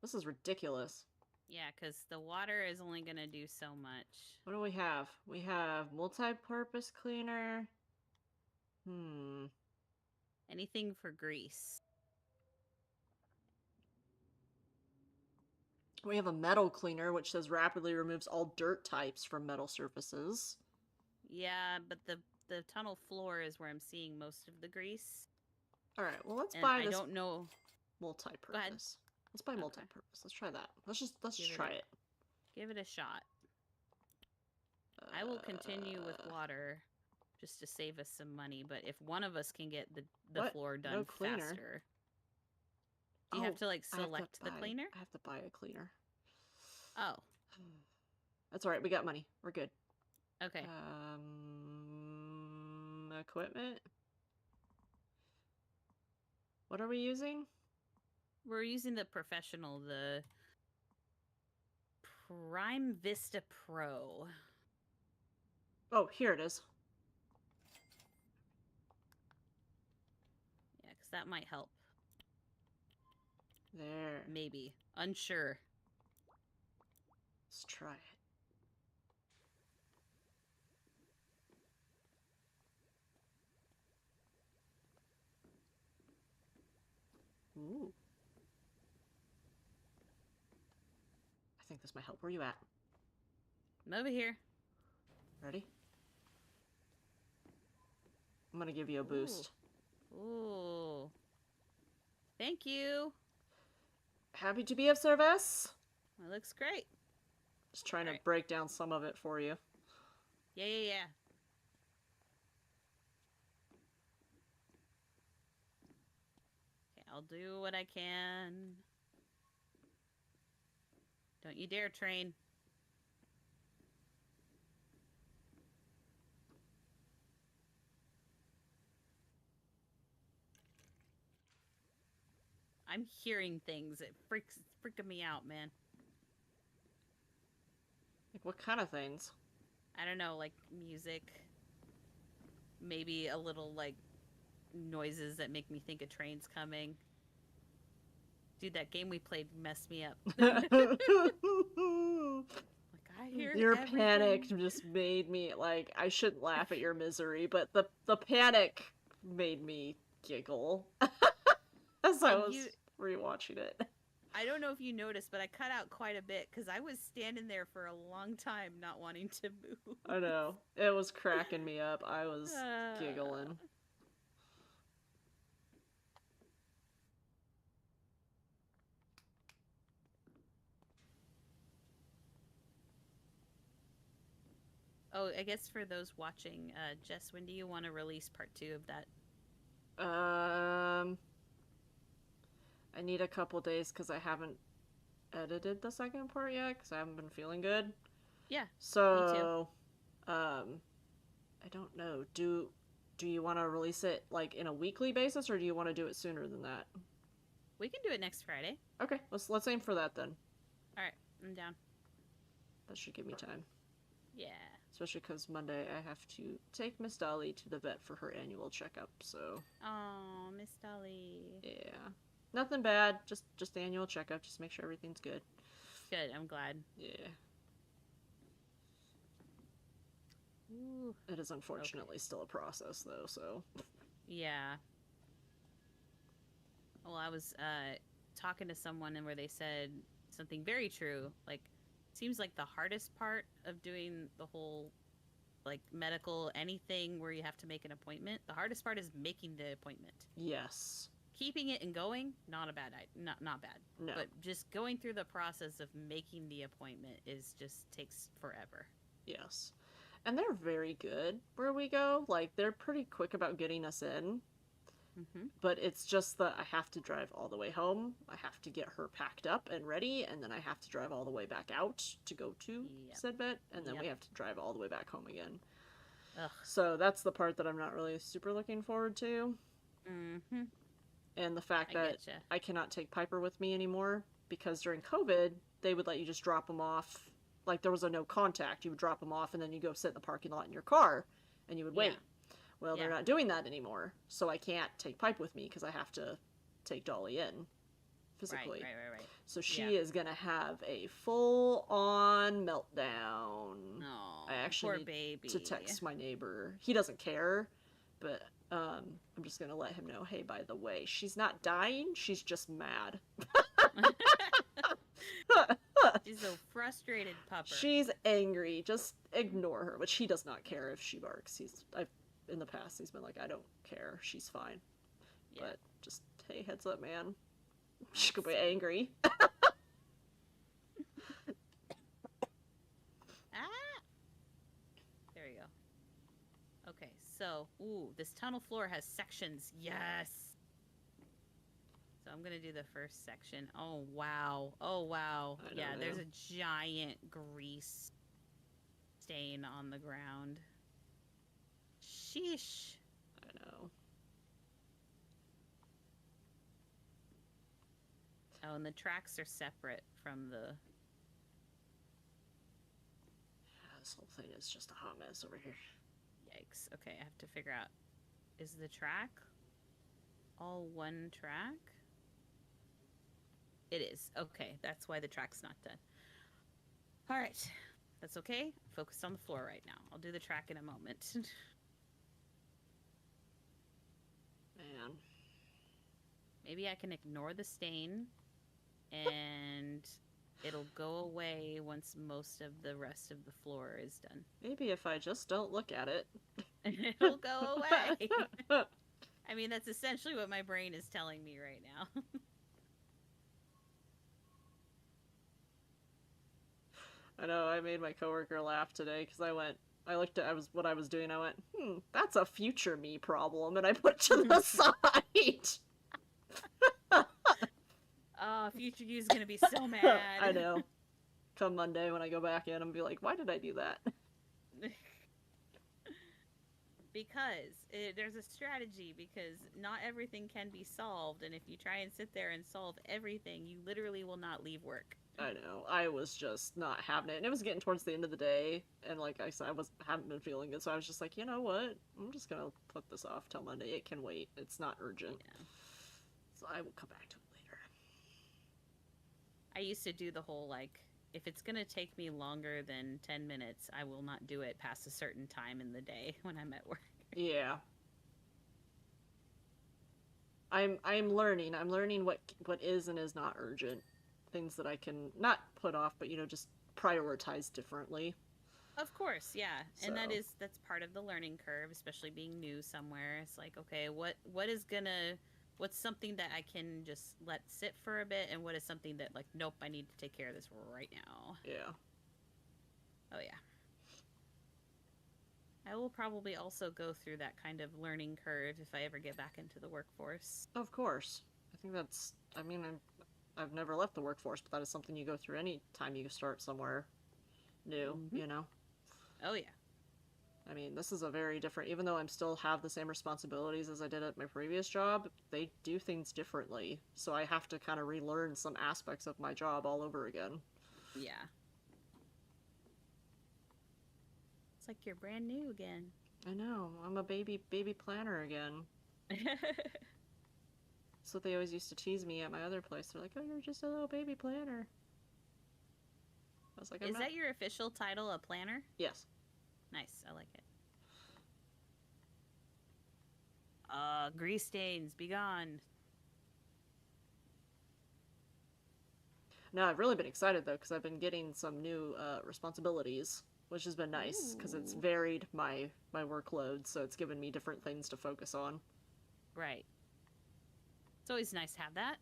This is ridiculous. Yeah, because the water is only gonna do so much. What do we have? We have multi-purpose cleaner. Hmm. Anything for grease. We have a metal cleaner, which says rapidly removes all dirt types from metal surfaces. Yeah, but the tunnel floor is where I'm seeing most of the grease, All right, well, let's and buy I this don't know. Go ahead. multi-purpose. Let's buy Okay, multi-purpose. Let's try that. Let's just give it try a it. give it a shot. I will continue with Uh, water just to save us some money, but if one of us can get the what? floor No done cleaner. faster. Do you have Oh, to like select the cleaner? I have to buy a cleaner. Oh, That's all right. We got money. We're good. okay. Equipment. What are we using? We're using the professional, the Prime Vista Pro. Oh, here it is. Yeah, because that might help. There. Maybe. Unsure. Let's try it. Ooh. I think this might help. Where are you at? I'm over here. Ready? I'm gonna give you a boost. Ooh. Thank you. Happy to be of service. That looks great. Just trying All to right. break down some of it for you. Yeah, yeah, yeah. Okay, I'll do what I can. Don't you dare train. I'm hearing things. It's freaking me out, man. Like, what kind of things? I don't know, like music, maybe a little like noises that make me think a train's coming. Dude, that game we played messed me up. Like I hear Your panic everything. just made me like I shouldn't laugh at your misery, but the panic made me giggle as I And you, was rewatching it. I don't know if you noticed, but I cut out quite a bit because I was standing there for a long time not wanting to move. I know. It was cracking me up. I was Uh, giggling. oh, I guess for those watching, Jess, when do you want to release part 2 of that? Um I need a couple days cuz I haven't edited the second part yet cuz I haven't been feeling good. Yeah, me too. So, I don't know. Do you want to release it like in a weekly basis or do you want to do it sooner than that? We can do it next Friday. Okay, let's aim for that then. All right, I'm down. That should give me time. Yeah. Especially because Monday I have to take Miss Dolly to the vet for her annual checkup. So Oh, Miss Dolly. yeah, nothing bad. Just annual checkup. Just make sure everything's good. Good, I'm glad. Yeah. Ooh. It is unfortunately Okay. still a process though. So Yeah. Well, I was talking to someone and where they said something very true. Like, seems like the hardest part of doing the whole like medical anything where you have to make an appointment. The hardest part is making the appointment. yes, Keeping it and going, not a bad idea. Not bad. no, But just going through the process of making the appointment is just takes forever. yes, and they're very good where we go. Like they're pretty quick about getting us in. Mm-hmm. But it's just that I have to drive all the way home. I have to get her packed up and ready, and then I have to drive all the way back out to go to Yep. said vet, and then we Yep. have to drive all the way back home again. Ugh. So that's the part that I'm not really super looking forward to. Mm-hmm. And the fact I that getcha. I cannot take Piper with me anymore because during COVID, they would let you just drop them off. Like there was a no contact. You would drop them off, and then you go sit in the parking lot in your car, and you would Yeah. wait. Well, they're Yeah. not doing that anymore, so I can't take Pipe with me because I have to take Dolly in Right. physically. Right. Right. Right. So Yeah. she is gonna have a full on meltdown. I Oh, actually poor need to baby. text my neighbor. He doesn't care, but I'm just gonna let him know, hey, by the way, she's not dying, she's just mad. She's a frustrated pupper. She's angry. Just ignore her. But he does not care if she barks. I've in the past he's been like, I don't care. She's fine. Yeah. But just hey, heads up, man. She could be angry. Ah. There you go. Okay. So, ooh, this tunnel floor has sections. Yes. So I'm gonna do the first section. Oh wow. Oh wow. I know, Yeah. There's man. a giant grease stain on the ground. Sheesh. I know. Oh, and the tracks are separate from the. This whole thing is just a hot mess over here. Yikes. Okay, I have to figure out. Is the track all one track? It is. Okay, that's why the track's not done. All right. That's okay. Focus on the floor right now. I'll do the track in a moment. Man. Maybe I can ignore the stain and it'll go away once most of the rest of the floor is done. Maybe if I just don't look at it. It'll go away. I mean, that's essentially what my brain is telling me right now. I know, I made my coworker laugh today because I looked at what I was doing. I went, that's a future me problem, and I put it to the side. Oh, future you's gonna be so mad. I know. Come Monday when I go back in and be like, why did I do that? Because there's a strategy, because not everything can be solved, and if you try and sit there and solve everything, you literally will not leave work. I know. I was just not having it. And it was getting towards the end of the day. And like I said, haven't been feeling good. So I was just like, you know what? I'm just going to put this off till Monday. It can wait. It's not urgent. Yeah. So I will come back to it later. I used to do the whole like, if it's going to take me longer than 10 minutes, I will not do it past a certain time in the day when I'm at work. Yeah. I'm learning. I'm learning what is and is not urgent. Things that I can not put off, but just prioritize differently. Of course, yeah. So, And that's part of the learning curve, especially being new somewhere. It's like, okay, what's something that I can just let sit for a bit, and what is something that like, nope, I need to take care of this right now. yeah. Oh yeah. I will probably also go through that kind of learning curve if I ever get back into the workforce. Of course. I think that's I mean, I've never left the workforce, but that is something you go through any time you start somewhere new, Mm-hmm. Oh yeah. I mean, this is a very different, even though I'm still have the same responsibilities as I did at my previous job, they do things differently. So I have to kind of relearn some aspects of my job all over again. Yeah. It's like you're brand new again. I know, I'm a baby planner again. That's what they always used to tease me at my other place. They're like, "Oh, you're just a little baby planner." I was like, "I'm Is not." that your official title, a planner? Yes. Nice. I like it. Grease stains, be gone. No, I've really been excited though because I've been getting some new responsibilities, which has been nice because it's Ooh. varied my workload, so it's given me different things to focus on. Right. It's always nice to have that.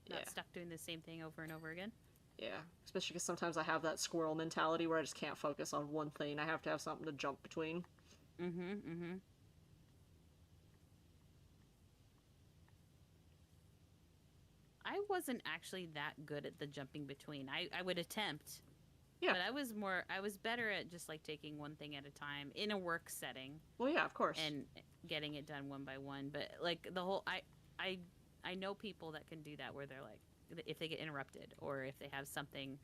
Yeah, Not stuck doing the same thing over and over again. yeah. Especially because sometimes I have that squirrel mentality where I just can't focus on one thing. I have to have something to jump between. Mm-hmm. Mm-hmm. I wasn't actually that good at the jumping between. I would attempt, Yeah. but I was better at just like taking one thing at a time in a work setting Well, yeah, of course. and getting it done one by one. But like the whole, I, I know people that can do that where they're like, if they get interrupted or if they have something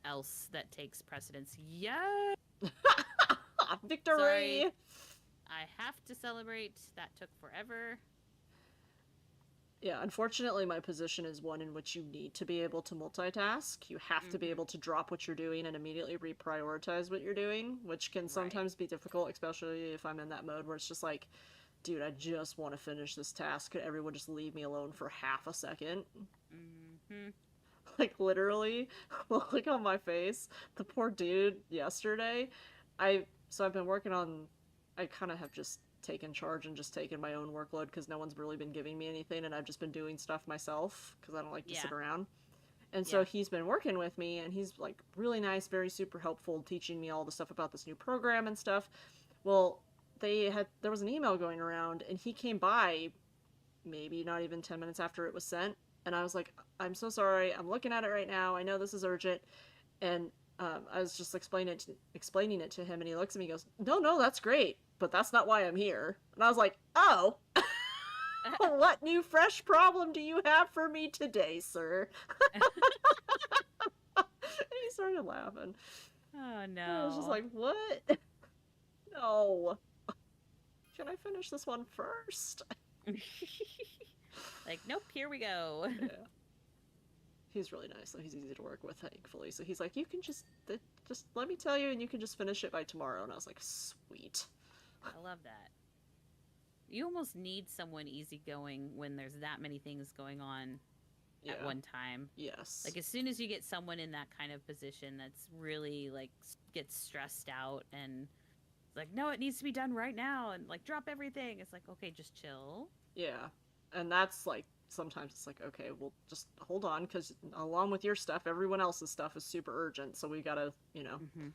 else that takes precedence. Yeah. Sorry. Victory! I have to celebrate. That took forever. Yeah, unfortunately, my position is one in which you need to be able to multitask. You have to be Mm-hmm. able to drop what you're doing and immediately reprioritize what you're doing, which can Right. sometimes be difficult, especially if I'm in that mode where it's just like, dude, I just want to finish this task. Could everyone just leave me alone for half a second? Mm-hmm. Like, literally, look on my face. The poor dude yesterday, I've been working on, I kind of have just taken charge and just taken my own workload because no one's really been giving me anything and I've just been doing stuff myself because I don't like to Yeah. sit around. And so Yeah. he's been working with me and he's like really nice, very super helpful, teaching me all the stuff about this new program and stuff. Well, there was an email going around and he came by maybe not even 10 minutes after it was sent. And I was like, I'm so sorry. I'm looking at it right now. I know this is urgent. And I was just explaining it to him, and he looks at me and goes, "No, no, that's great, but that's not why I'm here." And I was like, "Oh, what new fresh problem do you have for me today, sir?" And he started laughing. Oh I was just no. like, "What? No. Can I finish this one first?" Like, nope, here we go. Yeah. He's really nice, though. He's easy to work with, thankfully. So he's like, "You can just let me tell you, and you can just finish it by tomorrow." And I was like, "Sweet." I love that. You almost need someone easygoing when there's that many things going on at Yeah. one time. Yes. Like as soon as you get someone in that kind of position that's really like gets stressed out and it's like, no, it needs to be done right now and like drop everything. It's like, okay, just chill. Yeah. And that's like sometimes it's like, okay, well, just hold on because along with your stuff, everyone else's stuff is super urgent. So we gotta, Mm-hmm.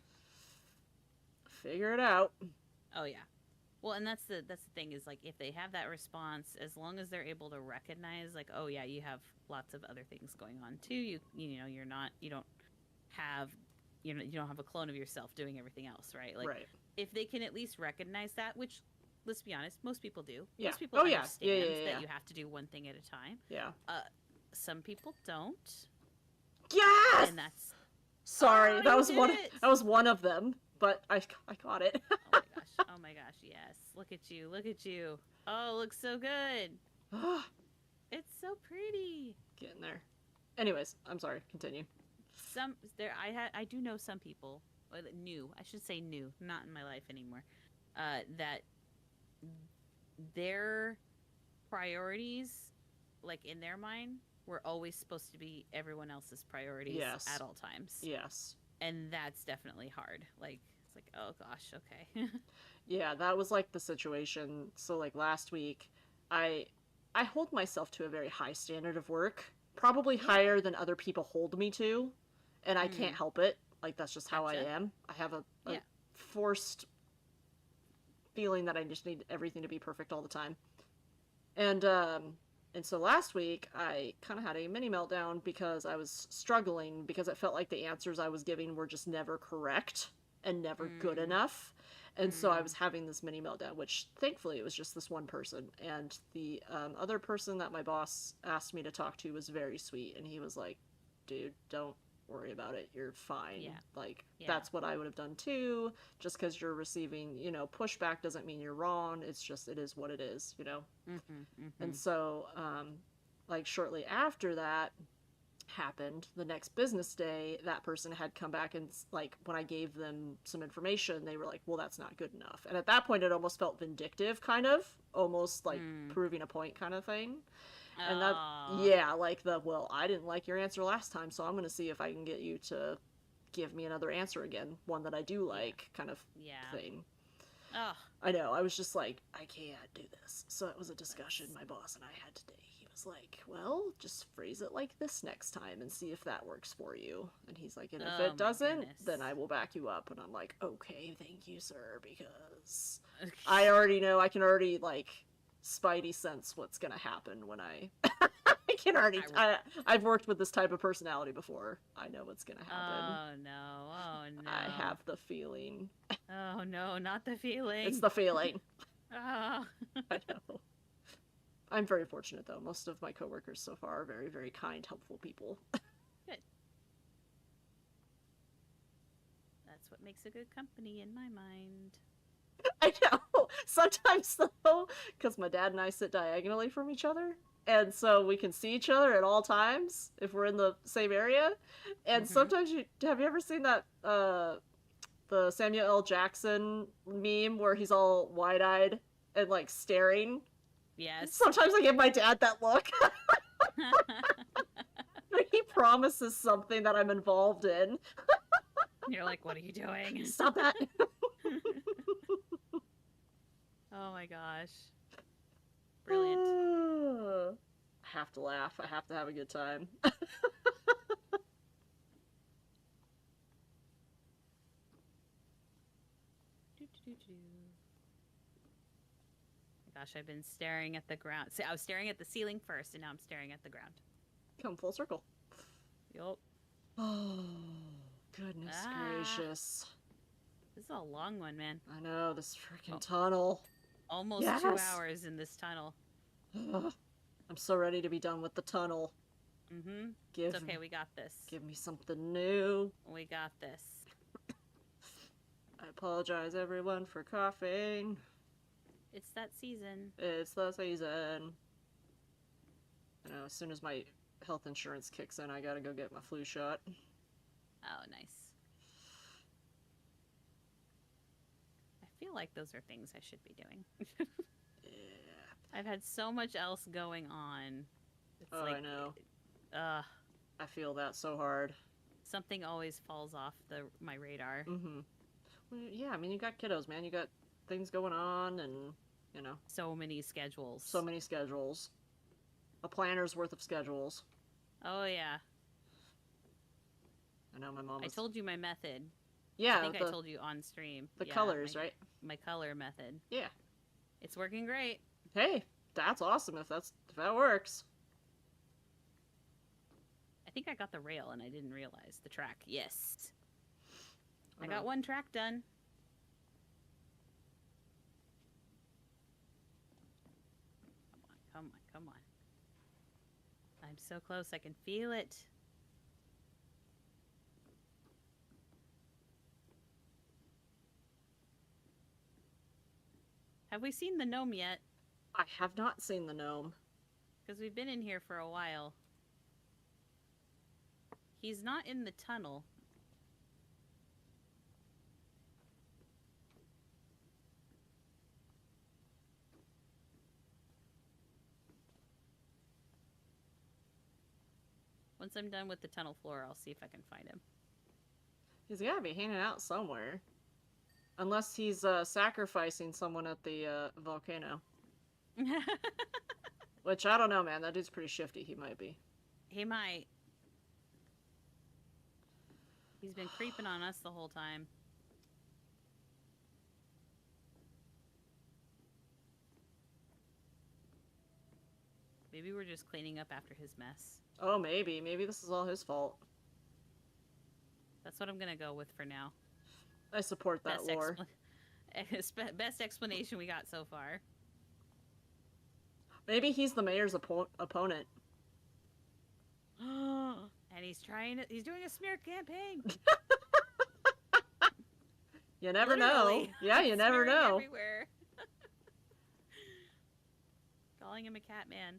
figure it out. Oh yeah. Well, and that's the thing is like if they have that response, as long as they're able to recognize like, oh yeah, you have lots of other things going on too. You know you don't have you don't have a clone of yourself doing everything else, right? Like Right. if they can at least recognize that, which let's be honest, most people do. Yeah. Most people Oh, yeah. Yeah, yeah, understand yeah, that yeah. you have to do one thing at a time. Yeah. Uh, some people don't. Yes! And that's Sorry, oh, you did it! that was one of them, but I got it. Oh my gosh! Oh my gosh! Yes! Look at you! Look at you! Oh, it looks so good! It's so pretty. Getting there. Anyways, I'm sorry. Continue. Some there I do know some people new I should say new not in my life anymore that their priorities like in their mind were always supposed to be everyone else's priorities Yes. at all times, Yes. and that's definitely hard. Like it's like, oh gosh, okay. Yeah, that was like the situation. So like last week, I I hold myself to a very high standard of work, probably Yeah. higher than other people hold me to, and I can't Mm, help it. Like that's just how I gotcha. am. I have a Yeah. forced feeling that I just need everything to be perfect all the time. And so last week I kind of had a mini meltdown because I was struggling because it felt like the answers I was giving were just never correct and never good Mm, enough. And so I was mm, having this mini meltdown, which thankfully it was just this one person. And the other person that my boss asked me to talk to was very sweet. And he was like, dude, don't worry about it. You're fine. yeah. Like, Yeah. that's what I would have done too. Just because you're receiving, pushback doesn't mean you're wrong. It's just, it is what it is, you know? Mhm. And Mhm. so, like, shortly after that happened, the next business day, that person had come back and, like, when I gave them some information, they were like, well, that's not good enough. And at that point, it almost felt vindictive, kind of, almost like Mm. proving a point kind of thing. And that, Oh. yeah, like well, I didn't like your answer last time, so I'm going to see if I can get you to give me another answer again, one that I do Yeah. like, kind of Yeah. thing. Oh, I know. I was just like, I can't do this. So it was a discussion that's my boss and I had today. He was like, well, just phrase it like this next time and see if that works for you. And he's like, and if oh it my doesn't, then goodness. I will back you up. And I'm like, okay, thank you, sir, because I already know I can already, like, spidey sense what's going to happen when I. I can already. I I've worked with this type of personality before. I know what's going to happen. Oh no. Oh I no. have the feeling. Oh no, not the It's feeling. the feeling. Oh. I know. I'm very fortunate though. Most of my coworkers so far are very, very kind, helpful people. Good. That's what makes a good company in my mind. I know. Sometimes though, because my dad and I sit diagonally from each other, and so we can see each other at all times if we're in the same area. And Mm-hmm. sometimes you have you ever seen that the Samuel L. Jackson meme where he's all wide eyed and like staring? Yes. Sometimes I give my dad that look. He promises something that I'm involved in. You're like, what are you doing? Stop that. Oh my gosh. Brilliant. I have to laugh. I have to have a good time. Gosh, I've been staring at the ground. See, I was staring at the ceiling first, and now I'm staring at the ground. Come full circle. Yup. Oh, goodness Ah, gracious. this is a long one, man. I know, this freaking Oh, tunnel. almost two Yes! hours in this tunnel. Ugh. I'm so ready to be done with the tunnel. Mm-hmm. It's Give okay. We got this. give me something new. We got this. I apologize everyone for coughing. It's that season. It's the season. I know, as soon as my health insurance kicks in, I gotta go get my flu shot. Oh, nice. I feel like those are things I should be doing. Yeah. I've had so much else going on. It's Oh, like, I know. uh, I feel that so hard. something always falls off my radar. Mm-hmm. Well, yeah, I mean, you got kiddos, man. You got things going on, and So many so schedules. many schedules. A planner's worth of schedules. Oh yeah, I know my mom I was. told you my method. I Yeah, think I told you on stream. the Yeah, colors, right? my color method. Yeah. It's working great. Hey, that's awesome if that works. I think I got the rail and I didn't realize the track. Yes. I I know. got one track done. Come on, come on, come on. I'm so close. I can feel it. Have we seen the gnome yet? I have not seen the gnome. Because we've been in here for a while. He's not in the tunnel. Once I'm done with the tunnel floor, I'll see if I can find him. He's gotta be hanging out somewhere. Unless he's sacrificing someone at the volcano. Which, I don't know, man. That dude's pretty shifty. He might be. He might. He's been creeping on us the whole time. Maybe we're just cleaning up after his mess. Oh, maybe. Maybe this is all his fault. That's what I'm gonna go with for now. I support that lore. Best explanation we got so far. Maybe he's the mayor's opponent. And he's doing a smear campaign. You never know. Yeah, you never know. Everywhere. Calling him a cat man.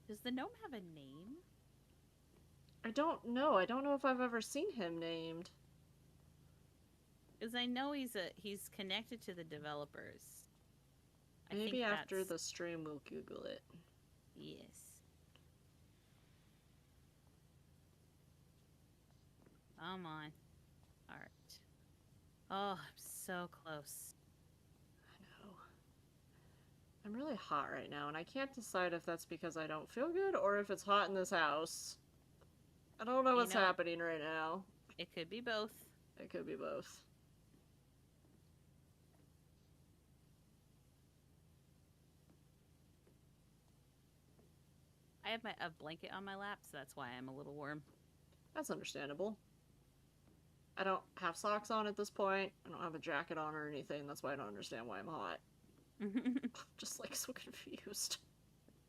Does the gnome have a name? I don't know. I don't know if I've ever seen him named. Because I know he's connected to the developers. Maybe after the stream we'll Google it. Yes. Come on. Alright. Oh, I'm so close. I know. I'm really hot right now, and I can't decide if that's because I don't feel good or if it's hot in this house. I don't know what's happening right now. It could be both. It could be both. I have a blanket on my lap, so that's why I'm a little warm. That's understandable. I don't have socks on at this point. I don't have a jacket on or anything. That's why I don't understand why I'm hot. I'm just like so confused.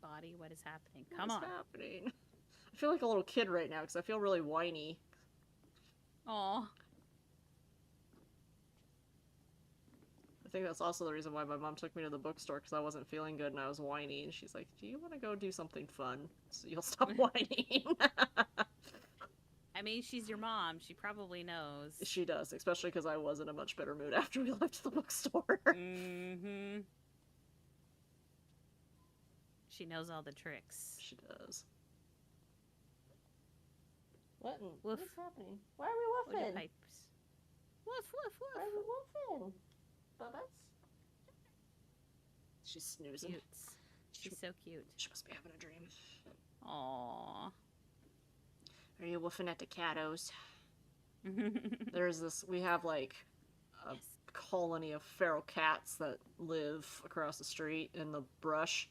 Body, what is happening? Come on. What's happening? I feel like a little kid right now because I feel really whiny. Aw. I think that's also the reason why my mom took me to the bookstore, because I wasn't feeling good and I was whiny, and she's like, do you want to go do something fun so you'll stop whining? I mean, she's your mom. She probably knows. She does, especially because I was in a much better mood after we left the bookstore. Mm-hmm. She knows all the tricks. She does. Woof. What's happening? Why are we woofing? Pipes. Woof, woof, woof. Why are we woofing? Bubbas? She's snoozing. Cute. She's so cute. She must be having a dream. Aww. Are you woofing at the catos? There's this, we have like a colony of feral cats that live across the street in the brush.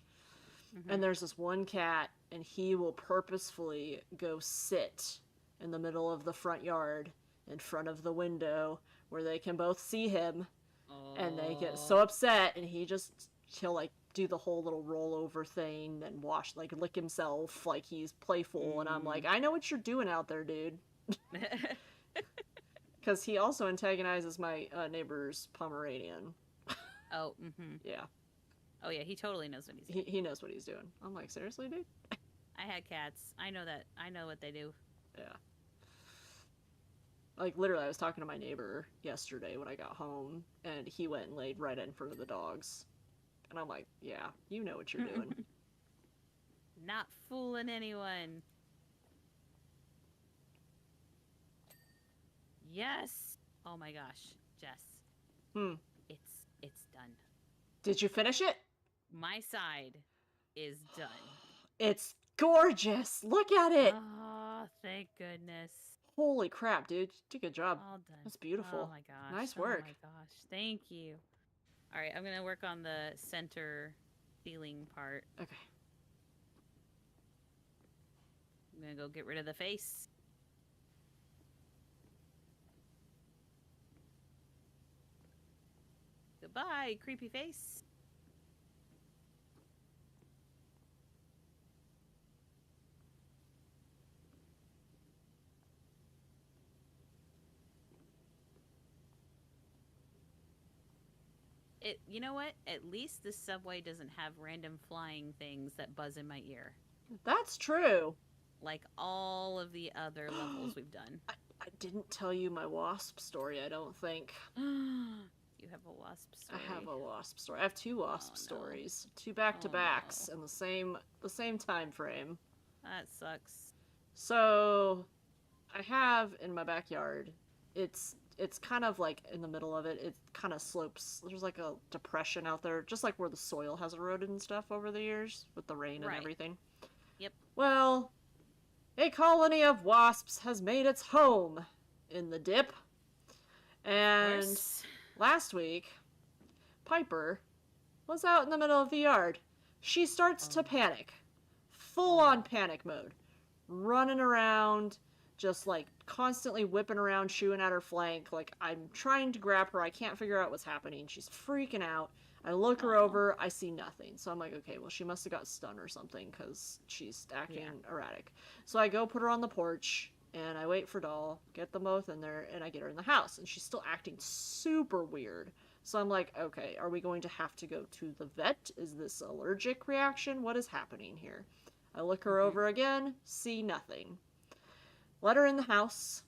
And there's this one cat, and he will purposefully go sit in the middle of the front yard in front of the window where they can both see him. And they get so upset, and he'll like do the whole little rollover thing and lick himself like he's playful. And I'm like, I know what you're doing out there, dude. Because he also antagonizes my neighbor's Pomeranian. Oh, Yeah. Oh, yeah, he totally knows what he's doing. He knows what he's doing. I'm like, seriously, dude? I had cats. I know that. I know what they do. Yeah. Like, literally, I was talking to my neighbor yesterday when I got home, and he went and laid right in front of the dogs. And I'm like, yeah, you know what you're doing. Not fooling anyone. Yes. Oh my gosh, Jess. It's done. Did you finish it? My side is done. It's gorgeous. Look at it. Oh, thank goodness. Holy crap, dude. You did a good job. All done. That's beautiful. Oh my gosh. Nice work. Oh my gosh. Thank you. All right, I'm going to work on the center ceiling part. Okay. I'm going to go get rid of the face. Goodbye, creepy face. You know what? At least the subway doesn't have random flying things that buzz in my ear. That's true. Like all of the other levels we've done. I didn't tell you my wasp story, I don't think. You have a wasp I have story. a wasp story. I have two wasp Oh no. stories. Two back to Oh backs no. in the same time frame. That sucks. So I have in my backyard, it's kind of like in the middle of it, it kind of slopes. There's like a depression out there, just like where the soil has eroded and stuff over the years with the rain and Right. everything. Yep. Well, a colony of wasps has made its home in the dip. Of And course. last week, Piper was out in the middle of the yard. She starts Oh. to panic. Full Oh. on panic mode. Running around, just like constantly whipping around, chewing at her flank. Like, I'm trying to grab her. I can't figure out what's happening. She's freaking out. I look her Oh. over. I see nothing. So I'm like, okay, well, she must have got stunned or something because she's acting Yeah. erratic. So I go put her on the porch and I wait for Doll, get them both in there, and I get her in the house. And she's still acting super weird. So I'm like, okay, are we going to have to go to the vet? Is this allergic reaction? What is happening here? I look her Mm-hmm. over again, see nothing. Let her in the house,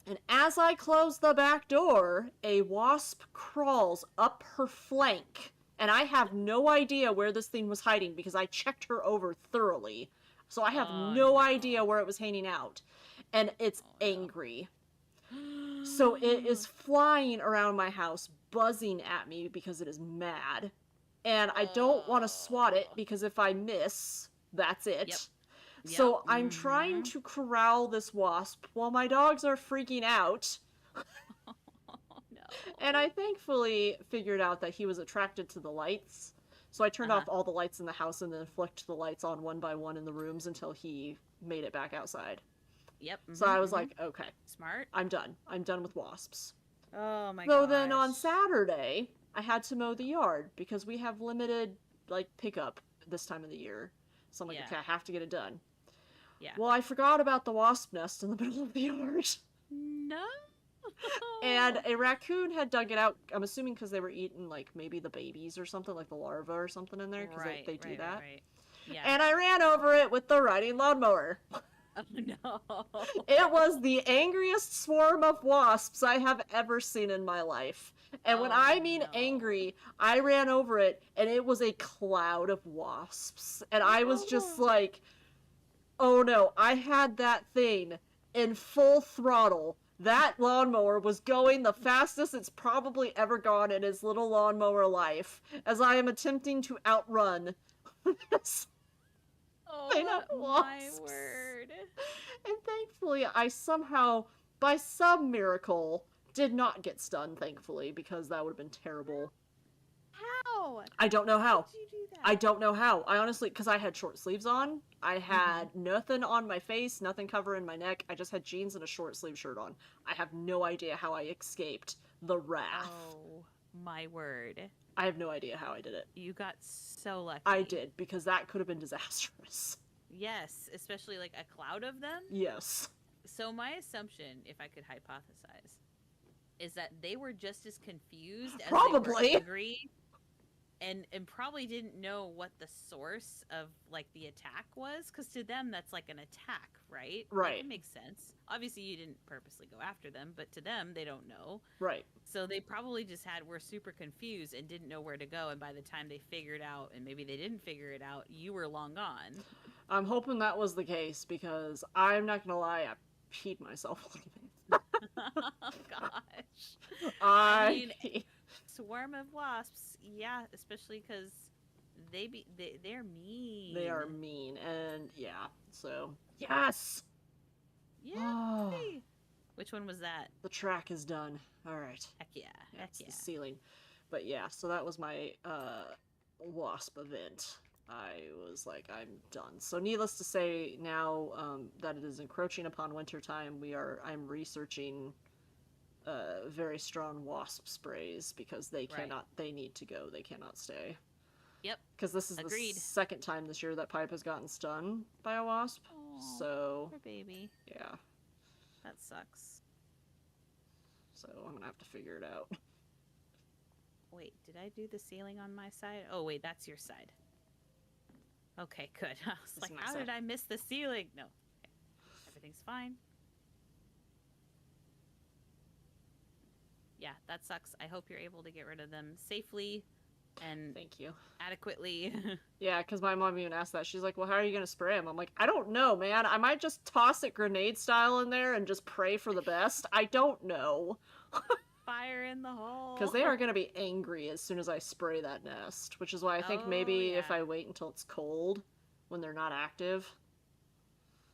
and as I close the back door, a wasp crawls up her flank. And I have no idea where this thing was hiding because I checked her over thoroughly. So I have Oh no idea no. where it was hanging out. And it's Oh angry. So it no. is flying around my house, buzzing at me because it is mad. And I don't want to swat it Oh. because if I miss, that's Yep. it. Yep. So I'm trying Mm-hmm. to corral this wasp while my dogs are freaking out. Oh And no. I thankfully figured out that he was attracted to the lights. So I turned Uh-huh. off all the lights in the house and then flicked the lights on one by one in the rooms until he made it back outside. Yep. So Mm-hmm. I was Mm-hmm. like, okay, Smart. I'm done. I'm done with wasps. Oh my So then gosh. on Saturday, I had to mow the yard because we have limited like pickup this time of the year. So I'm like, Yeah. okay, I have to get it done. Yeah. Well, I forgot about the wasp nest in the middle of the yard. No. And a raccoon had dug it out. I'm assuming because they were eating like maybe the babies or something, like the larvae or something in there, because Right. they do Right. Right. that. Right. Yeah. And I ran over it with the riding lawnmower. Oh no. It was the angriest swarm of wasps I have ever seen in my life. And when Oh I mean no. angry, I ran over it and it was a cloud of wasps. And I was just like, oh no, I had that thing in full throttle. That lawnmower was going the fastest it's probably ever gone in its little lawnmower life as I am attempting to outrun this thing of Oh my wasps. word. And thankfully, I somehow, by some miracle, did not get stunned, thankfully, because that would have been terrible. How? I don't know How how. did you do I that? don't know how. I honestly, because I had short sleeves on, I Mm-hmm. had nothing on my face, nothing covering my neck. I just had jeans and a short sleeve shirt on. I have no idea how I escaped the wrath. Oh my word. I have no idea how I did it. You got so I lucky. did, because that could have been disastrous. Yes, especially like a cloud of them. Yes. So my assumption, if I could hypothesize, is that they were just as confused as they were Probably. angry and probably didn't know what the source of like the attack was, because to them that's like an attack, right? Like, Right. it makes sense. Obviously you didn't purposely go after them, but to them they don't know. Right. So they probably just were super confused and didn't know where to go, and by the time they figured out, and maybe they didn't figure it out, you were long gone. I'm hoping that was the case because I'm not gonna lie, I peed myself a little bit. Oh gosh. I I mean, swarm of wasps, yeah, especially because they're mean. they are mean and yeah. So yes. Oh, Yay! Which one was that? the track is done. All right. Heck yeah! Yeah, Heck it's yeah! the ceiling. But yeah, so that was my wasp event. I was like, I'm done. So needless to say, now that it is encroaching upon winter time, I'm researching very strong wasp sprays because Right. they need to go. They cannot stay. Yep. Because this is the Agreed. second time this year that Pipe has gotten stung by a wasp. Oh, So, poor baby. yeah. That sucks. So I'm gonna have to figure it out. Wait, did I do the ceiling on my side? Oh, wait, that's your side. Okay, good. I was That's like, my how side. did I miss the ceiling? No. Okay. Everything's fine. Yeah, that sucks. I hope you're able to get rid of them safely and Thank you. adequately. Yeah, because my mom even asked that. She's like, well, how are you going to spray them? I'm like, I don't know, man. I might just toss it grenade style in there and just pray for the best. I don't know. Fire in the Because hole. they are going to be angry as soon as I spray that nest, which is why I think Oh, maybe if yeah. I wait until it's cold, when they're not active.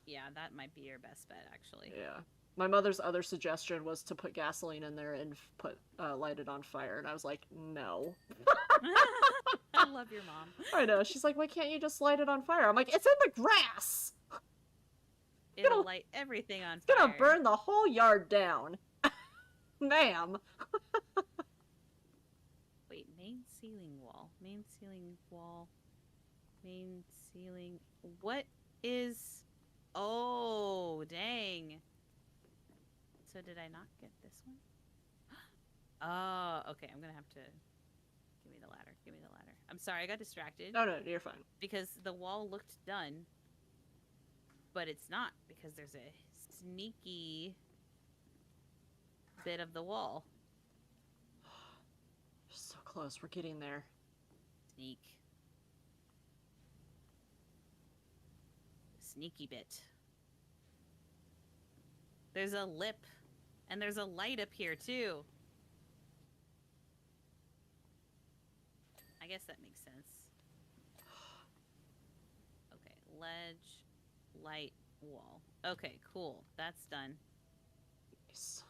Yeah, that might be your best bet, actually. Yeah. My mother's other suggestion was to put gasoline in there and light it on fire, and I was like, no. I love your mom. I know. She's like, why can't you just light it on fire? I'm like, it's in the grass. It'll light everything on It's gonna fire. burn the whole yard down. Ma'am. Wait, main ceiling wall. Main ceiling wall. Main ceiling. What is. Oh, dang. So did I not get this one? Oh, okay. I'm gonna have to. Give me the ladder. Give me the ladder. I'm sorry, I got distracted. No, no, you're fine. Because the wall looked done, but it's not because there's a sneaky bit of the wall. So close. We're getting there. Sneak. Sneaky bit. There's a lip, and there's a light up here too. I guess that makes sense. Okay, ledge, light, wall. Okay, cool. That's done. Nice.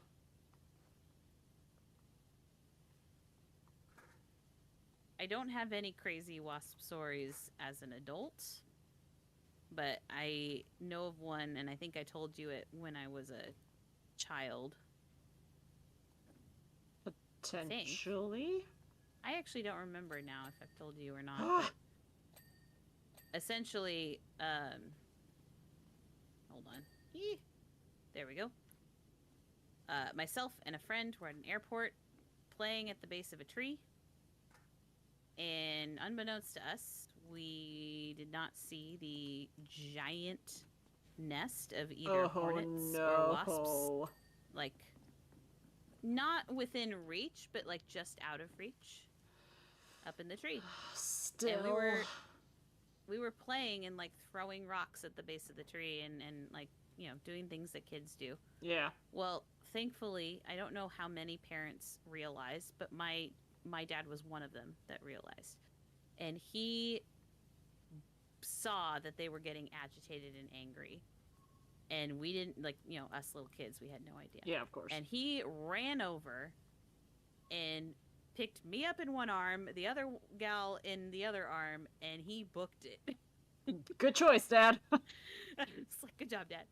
I don't have any crazy wasp stories as an adult, but I know of one, and I think I told you it when I was a child. Potentially? I actually don't remember now if I've told you or not, but essentially, hold on. There we go. Myself and a friend were at an airport playing at the base of a tree. And unbeknownst to us, we did not see the giant nest of either hornets or wasps. Like, not within reach, but like just out of reach. Up in the tree. Still. And we were playing and like throwing rocks at the base of the tree and like, you know, doing things that kids do. Yeah. Well, thankfully, I don't know how many parents realized, but my dad was one of them that realized. And he saw that they were getting agitated and angry. And we didn't, like, you know, us little kids, we had no idea. Yeah, of course. And he ran over and picked me up in one arm, the other gal in the other arm, and he booked it. Good choice, Dad. It's like, good job, Dad.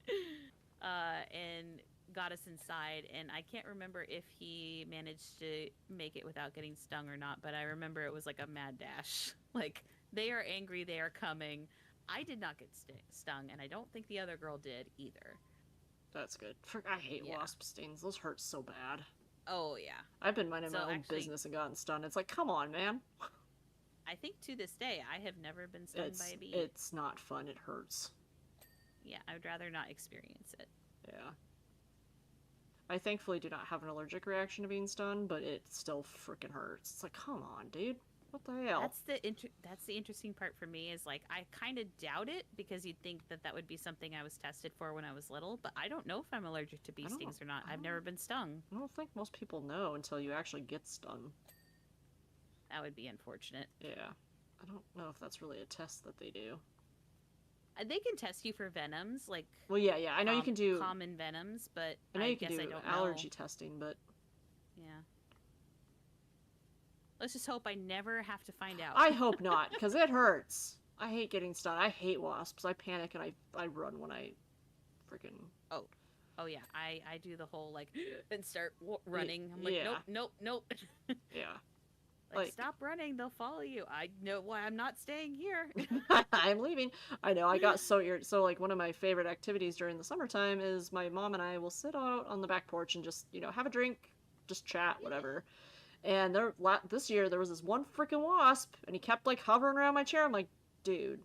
And got us inside, and I can't remember if he managed to make it without getting stung or not, but I remember it was like a mad dash. Like, they are angry, they are coming. I did not get stung, and I don't think the other girl did either. That's good. I hate wasp stings. Those hurt so bad. Oh, yeah. I've been minding my own business and gotten stung. It's like, come on, man. I think to this day, I have never been stung by a bee. It's not fun. It hurts. Yeah, I would rather not experience it. Yeah. I thankfully do not have an allergic reaction to being stung, but it still freaking hurts. It's like, come on, dude. What the hell? That's the interesting part for me is, like, I kind of doubt it because you'd think that would be something I was tested for when I was little, but I don't know if I'm allergic to bee stings or not. I've never been stung. I don't think most people know until you actually get stung. That would be unfortunate. Yeah. I don't know if that's really a test that they do. They can test you for venoms, like... Well, yeah. I know you can do... common venoms, but I know you guess can do I don't allergy know. testing, but... Yeah. Let's just hope I never have to find out. I hope not, because it hurts. I hate getting stung. I hate wasps. I panic and I run when I freaking... Oh yeah, I do the whole, like, and start running. I'm like, nope. Yeah. Like, stop running, they'll follow you. I know why I'm not staying here. I'm leaving. I know, I got so irritated. So, like, one of my favorite activities during the summertime is my mom and I will sit out on the back porch and just, you know, have a drink, just chat, whatever. And this year there was this one freaking wasp, and he kept like hovering around my chair. I'm like, dude,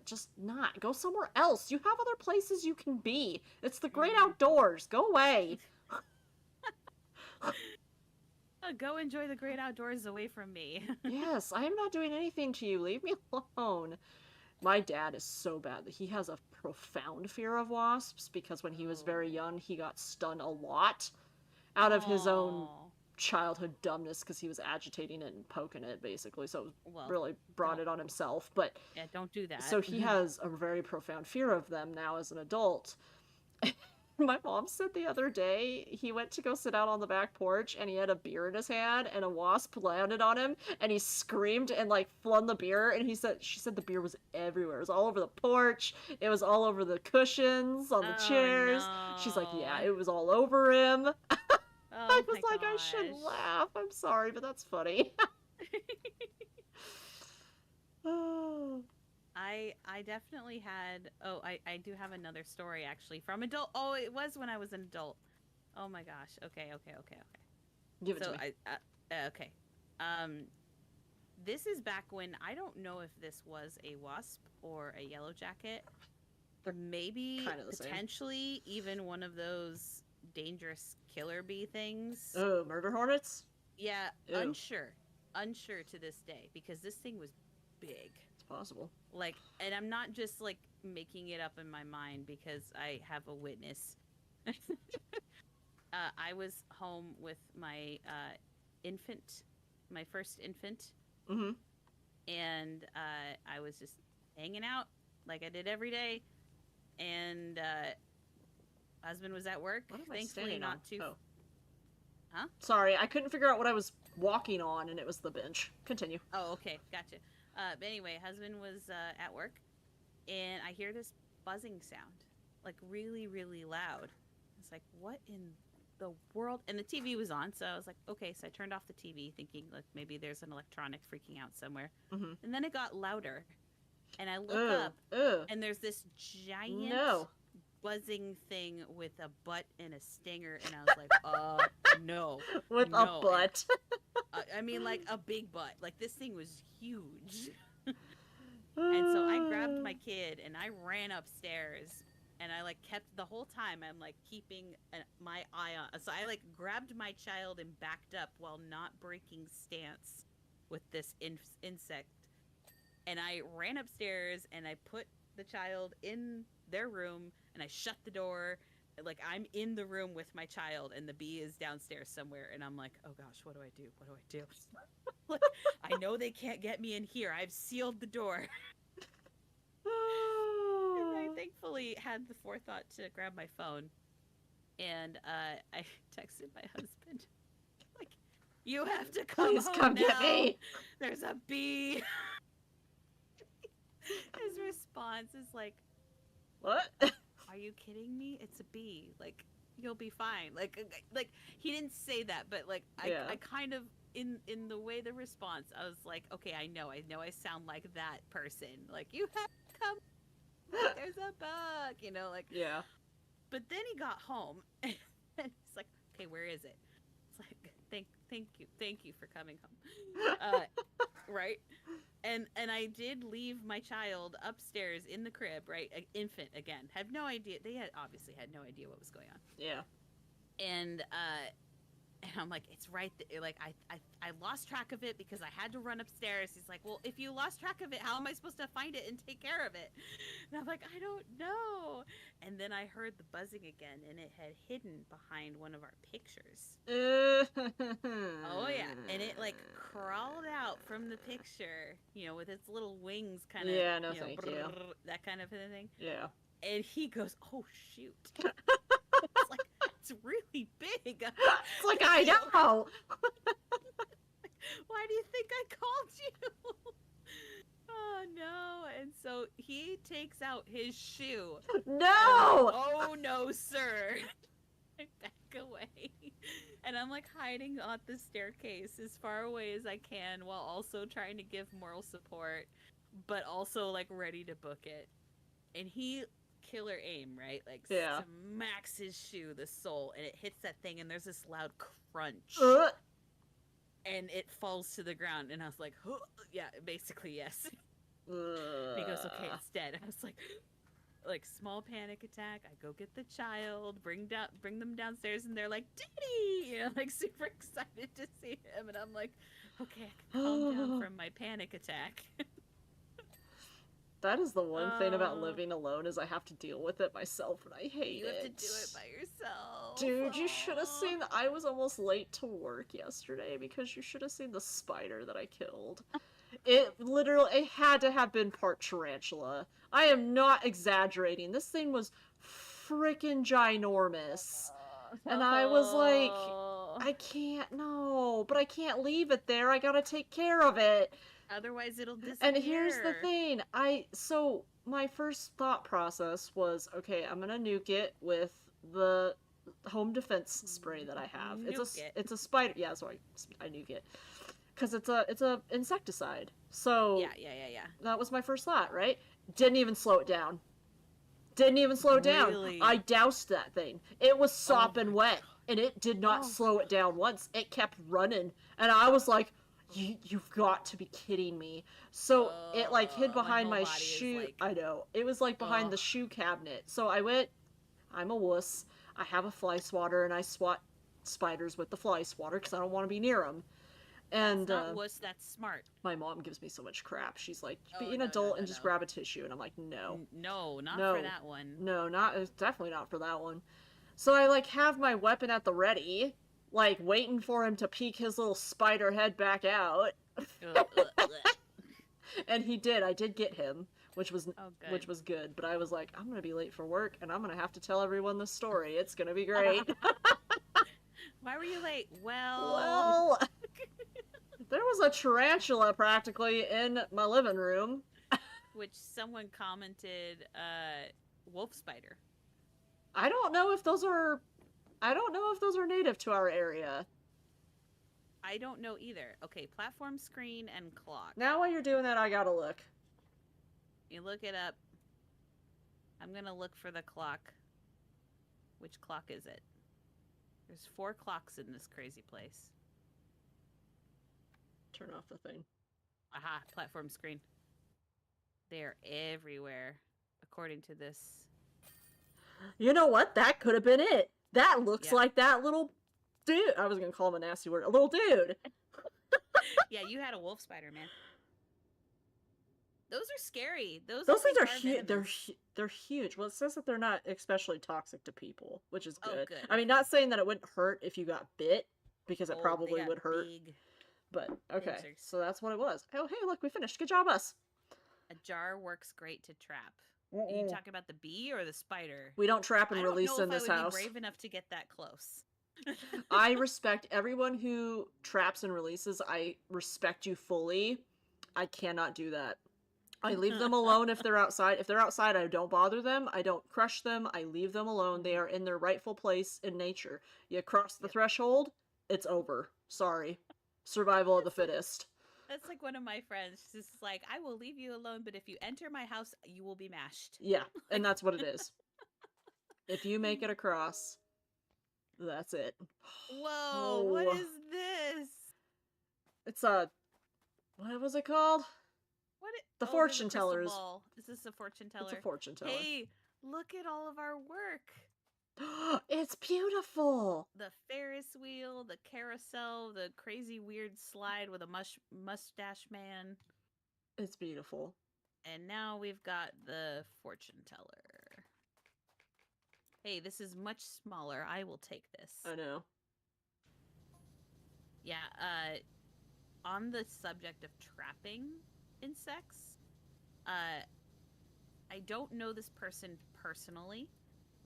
just not. Go somewhere else. You have other places you can be. It's the great Mm. outdoors. Go away. Go enjoy the great outdoors away from me. Yes, I am not doing anything to you. Leave me alone. My dad is so bad that he has a profound fear of wasps because when he was very Oh. young, he got stung a lot out of his own Oh. childhood dumbness because he was agitating it and poking it basically. So it Well, really brought don't. it on himself. But Yeah, don't do that. so he has a very profound fear of them now as an adult. My mom said the other day he went to go sit out on the back porch and he had a beer in his hand and a wasp landed on him and he screamed and like flung the beer and she said the beer was everywhere. It was all over the porch. It was all over the cushions on the Oh chairs. She's like, no. yeah, it was all over him. I Oh was my like, I shouldn't gosh. laugh. I'm sorry, but that's funny. Oh. I definitely had. Oh, I do have another story actually from adult. Oh, it was when I was an adult. Oh my gosh. Okay. Give it to So me. okay. Um this is back when I don't know if this was a wasp or a yellow jacket. They're Maybe kind of the same. potentially even one of those dangerous killer bee things. Oh, murder hornets? Yeah, Ew, unsure. Unsure to this day because this thing was big. it's possible. Like, and I'm not just like making it up in my mind because I have a witness. I was home with my infant, my first infant, Mm-hmm. and I was just hanging out like I did every day. And husband was at work, What am I thankfully standing on? not too. Oh. Huh? Sorry, I couldn't figure out what I was walking on, and it was the bench. Continue. Oh, okay, gotcha. But anyway, husband was at work, and I hear this buzzing sound, like really, really loud. It's like, what in the world? And the TV was on, so I was like, okay. So I turned off the TV, thinking like maybe there's an electronic freaking out somewhere. Mm-hmm. And then it got louder, and I look Ugh. up, Ugh. and there's this giant No. buzzing thing with a butt and a stinger, and I was like, no, With a no. And butt. I mean, like a big butt. Like this thing was huge. And so I grabbed my kid and I ran upstairs and I like kept the whole time I'm like keeping my eye on. So I like grabbed my child and backed up while not breaking stance with this insect. And I ran upstairs and I put the child in their room and I shut the door. Like I'm in the room with my child and the bee is downstairs somewhere and I'm like, oh gosh, what do I do? What do I do? Like, I know they can't get me in here. I've sealed the door. And I thankfully had the forethought to grab my phone. And I texted my husband, like, you have to come Please home come now. get me. There's a bee. His response is like, What? are you kidding me? It's a bee. Like, you'll be fine. Like he didn't say that, but like Yeah. I kind of in the way the response, I was like, okay, I know I sound like that person. Like you have to come. There's a bug, like. Yeah. But then he got home, and he's like, okay, where is it? It's like, thank you for coming home, right? And I did leave my child upstairs in the crib, right? Infant again, have no idea. They had obviously had no idea what was going on. Yeah. And I'm like, it's right there. Like I lost track of it because I had to run upstairs. He's like, well, if you lost track of it, how am I supposed to find it and take care of it? And I'm like, I don't know. And then I heard the buzzing again, and it had hidden behind one of our pictures. Oh yeah, and it like crawled out from the picture, with its little wings, kind of, Yeah, no thank you. that kind of thing. Yeah. And he goes, "Oh shoot!" It's like it's really big. It's like I know. Why do you think I called you? Oh no! And so he takes out his shoe. No. Oh no, sir! I back away, and I'm like hiding on the staircase as far away as I can, while also trying to give moral support, but also like ready to book it. And he killer aim, right? Like smacks his shoe, the sole, and it hits that thing, and there's this loud crunch. and it falls to the ground. And I was like, huh, yeah, basically, yes. And he goes, okay, it's dead. I was like small panic attack. I go get the child, bring them downstairs, and they're like, Daddy! You know, like super excited to see him. And I'm like, okay, I can calm down from my panic attack. That is the one thing about uh, living alone is I have to deal with it myself and I hate you have to it. do it by yourself. Dude, you should have Aww. seen I was almost late to work yesterday because you should have seen the spider that I killed. It had to have been part tarantula. I am not exaggerating. This thing was freaking ginormous. And I was like, I can't, no, but I can't leave it there. I gotta take care of it. Otherwise, it'll disappear. And here's the thing. So my first thought process was, okay, I'm gonna nuke it with the home defense spray that I have. It's a spider. Yeah, so I nuke it because it's a insecticide. So yeah. that was my first thought, right? Didn't even slow it down. Didn't even slow it down. Really? I doused that thing. It was sopping wet, and it did not slow it down once. It kept running, and I was like, "You've got to be kidding me!" So it like hid behind my shoe. Like... I know, it was like behind the shoe cabinet. So I went. I'm a wuss. I have a fly swatter, and I swat spiders with the fly swatter because I don't want to be near them. And that's not wuss, that's smart. My mom gives me so much crap. She's like, be an adult and just grab a tissue. And I'm like, no. No, not for that one. No, definitely not for that one. So I like have my weapon at the ready, like waiting for him to peek his little spider head back out. And he did. I did get him, which was good. But I was like, I'm gonna be late for work, and I'm gonna have to tell everyone the story. It's gonna be great. Why were you late? Well, there was a tarantula practically in my living room. Which someone commented, wolf spider. I don't know if those are native to our area. I don't know either. Okay, platform screen and clock. Now while you're doing that, I gotta look. You look it up. I'm gonna look for the clock. Which clock is it? There's 4 clocks in this crazy place. Turn off the thing. Aha, platform screen. They're everywhere, according to this. You know what? That could have been it. That looks like that little dude. I was gonna call him a nasty word. A little dude. Yeah, you had a wolf spider, man. Those are scary. Those things are huge. They're huge. Well, it says that they're not especially toxic to people, which is good. Good. I mean, not saying that it wouldn't hurt if you got bit, because it probably would hurt. But okay, so that's what it was. Oh, hey, look, we finished. Good job, us. A jar works great to trap. Are you talking about the bee or the spider? We don't trap and release in this house. I would be brave enough to get that close. I respect everyone who traps and releases. I respect you fully. I cannot do that. I leave them alone if they're outside. If they're outside, I don't bother them. I don't crush them. I leave them alone. They are in their rightful place in nature. You cross the threshold, it's over. Sorry. Survival of the fittest. That's like one of my friends. She's like, I will leave you alone, but if you enter my house, you will be mashed. Yeah, and that's what it is. If you make it across, that's it. Whoa, what is this? It's what was it called? The fortune tellers. Is this a fortune teller? It's a fortune teller. Hey, look at all of our work. It's beautiful. The Ferris wheel, the carousel, the crazy weird slide with a mustache man. It's beautiful. And now we've got the fortune teller. Hey, this is much smaller. I will take this. I know. Yeah, on the subject of trapping insects, I don't know this person personally,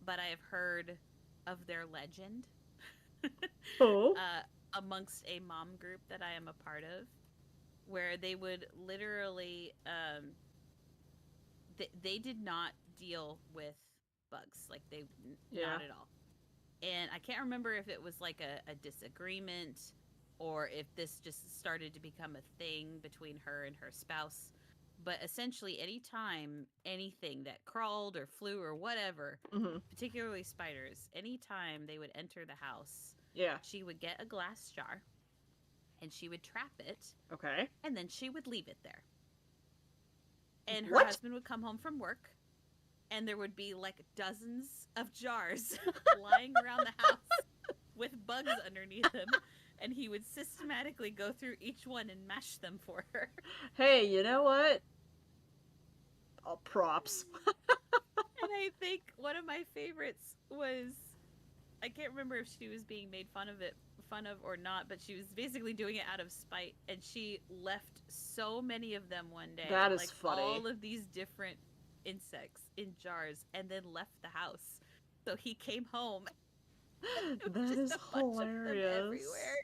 but I have heard of their legend. Amongst a mom group that I am a part of, where they would literally, they did not deal with bugs, like not at all. And I can't remember if it was like a disagreement or if this just started to become a thing between her and her spouse. But essentially, anytime anything that crawled or flew or whatever, particularly spiders, anytime they would enter the house, she would get a glass jar and she would trap it, Okay. and then she would leave it there. And her What? husband would come home from work, and there would be like dozens of jars lying around the house with bugs underneath them, and he would systematically go through each one and mash them for her. Hey, you know what? Oh, props. And I think one of my favorites was, I can't remember if she was being made fun of or not, but she was basically doing it out of spite, and she left so many of them one day. That is like funny. all of these different insects in jars, and then left the house. So he came home. That is hilarious. Everywhere.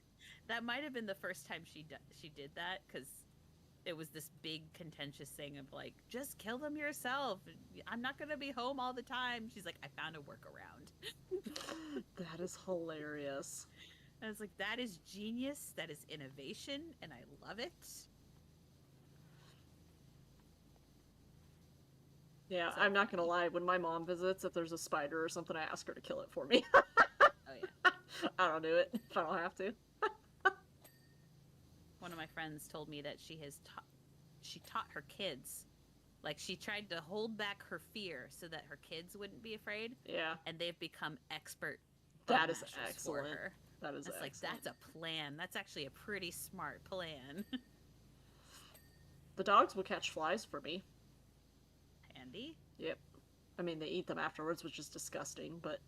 That might have been the first time she did that, because it was this big contentious thing of like, just kill them yourself. I'm not gonna be home all the time. She's like, I found a workaround. That is hilarious. I was like, that is genius. That is innovation, and I love it. Yeah, So I'm not gonna funny. lie. When my mom visits, if there's a spider or something, I ask her to kill it for me. Oh yeah. I don't do it if I don't have to. One of my friends told me that she taught her kids, like she tried to hold back her fear so that her kids wouldn't be afraid, Yeah, and they've become expert that is mashers excellent. for her. That is That's like, excellent. that's a plan. That's actually a pretty smart plan. The dogs will catch flies for me. Handy. Yep. I mean, they eat them afterwards, which is disgusting, but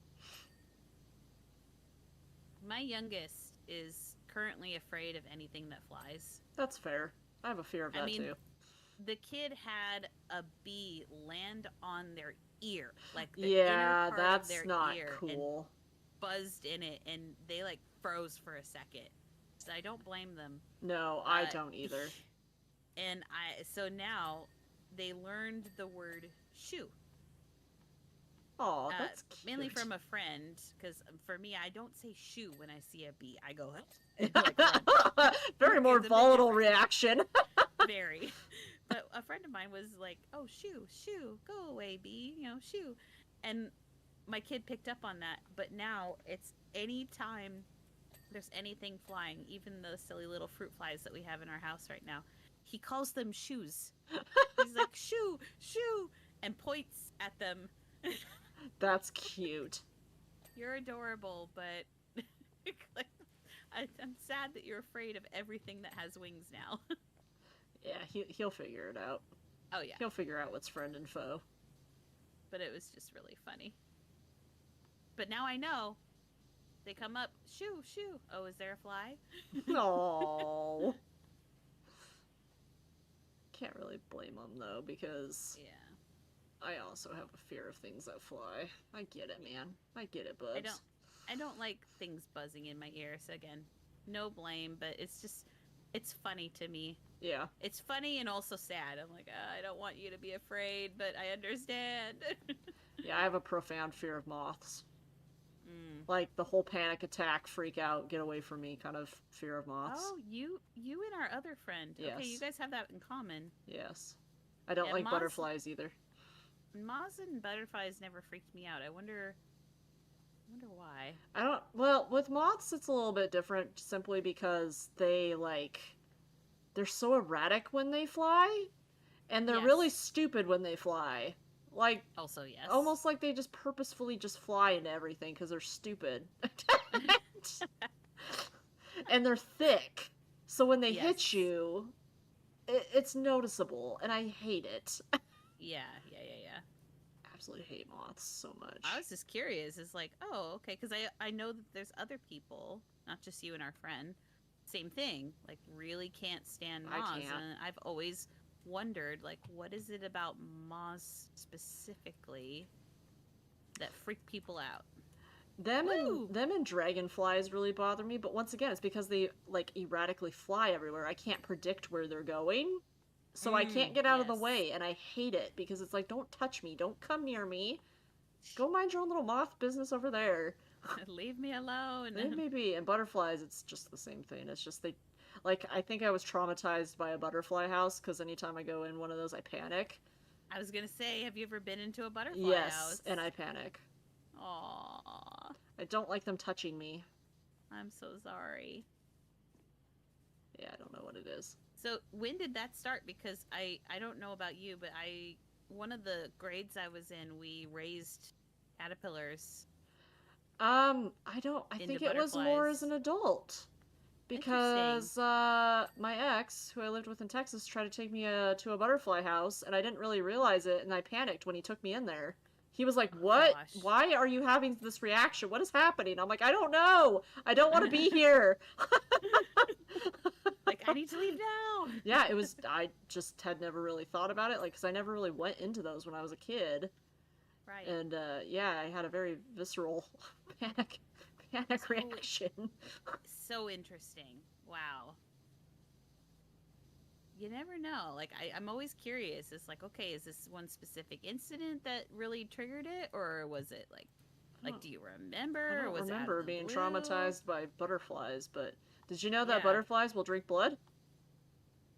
My youngest is currently afraid of anything that flies. that's fair. I have a fear of that too. The kid had a bee land on their ear, like the Yeah, inner part that's of their not ear, cool. and buzzed in it, and they like froze for a second. So I don't blame them. No, I don't either. And so now they learned the word shoo. Oh, that's cute. Mainly from a friend, because for me, I don't say shoo when I see a bee. I go, and like run. Very more It's a bit volatile different. reaction. Very. But a friend of mine was like, oh, shoo, shoo, go away, bee, shoo. And my kid picked up on that, but now it's anytime there's anything flying, even those silly little fruit flies that we have in our house right now, he calls them shoes. He's like, shoo, shoo, and points at them. That's cute. You're adorable, but I'm sad that you're afraid of everything that has wings now. Yeah, he'll figure it out. Oh, yeah. He'll figure out what's friend and foe. But it was just really funny. But now I know. They come up, shoo, shoo. Oh, is there a fly? No. Can't really blame them though, because Yeah. I also have a fear of things that fly. I get it, man. I get it, bubs. I don't like things buzzing in my ear. So again, no blame, but it's funny to me. Yeah. It's funny and also sad. I'm like, I don't want you to be afraid, but I understand. Yeah, I have a profound fear of moths. Mm. Like the whole panic attack, freak out, get away from me kind of fear of moths. Oh, you and our other friend. Yes. Okay, you guys have that in common. Yes. I don't Yeah, like moths- butterflies either. Moths and butterflies never freaked me out. I wonder why. Well, with moths it's a little bit different simply because they're so erratic when they fly, and they're Yes. really stupid when they fly. Like, Also, yes. almost like they just purposefully just fly into everything because they're stupid. And they're thick. So when they Yes. hit you, it's noticeable, and I hate it. Yeah. Absolutely hate moths so much. I was just curious. It's like, oh, okay, because I know that there's other people, not just you and our friend, same thing. Like, really can't stand I moths, can't. and I've always wondered, like, what is it about moths specifically that freak people out? Them Woo! and dragonflies really bother me, but once again, it's because they like erratically fly everywhere. I can't predict where they're going. So I can't get out of the Yes. way, and I hate it because it's like, don't touch me, don't come near me. Go mind your own little moth business over there. Leave me alone. They may be, and butterflies, it's just the same thing. It's just I think I was traumatized by a butterfly house because anytime I go in one of those, I panic. I was gonna say, have you ever been into a butterfly Yes, house? and I panic. Aww, I don't like them touching me. I'm so sorry. Yeah, I don't know what it is. So when did that start? Because I don't know about you, but I one of the grades I was in, we raised caterpillars I don't. I into think it was more as butterflies. an adult Interesting. because my ex, who I lived with in Texas, tried to take me to a butterfly house, and I didn't really realize it, and I panicked when he took me in there. He was like, Oh "What? gosh. Why are you having this reaction? What is happening?" I'm like, "I don't know. I don't want to be here." Like I need to leave now. Yeah, it was. I just had never really thought about it, like, because I never really went into those when I was a kid, Right. and yeah, I had a very visceral panic, panic So reaction. so interesting. Wow. You never know. Like I'm always curious. It's like, okay, is this one specific incident that really triggered it, or was it like do you I remember, or don't was it out of remember the being blue? traumatized by butterflies, but did you know that Yeah. butterflies will drink blood?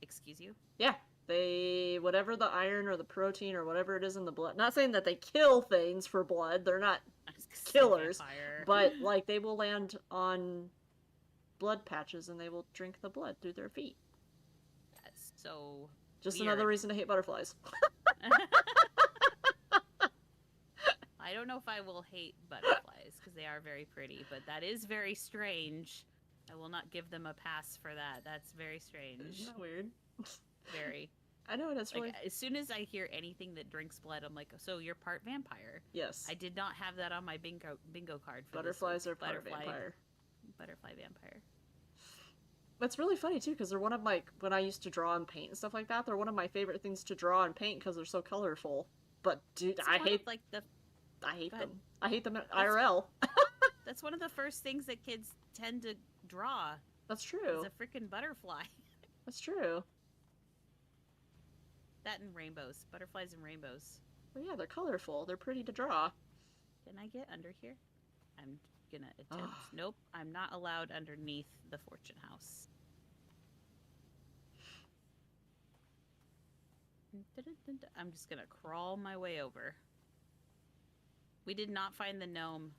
Excuse you. Yeah, they whatever the iron or the protein or whatever it is in the blood. Not saying that they kill things for blood. They're not I was gonna say killers, vampire. but like they will land on blood patches and they will drink the blood through their feet. That's so Just another weird. reason to hate butterflies. I don't know if I will hate butterflies because they are very pretty, but that is very strange. I will not give them a pass for that. That's very Isn't strange. that weird? Very. I know, and it's Like really as soon as I hear anything that drinks blood, I'm like, so you're part vampire. yes. I did not have that on my bingo card for this Butterflies week. are part vampire. Butterfly vampire. It's really funny too because they're one of my when I used to draw and paint and stuff like that. They're one of my favorite things to draw and paint because they're so colorful. But dude, It's one of like the I hate go ahead. them. I hate them at That's IRL. that's one of the first things that kids tend to draw That's is true. a freaking butterfly. That's true. That and rainbows, butterflies and rainbows. But yeah, they're colorful. They're pretty to draw. Can I get under here? I'm gonna Ugh. attempt. Nope, I'm not allowed underneath the fortune house. I'm just gonna crawl my way over. We did not find the gnome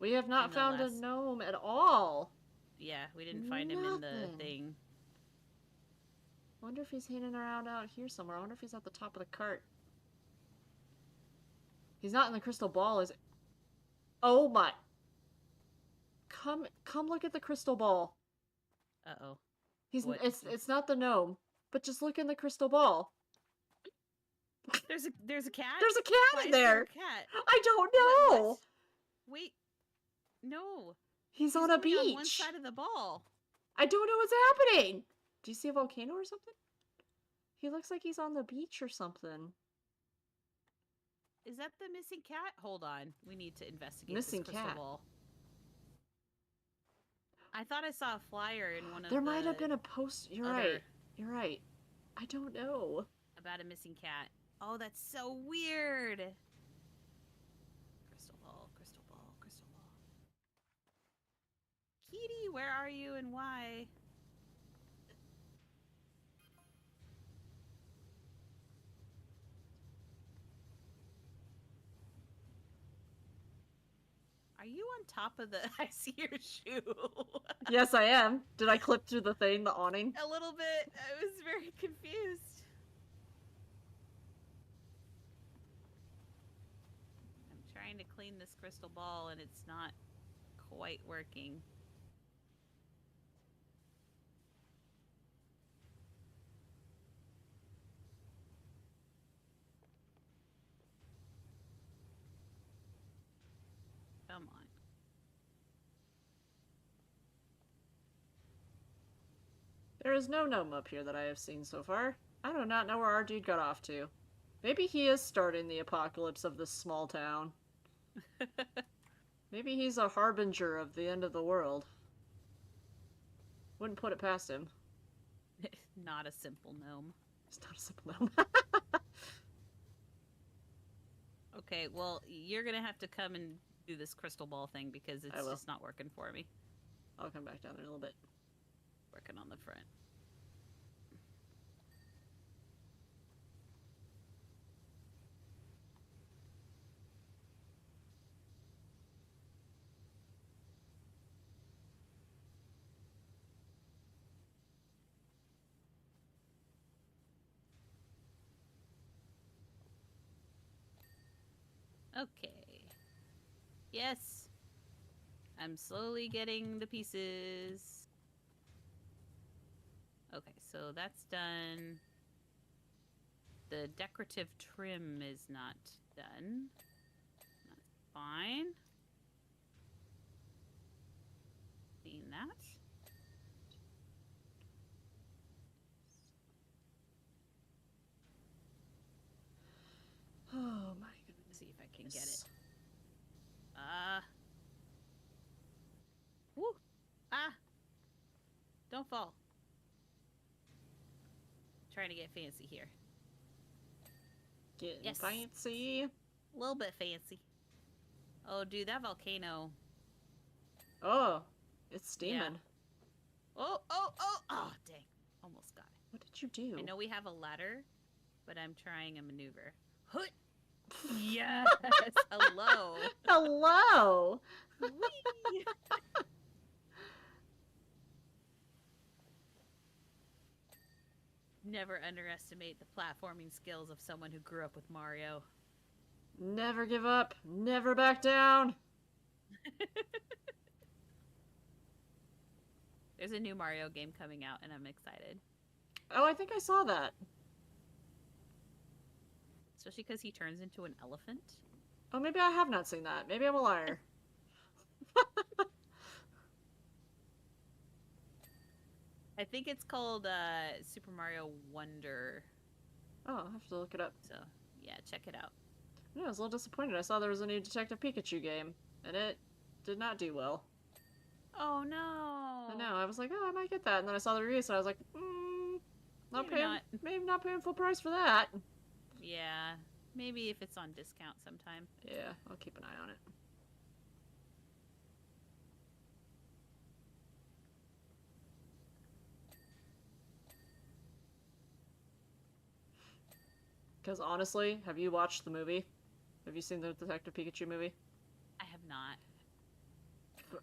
We have in not the found a last. gnome at all. Yeah, we didn't find him in the Nothing. thing. I wonder if he's hanging around out here somewhere. I wonder if he's at the top of the cart. He's not in the crystal ball, is it? Oh my. Come look at the crystal ball. Uh oh. He's What? it's not the gnome, but just look in the crystal ball. There's a cat. There's a Why cat in is there a there. cat? I don't What? know. Wait. No. He's He's on a only on one beach. side of the ball. I don't know what's happening. Do you see a volcano or something? He looks like he's on the beach or something. Is that the missing cat? Hold on. We need to investigate Missing this crystal cat. ball. I thought I saw a flyer in one of There might have the been a post. You're other right. You're right. I don't know. about a missing cat. Oh, that's so weird. Crystal ball, crystal ball, crystal ball. Kitty, where are you and why? Are you on top of the I see your shoe. Yes, I am. Did I clip through the thing, the awning? A little bit. I was very confused. I'm trying to clean this crystal ball and it's not quite working. Come on. There is no gnome up here that I have seen so far. I do not know where our dude got off to. Maybe he is starting the apocalypse of this small town. Maybe he's a harbinger of the end of the world. Wouldn't put it past him. Not a simple gnome. He's not a simple gnome. Okay, well, you're gonna have to come and do this crystal ball thing because I it's will. just not working for me. I'll come back down there in a little bit. Working on the front. Okay. Yes. I'm slowly getting the pieces. Okay, so that's done. The decorative trim is not done. That's fine. Clean that. Oh my goodness. See if I can get it. Woo! Ah! Don't fall. Trying to get fancy here. Getting fancy. A little bit fancy. Oh, dude, that volcano. Oh, it's steaming. Yeah. Oh, dang. Almost got it. What did you do? I know we have a ladder, but I'm trying a maneuver. Hoot! Yes! Hello! Hello! Whee! Never underestimate the platforming skills of someone who grew up with Mario. Never give up. Never back down. There's a new Mario game coming out, and I'm excited. Oh, I think I saw that. Especially because he turns into an elephant. Oh, maybe I have not seen that. Maybe I'm a liar. I think it's called Super Mario Wonder. Oh, I'll have to look it up. So, yeah, check it out. Yeah, I was a little disappointed. I saw there was a new Detective Pikachu game, and it did not do well. Oh, no! I know. I was like, oh, I might get that, and then I saw the reviews, and I was like, maybe not paying full price for that. Yeah, maybe if it's on discount sometime. Yeah, I'll keep an eye on it. Because honestly, have you watched the movie? Have you seen the Detective Pikachu movie? I have not.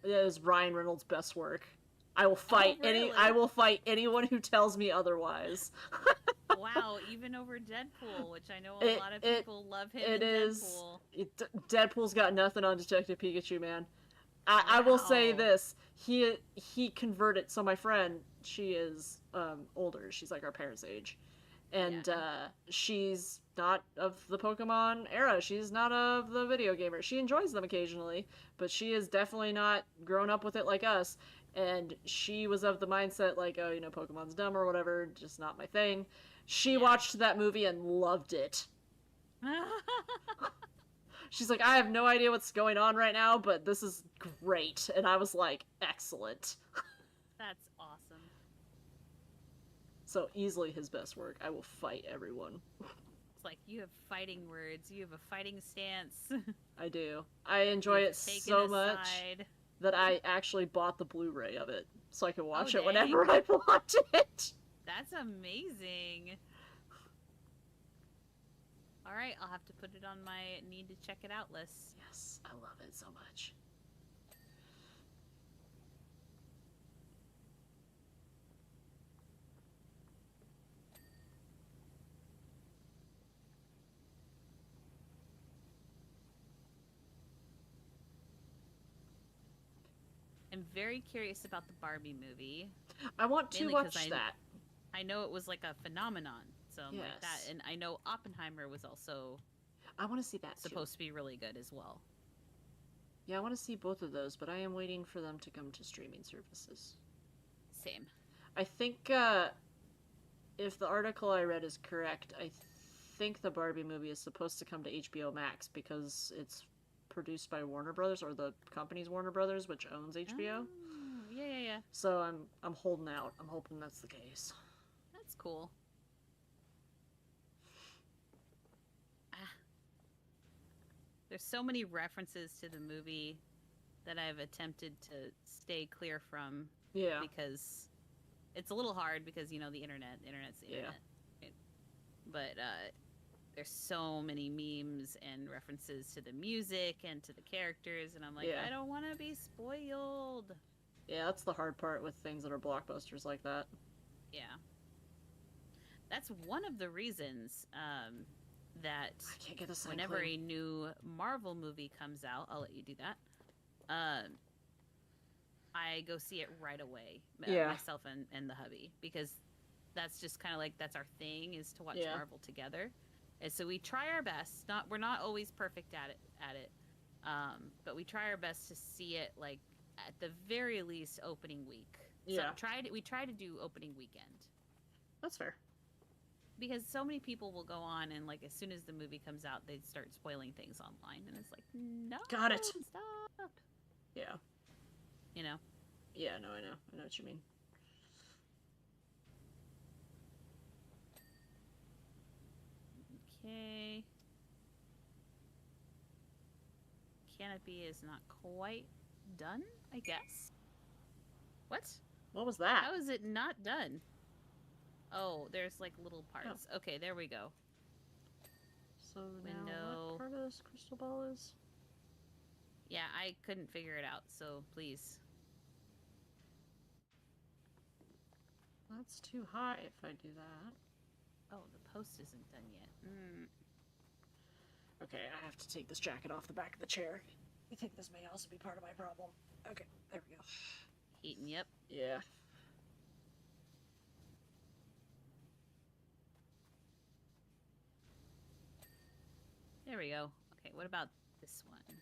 It is Ryan Reynolds' best work. I will fight really? I will fight anyone who tells me otherwise. Wow, even over Deadpool, which I know a lot of people love him in Deadpool. Deadpool's got nothing on Detective Pikachu, man. I will say this: he converted. So my friend, she is older. She's like our parents' age, and she's not of the Pokemon era. She's not of the video gamer. She enjoys them occasionally, but she is definitely not grown up with it like us. And she was of the mindset like, oh, Pokemon's dumb or whatever, just not my thing. She watched that movie and loved it. She's like, I have no idea what's going on right now, but this is great. And I was like, excellent. That's awesome. So easily his best work. I will fight everyone. It's like, you have fighting words. You have a fighting stance. I do. I enjoy it so much that I actually bought the Blu-ray of it so I can watch it whenever I want it. That's amazing. All right, I'll have to put it on my need to check it out list. Yes, I love it so much. I'm very curious about the Barbie movie. I want to watch that. I know it was like a phenomenon, so I'm yes. like that. And I know Oppenheimer was also. I want to see that supposed to be really good as well. Yeah, I want to see both of those, but I am waiting for them to come to streaming services. Same. I think if the article I read is correct, I think the Barbie movie is supposed to come to HBO Max because it's produced by Warner Brothers, or the company's Warner Brothers, which owns HBO. Oh, yeah. So I'm holding out. I'm hoping that's the case. That's cool. There's so many references to the movie that I've attempted to stay clear from. Yeah. Because it's a little hard because, the internet. The internet's the internet. But there's so many memes and references to the music and to the characters, and I'm like, I don't want to be spoiled. Yeah, that's the hard part with things that are blockbusters like that. Yeah. That's one of the reasons that I can't get the sign whenever clean. a new Marvel movie comes out, I'll let you do that. I go see it right away, Yeah. myself and the hubby, because that's just kind of like that's our thing is to watch Marvel together. And so we try our best. We're not always perfect at it, but we try our best to see it like at the very least opening week. Yeah. So we try to do opening weekend. That's fair. Because so many people will go on and like as soon as the movie comes out, they start spoiling things online, and it's like, no, got it. Stop. Yeah. You know. Yeah. No, I know what you mean. Okay. Canopy is not quite done, I guess. What? What was that? How is it not done? Oh, there's like little parts. Oh. Okay, there we go. So now what part of this crystal ball is? Yeah, I couldn't figure it out, so please. That's too high if I do that. Oh, the post isn't done yet. Okay, I have to take this jacket off the back of the chair. I think this may also be part of my problem. Okay, there we go. Heating, yep. Yeah. There we go. Okay, what about this one?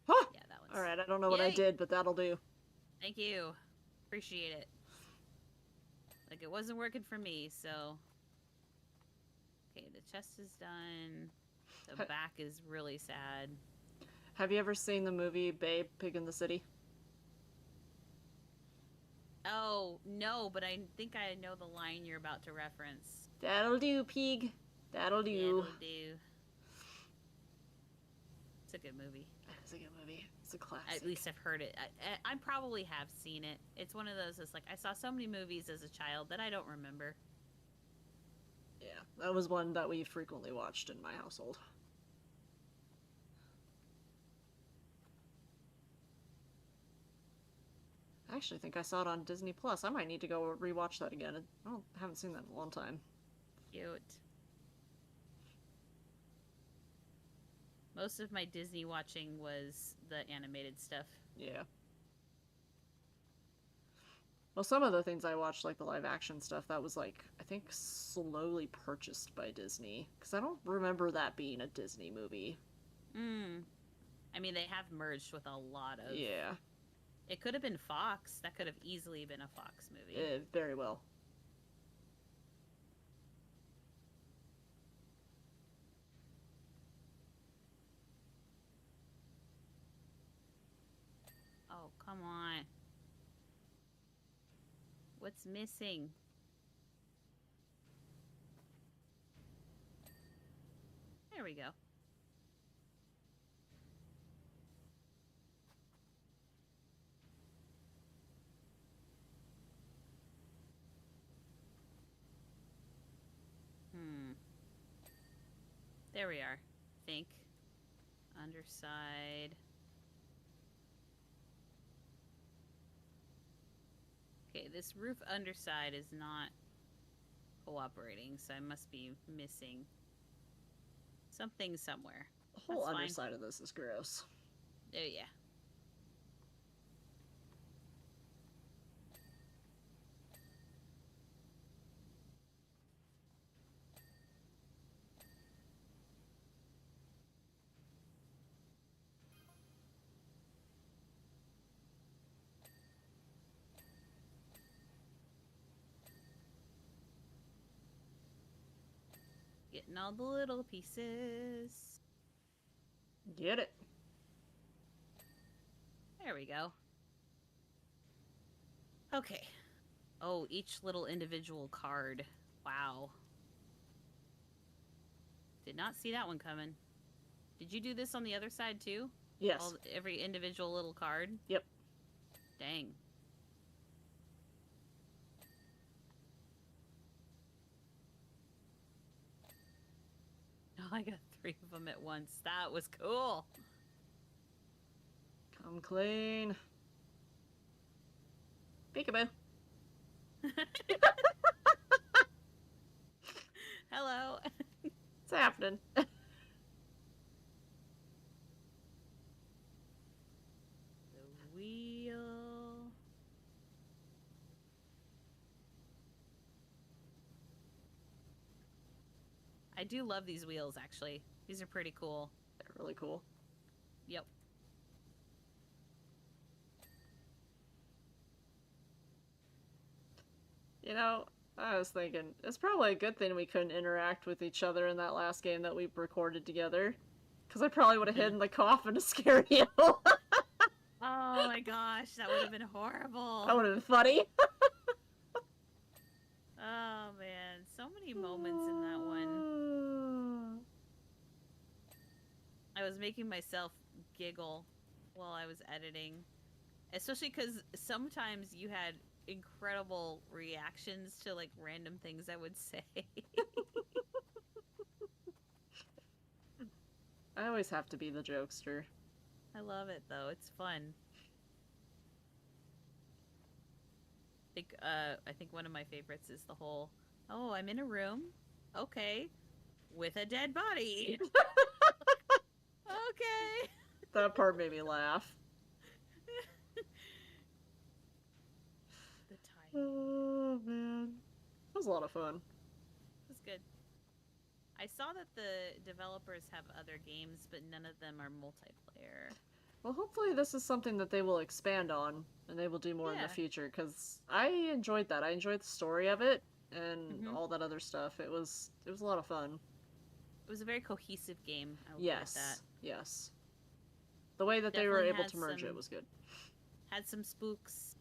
Huh! Yeah, that one's... Alright, I don't know what I did, but that'll do. Thank you. Appreciate it. Like, it wasn't working for me, so... Okay, the chest is done. The back is really sad. Have you ever seen the movie Babe, Pig in the City? Oh, no, but I think I know the line you're about to reference. That'll do, pig. That'll do. That'll do. It's a good movie. It's a good movie. It's a classic. At least I've heard it. I probably have seen it. It's one of those that's like, I saw so many movies as a child that I don't remember. Yeah, that was one that we frequently watched in my household. I actually think I saw it on Disney Plus. I might need to go rewatch that again. I haven't seen that in a long time. Cute. Most of my Disney watching was the animated stuff. Yeah. Well, some of the things I watched, like the live action stuff, that was like, I think slowly purchased by Disney. Because I don't remember that being a Disney movie. I mean, they have merged with a lot of... Yeah. It could have been Fox. That could have easily been a Fox movie. Very well. Oh, come on. What's missing? There we go. There we are. I think. Underside. Okay, this roof underside is not cooperating, so I must be missing something somewhere. The whole underside of this is gross. Oh, yeah. Getting all the little pieces. Get it. There we go. Okay. Oh, each little individual card. Wow. Did not see that one coming. Did you do this on the other side too? Yes. Every individual little card? Yep. Dang. Oh, I got 3 of them at once. That was cool. Come clean. Peekaboo. Hello. It's happening. I do love these wheels, actually. These are pretty cool. They're really cool. Yep. You know, I was thinking, it's probably a good thing we couldn't interact with each other in that last game that we recorded together. Because I probably would have hid in the coffin to scare you. Oh my gosh, that would have been horrible. That would have been funny. Oh man, so many moments in that one. I was making myself giggle while I was editing. Especially because sometimes you had incredible reactions to like random things I would say. I always have to be the jokester. I love it though. It's fun. I think one of my favorites is the whole, "Oh, I'm in a room. Okay. With a dead body." Okay. That part made me laugh. The time. Oh, man. That was a lot of fun. It was good. I saw that the developers have other games, but none of them are multiplayer. Well, hopefully this is something that they will expand on and they will do more in the future, because I enjoyed that. I enjoyed the story of it and all that other stuff. It was a lot of fun. It was a very cohesive game. I will Yes. put that. Yes. The way that they were able to merge it was good. Had some spooks.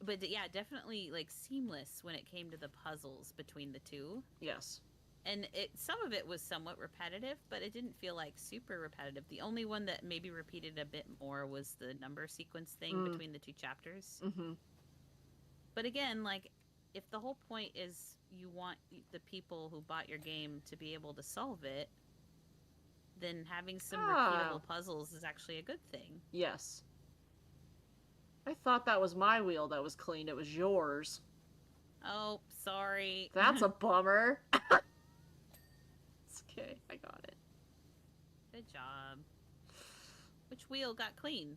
But yeah, definitely like seamless when it came to the puzzles between the two. Yes. And some of it was somewhat repetitive, but it didn't feel like super repetitive. The only one that maybe repeated a bit more was the number sequence thing between the two chapters. Mm-hmm. But again, like, if the whole point is you want the people who bought your game to be able to solve it, then having some repeatable puzzles is actually a good thing. Yes. I thought that was my wheel that was clean. It was yours. Oh, sorry. That's a bummer. It's okay. I got it. Good job. Which wheel got clean?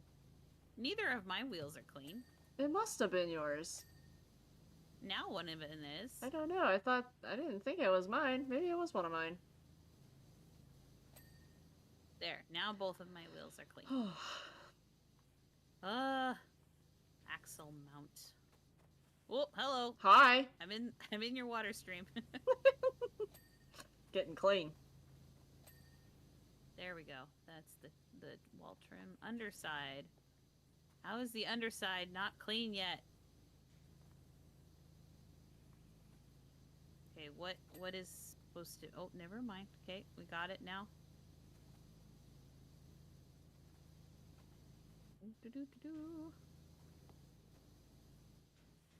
Neither of my wheels are clean. It must have been yours. Now one of it is. I don't know. I didn't think it was mine. Maybe it was one of mine. There. Now both of my wheels are clean. Axle mount. Oh, hello. Hi. I'm in your water stream. Getting clean. There we go. That's the wall trim. Underside. How is the underside not clean yet? Okay, what is supposed to... Oh, never mind. Okay, we got it now.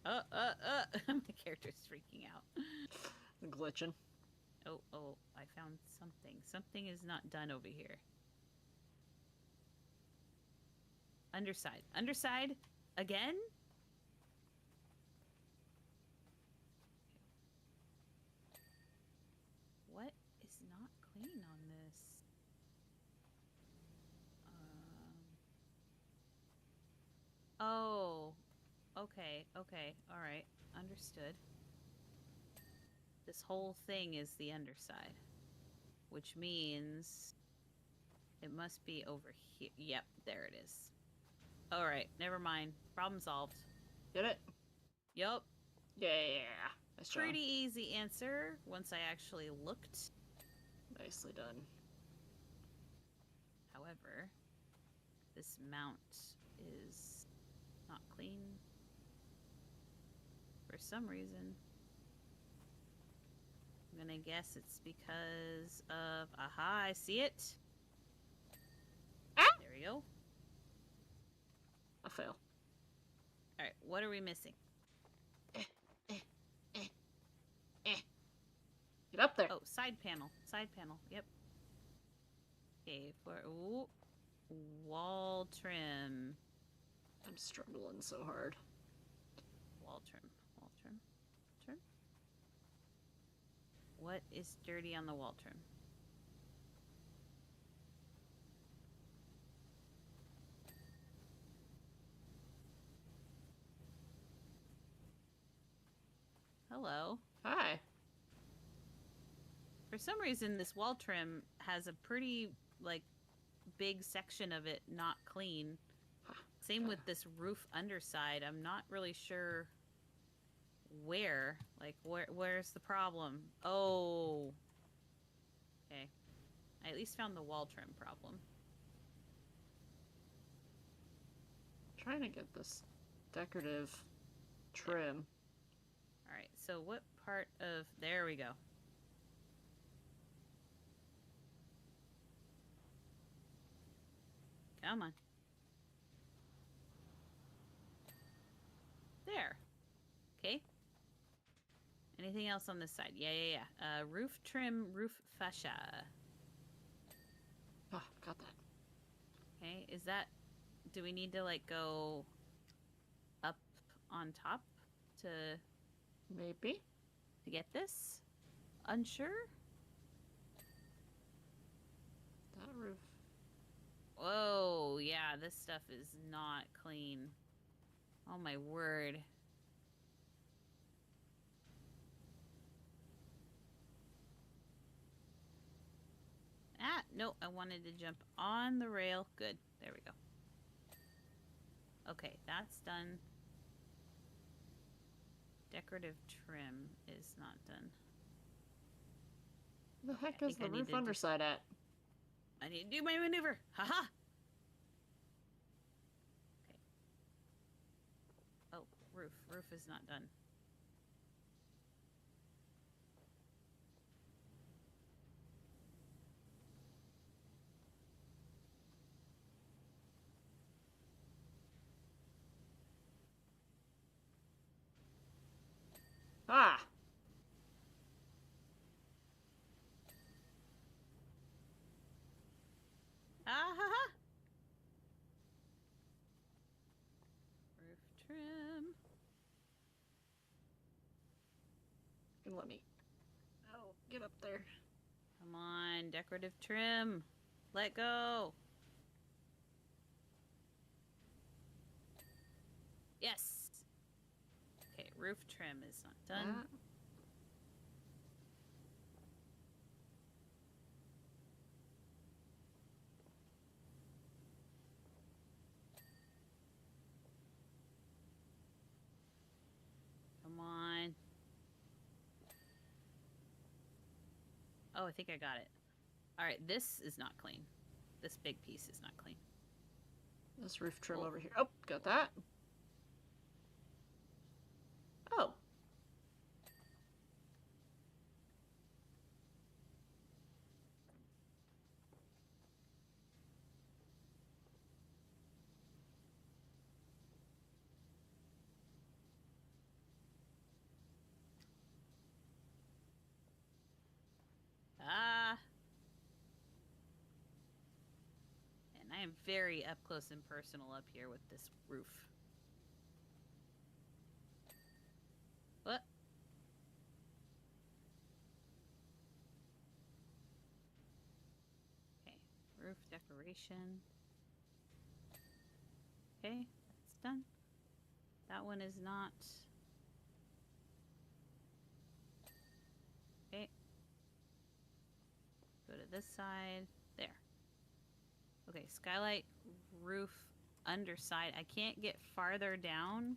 My character's freaking out. Glitching. Oh, I found something. Something is not done over here. Underside. Underside? Again? What is not clean on this? Oh. Okay, alright. Understood. This whole thing is the underside. Which means it must be over here. Yep, there it is. Alright, never mind. Problem solved. Get it? Yup. Yeah. Nice job. Pretty easy answer once I actually looked. Nicely done. However, this mount is not clean for some reason. I'm gonna guess it's because of... Aha, I see it. Ah! There we go. A fail. Alright, what are we missing? Get up there. Oh, side panel. Side panel, yep. Okay, ooh, wall trim. I'm struggling so hard. Wall trim. Trim. What is dirty on the wall trim? Hello. Hi. For some reason, this wall trim has a pretty, like, big section of it not clean. Same with this roof underside. I'm not really sure where. Like, where's the problem? Oh. Okay. I at least found the wall trim problem. I'm trying to get this decorative trim. Alright, so what part of... There we go. Come on. There. Okay. Anything else on this side? Yeah. Roof trim, roof fascia. Ah, got that. Okay, is that... Do we need to, like, go up on top to Maybe. get this? Unsure? That roof. Whoa, yeah, this stuff is not clean. Oh my word. Ah, no, I wanted to jump on the rail. Good, there we go. Okay, that's done. Decorative trim is not done. The heck is the roof underside at? I need to do my maneuver. Haha. Okay. Oh, roof. Roof is not done. Ah! Ah ha ha. Roof trim. You can let me. Oh, get up there. Come on, decorative trim. Let go. Yes. Okay, roof trim is not done. Come on. Oh, I think I got it. All right, this is not clean. This big piece is not clean. This roof trim over here. Oh, got that. Oh. Ah. And I am very up close and personal up here with this roof. What? Okay, roof decoration. Okay, that's done. That one is not. Okay. Go to this side. There. Okay, skylight, roof, underside. I can't get farther down.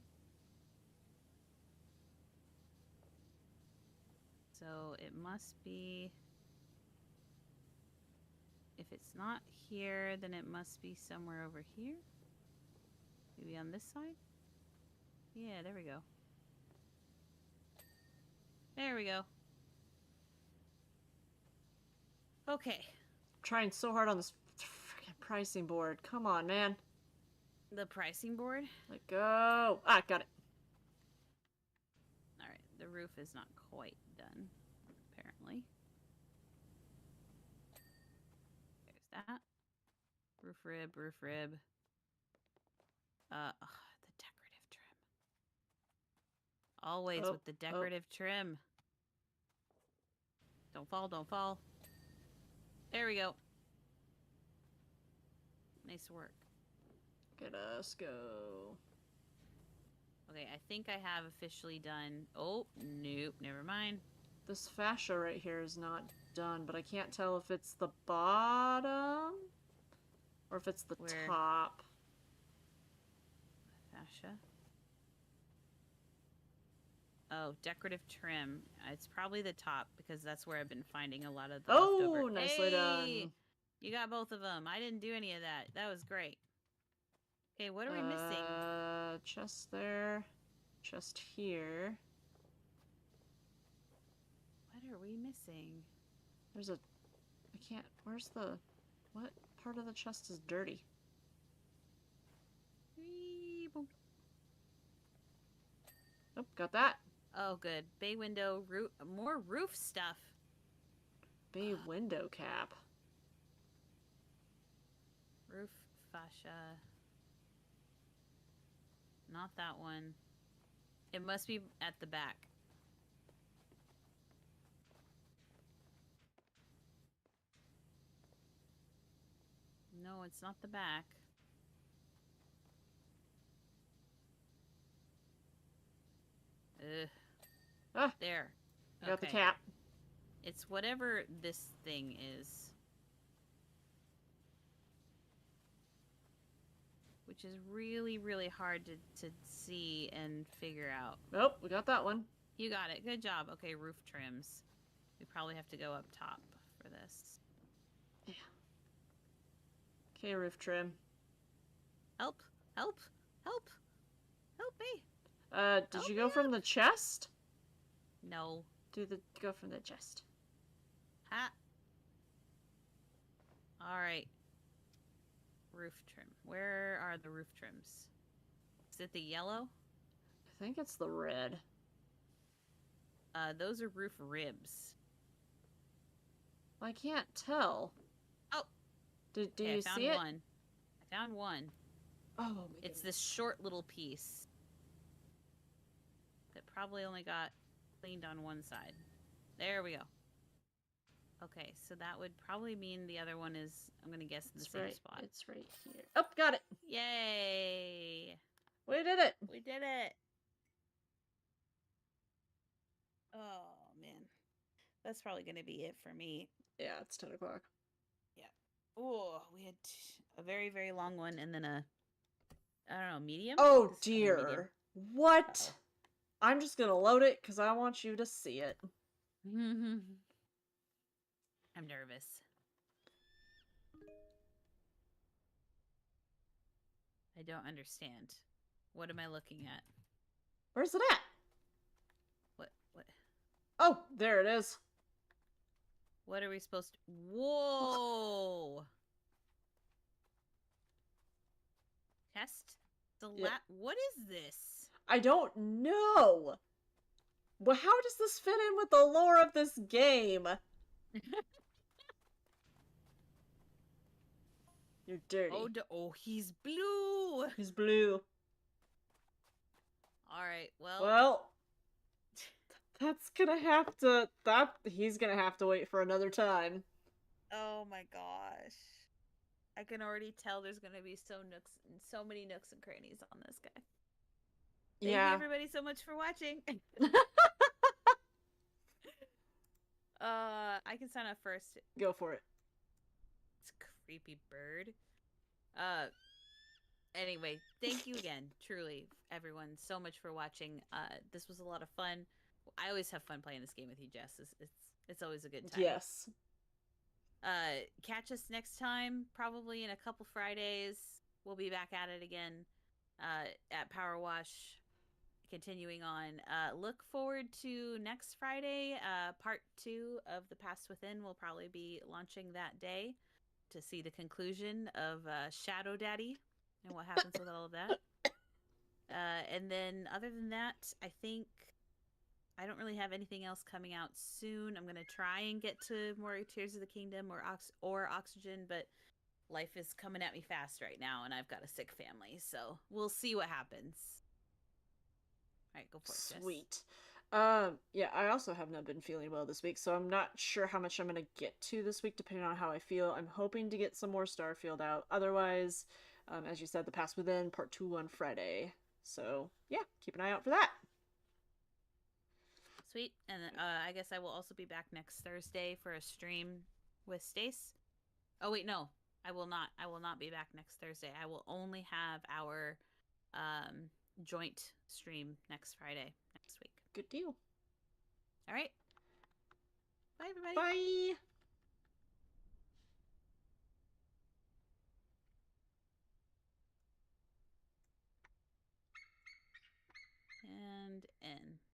So it must be... If it's not here, then it must be somewhere over here. Maybe on this side? Yeah, there we go. There we go. Okay. I'm trying so hard on this freaking pricing board. Come on, man. The pricing board? Let go. Ah, got it. Alright, the roof is not quite done, apparently. There's that. Roof rib, roof rib. The decorative trim. Always with the decorative trim. Don't fall, don't fall. There we go. Nice work. Get us go. Okay, I think I have officially done... Oh, nope, never mind. This fascia right here is not done, but I can't tell if it's the bottom or if it's the Where? top. Fascia. Oh, decorative trim. It's probably the top because that's where I've been finding a lot of the leftover. Nicely done. You got both of them. I didn't do any of that. That was great. Okay, what are we missing? Chest there. Chest here. What are we missing? There's a... I can't... Where's the... What part of the chest is dirty? Oh, got that. Oh, good. Bay window, roof, more roof stuff. Bay window cap. Roof fascia. Not that one. It must be at the back. No, it's not the back. Ugh. Ah, there. got the cap. It's whatever this thing is. Which is really, really hard to see and figure out. Nope, we got that one. You got it. Good job. Okay, roof trims. We probably have to go up top for this. Yeah. Okay, roof trim. Help! Help! Help! Help me! Did you go from the chest? No. Go from the chest. Ha! Alright. Roof trim. Where are the roof trims? Is it the yellow? I think it's the red. Those are roof ribs. I can't tell. Oh! Do you see it? I found one. Oh, my It's this short little piece that probably only got cleaned on one side. There we go. Okay, so that would probably mean the other one is, I'm going to guess, in the same spot. It's right here. Oh, got it. Yay! We did it. We did it. Oh, man. That's probably going to be it for me. Yeah, it's 10 o'clock. Yeah. Oh, we had a very, very long one and then a, I don't know, medium? Oh, dear. What? Uh-oh. I'm just going to load it because I want you to see it. I'm nervous. I don't understand. What am I looking at? Where's it at? What? Oh, there it is. What are we supposed to... Whoa! Test? What is this? I don't know. Well, how does this fit in with the lore of this game? You're dirty. Oh, he's blue. He's blue. All right. Well, he's gonna have to wait for another time. Oh my gosh. I can already tell there's gonna be so many nooks and crannies on this guy. Thank you everybody so much for watching. I can sign up first. Go for it. It's a creepy bird. Anyway, thank you again, truly, everyone, so much for watching. This was a lot of fun. I always have fun playing this game with you, Jess. It's always a good time. Yes. Catch us next time, probably in a couple Fridays. We'll be back at it again at Power Wash. Continuing on. Look forward to next Friday. Part 2 of The Past Within will probably be launching that day to see the conclusion of Shadow Daddy and what happens with all of that. And then other than that, I think I don't really have anything else coming out soon. I'm going to try and get to more Tears of the Kingdom or Oxygen, but life is coming at me fast right now, and I've got a sick family, so we'll see what happens. All right, go for it, Jess. Sweet. Yeah, I also have not been feeling well this week, so I'm not sure how much I'm going to get to this week, depending on how I feel. I'm hoping to get some more Starfield out. Otherwise, as you said, The Past Within, Part 2 on Friday. So, yeah, keep an eye out for that. Sweet. And I guess I will also be back next Thursday for a stream with Stace. Oh wait, no. I will not. I will not be back next Thursday. I will only have our um joint stream next Friday next week. Good deal. All right. Bye everybody. Bye.